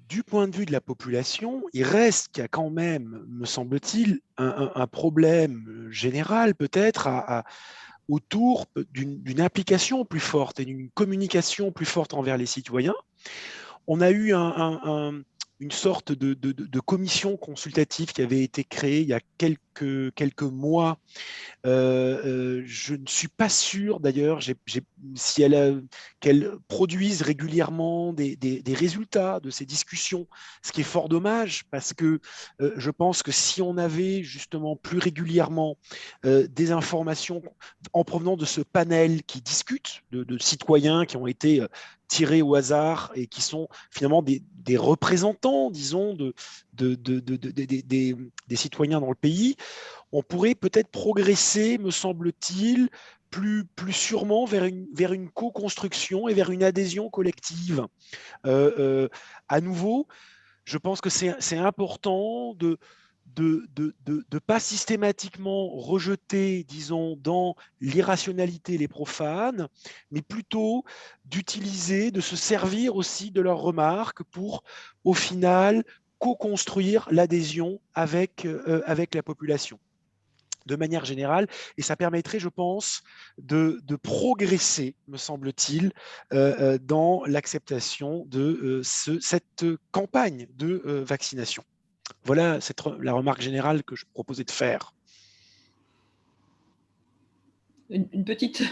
du point de vue de la population, il reste qu'il y a quand même, me semble-t-il, un problème général peut-être autour d'une implication plus forte et d'une communication plus forte envers les citoyens. On a eu une sorte de commission consultative qui avait été créée il y a quelques mois. Je ne suis pas sûr d'ailleurs si qu'elle produise régulièrement des résultats de ces discussions, ce qui est fort dommage parce que je pense que si on avait justement plus régulièrement des informations en provenant de ce panel qui discute de citoyens qui ont été tirés au hasard et qui sont finalement des représentants, disons, des citoyens dans le pays, on pourrait peut-être progresser, me semble-t-il, plus sûrement vers une co-construction et vers une adhésion collective. À nouveau, je pense que c'est important de pas systématiquement rejeter, disons, dans l'irrationalité les profanes, mais plutôt d'utiliser, de se servir aussi de leurs remarques pour, au final, co-construire l'adhésion avec la population de manière générale, et ça permettrait, je pense, de progresser, me semble-t-il, dans l'acceptation de cette campagne de vaccination. Voilà la remarque générale que je proposais de faire. Une petite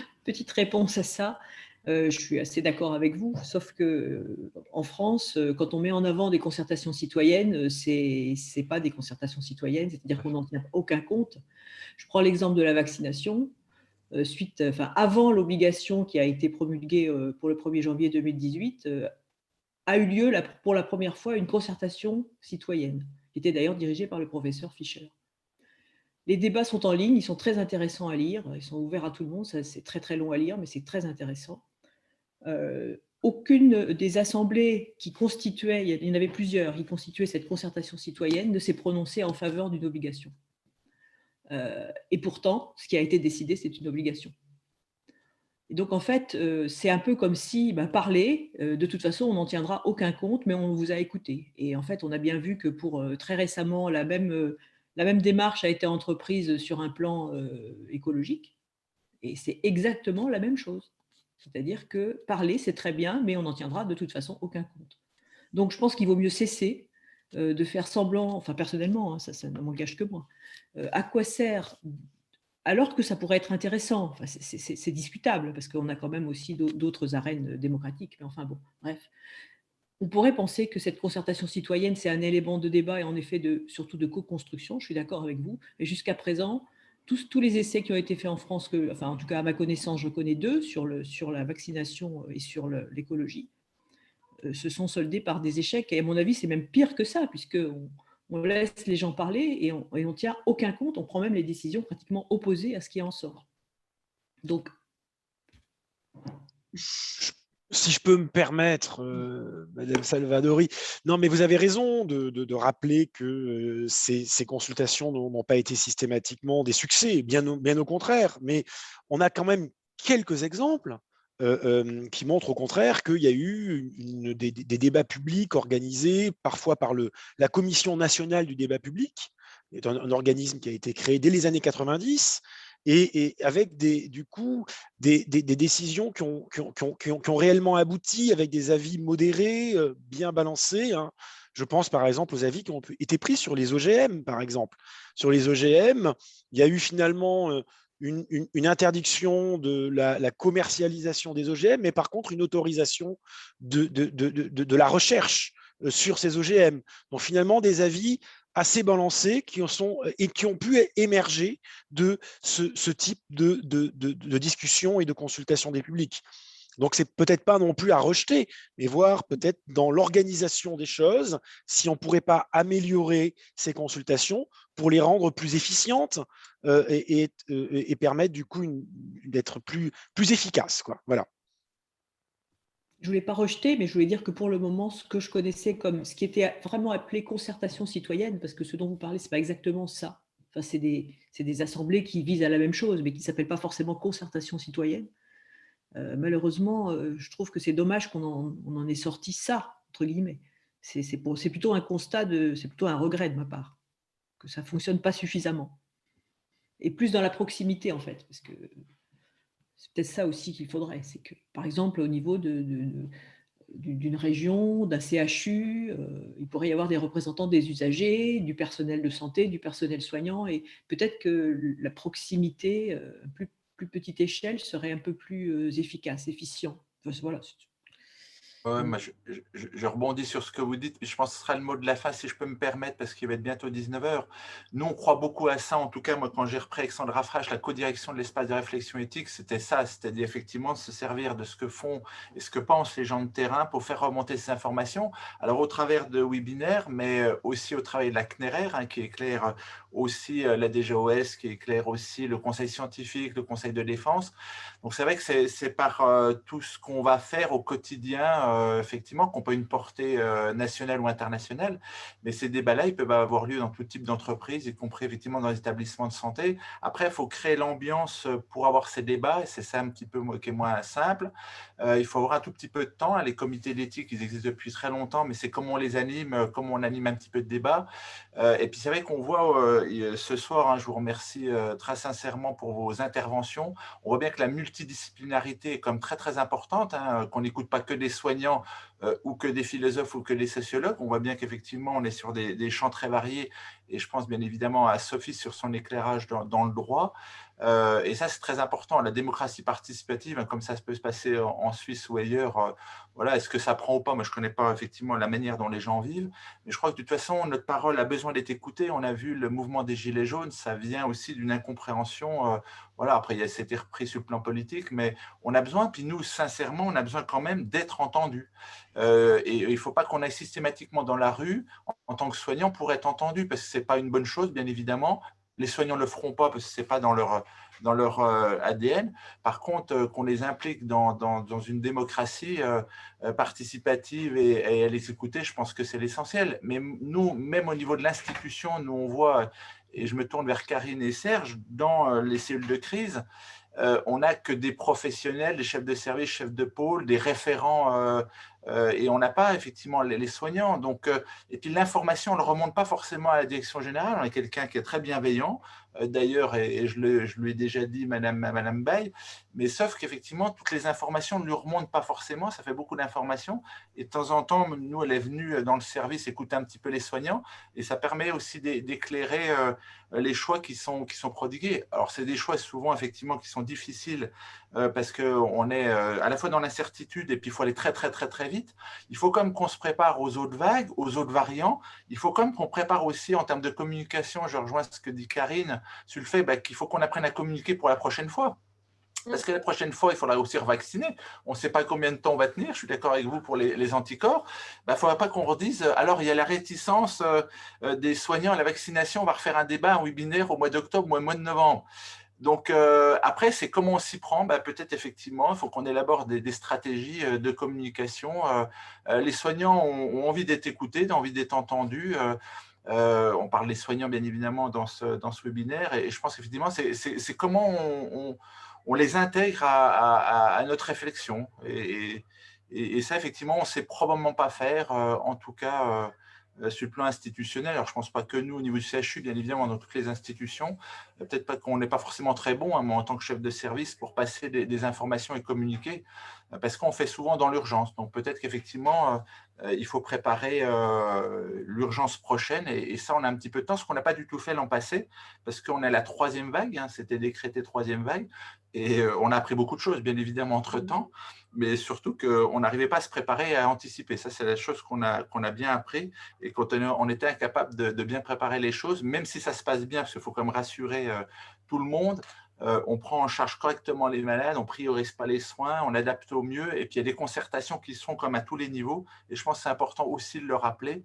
réponse à ça. Je suis assez d'accord avec vous, sauf que en France, quand on met en avant des concertations citoyennes, c'est pas des concertations citoyennes, c'est-à-dire qu'on n'en tient aucun compte. Je prends l'exemple de la vaccination. Avant l'obligation qui a été promulguée pour le 1er janvier 2018, a eu lieu pour la première fois une concertation citoyenne, qui était d'ailleurs dirigée par le professeur Fischer. Les débats sont en ligne, ils sont très intéressants à lire, ils sont ouverts à tout le monde, c'est très très long à lire, mais c'est très intéressant. Aucune des assemblées qui constituaient, il y en avait plusieurs, qui constituaient cette concertation citoyenne, ne s'est prononcée en faveur d'une obligation. Et pourtant, ce qui a été décidé, c'est une obligation. Et donc, en fait, c'est un peu comme si parler, de toute façon, on n'en tiendra aucun compte, mais on vous a écouté. Et en fait, on a bien vu que pour très récemment, la même démarche a été entreprise sur un plan écologique. Et c'est exactement la même chose. C'est-à-dire que parler, c'est très bien, mais on n'en tiendra de toute façon aucun compte. Donc, je pense qu'il vaut mieux cesser de faire semblant, enfin personnellement, hein, ça ne m'engage que moi, à quoi sert, alors que ça pourrait être intéressant, enfin, c'est discutable, parce qu'on a quand même aussi d'autres arènes démocratiques, mais enfin bon, bref. On pourrait penser que cette concertation citoyenne, c'est un élément de débat et en effet surtout de co-construction, je suis d'accord avec vous, et jusqu'à présent, tous les essais qui ont été faits en France, en tout cas à ma connaissance, je connais 2 sur la vaccination et sur l'écologie, se sont soldés par des échecs. Et à mon avis, c'est même pire que ça, puisqu'on laisse les gens parler et on ne tient aucun compte, on prend même les décisions pratiquement opposées à ce qui en sort. Donc, si je peux me permettre, Madame Salvadori, non, mais vous avez raison de rappeler que ces consultations n'ont pas été systématiquement des succès, bien au contraire, mais on a quand même quelques exemples qui montrent au contraire qu'il y a eu des débats publics organisés parfois par la Commission nationale du débat public, qui est un organisme qui a été créé dès les années 90, et avec du coup des décisions qui ont réellement abouti avec des avis modérés, bien balancés, hein. Je pense par exemple aux avis qui ont été pris sur les OGM, par exemple. Sur les OGM, il y a eu finalement une interdiction de la commercialisation des OGM, mais par contre une autorisation de la recherche sur ces OGM. Donc finalement des avis assez balancés qui ont pu émerger de ce type de discussion et de consultation des publics. Donc, c'est peut-être pas non plus à rejeter, mais voir peut-être dans l'organisation des choses, si on ne pourrait pas améliorer ces consultations pour les rendre plus efficientes et permettre du coup d'être plus efficaces, quoi. Voilà. Je ne voulais pas rejeter, mais je voulais dire que pour le moment, ce que je connaissais comme ce qui était vraiment appelé concertation citoyenne, parce que ce dont vous parlez, ce n'est pas exactement ça. Enfin, c'est des assemblées qui visent à la même chose, mais qui ne s'appellent pas forcément concertation citoyenne. Malheureusement, je trouve que c'est dommage qu'on en ait sorti ça, entre guillemets. C'est plutôt un constat, c'est plutôt un regret de ma part, que ça ne fonctionne pas suffisamment. Et plus dans la proximité, en fait, parce que c'est peut-être ça aussi qu'il faudrait. C'est que, par exemple, au niveau d'une région, d'un CHU, il pourrait y avoir des représentants des usagers, du personnel de santé, du personnel soignant, et peut-être que la proximité, plus petite échelle, serait un peu plus efficace, efficient. Enfin, voilà. Ouais, moi, je rebondis sur ce que vous dites, mais je pense que ce sera le mot de la fin, si je peux me permettre, parce qu'il va être bientôt 19h. Nous, on croit beaucoup à ça. En tout cas, moi, quand j'ai repris avec Sandra Frache la codirection de l'espace de réflexion éthique, c'était ça, c'est-à-dire effectivement de se servir de ce que font et ce que pensent les gens de terrain pour faire remonter ces informations. Alors, au travers de webinaires, mais aussi au travers de la CNRR, hein, qui éclaire aussi la DGOS, qui éclaire aussi le conseil scientifique, le conseil de défense. Donc, c'est vrai que c'est par tout ce qu'on va faire au quotidien, effectivement, qu'on peut une portée nationale ou internationale. Mais ces débats-là, ils peuvent avoir lieu dans tout type d'entreprise, y compris effectivement dans les établissements de santé. Après, il faut créer l'ambiance pour avoir ces débats, et c'est ça un petit peu qui est moins simple. Il faut avoir un tout petit peu de temps. Les comités d'éthique, ils existent depuis très longtemps, mais c'est comment on les anime, comment on anime un petit peu de débat. Et puis, c'est vrai qu'on voit ce soir, hein, je vous remercie très sincèrement pour vos interventions. On voit bien que la multidisciplinarité est comme très, très importante, hein, qu'on n'écoute pas que des soignants ou que des philosophes ou que des sociologues. On voit bien qu'effectivement, on est sur des champs très variés, et je pense bien évidemment à Sophie sur son éclairage dans le droit. Et ça, c'est très important. La démocratie participative, hein, comme ça peut se passer en Suisse ou ailleurs, voilà, est-ce que ça prend ou pas? Moi, je ne connais pas effectivement la manière dont les gens vivent, mais je crois que de toute façon, notre parole a besoin d'être écoutée. On a vu le mouvement des Gilets jaunes, ça vient aussi d'une incompréhension. Voilà, après, c'était repris sur le plan politique, mais on a besoin, puis nous, sincèrement, on a besoin quand même d'être entendus. Et il ne faut pas qu'on aille systématiquement dans la rue en tant que soignant pour être entendu, parce que ce n'est pas une bonne chose, bien évidemment. Les soignants ne le feront pas parce que ce n'est pas dans leur ADN. Par contre, qu'on les implique dans une démocratie participative et à les écouter, je pense que c'est l'essentiel. Mais nous, même au niveau de l'institution, nous, on voit, et je me tourne vers Karine et Serge, dans les cellules de crise, on n'a que des professionnels, des chefs de service, chefs de pôle, des référents, et on n'a pas effectivement les soignants. Donc, et puis l'information ne remonte pas forcément à la direction générale. On a quelqu'un qui est très bienveillant, d'ailleurs, et je lui ai déjà dit, Madame Bay, mais sauf qu'effectivement, toutes les informations ne lui remontent pas forcément, ça fait beaucoup d'informations, et de temps en temps, nous, elle est venue dans le service écouter un petit peu les soignants, et ça permet aussi d'éclairer les choix qui sont prodigués. Alors, c'est des choix souvent, effectivement, qui sont difficiles, parce qu'on est à la fois dans l'incertitude, et puis il faut aller très, très, très, très vite. Il faut quand même qu'on se prépare aux autres vagues, aux autres variants. Il faut quand même qu'on prépare aussi en termes de communication. Je rejoins ce que dit Karine sur le fait qu'il faut qu'on apprenne à communiquer pour la prochaine fois. Parce que la prochaine fois, il faudra aussi revacciner. On ne sait pas combien de temps on va tenir. Je suis d'accord avec vous pour les anticorps. Il ne faudra pas qu'on redise, alors il y a la réticence des soignants à la vaccination. On va refaire un débat, un webinaire au mois d'octobre ou au mois de novembre. Donc, après, c'est comment on s'y prend. Peut-être effectivement, il faut qu'on élabore des stratégies de communication. Les soignants ont envie d'être écoutés, ont envie d'être entendus. On parle des soignants, bien évidemment, dans ce webinaire. Et je pense qu'effectivement, c'est comment on les intègre à notre réflexion. Et ça, effectivement, on ne sait probablement pas faire, en tout cas sur le plan institutionnel. Alors, je ne pense pas que nous, au niveau du CHU, bien évidemment, dans toutes les institutions, peut-être pas qu'on n'est pas forcément très bon, hein, moi, en tant que chef de service, pour passer des informations et communiquer, parce qu'on fait souvent dans l'urgence. Donc, peut-être qu'effectivement, il faut préparer l'urgence prochaine, et ça, on a un petit peu de temps, ce qu'on n'a pas du tout fait l'an passé, parce qu'on a la troisième vague, hein, c'était décrété troisième vague, et on a appris beaucoup de choses, bien évidemment, entre-temps, mais surtout qu'on n'arrivait pas à se préparer et à anticiper. Ça, c'est la chose qu'on a bien appris, et quand on était incapable de bien préparer les choses, même si ça se passe bien, parce qu'il faut quand même rassurer tout le monde, on prend en charge correctement les malades, on ne priorise pas les soins, on adapte au mieux, et puis il y a des concertations qui se font comme à tous les niveaux, et je pense que c'est important aussi de le rappeler,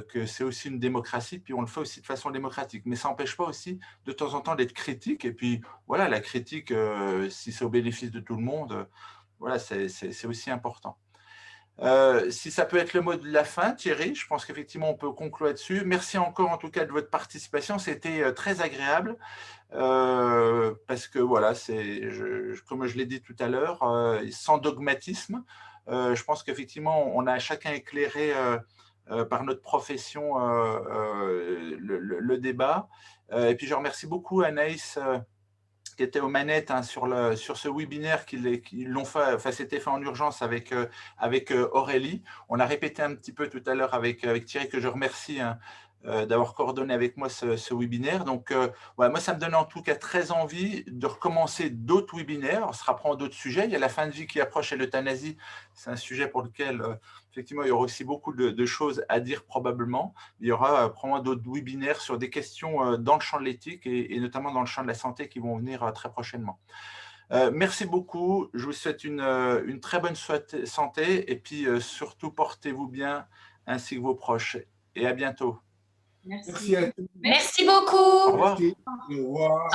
que c'est aussi une démocratie, puis on le fait aussi de façon démocratique, mais ça n'empêche pas aussi de temps en temps d'être critique, et puis voilà, la critique, si c'est au bénéfice de tout le monde, voilà, c'est aussi important. Si ça peut être le mot de la fin, Thierry, je pense qu'effectivement on peut conclure là-dessus. Merci encore en tout cas de votre participation, c'était très agréable. Parce que voilà, comme je l'ai dit tout à l'heure, sans dogmatisme, je pense qu'effectivement, on a chacun éclairé par notre profession le débat. Et puis, je remercie beaucoup Anaïs qui était aux manettes sur ce webinaire qu'ils l'ont fait, enfin, c'était fait en urgence avec Aurélie. On a répété un petit peu tout à l'heure avec Thierry, que je remercie d'avoir coordonné avec moi ce webinaire. Donc, ouais, moi, ça me donne en tout cas très envie de recommencer d'autres webinaires. On se reprend d'autres sujets. Il y a la fin de vie qui approche et l'euthanasie. C'est un sujet pour lequel, effectivement, il y aura aussi beaucoup de choses à dire probablement. Il y aura probablement d'autres webinaires sur des questions dans le champ de l'éthique et notamment dans le champ de la santé qui vont venir très prochainement. Merci beaucoup. Je vous souhaite une très bonne santé et puis surtout, portez-vous bien ainsi que vos proches. Et à bientôt. Merci. Merci à tous. Merci beaucoup. Au revoir. Merci. Au revoir.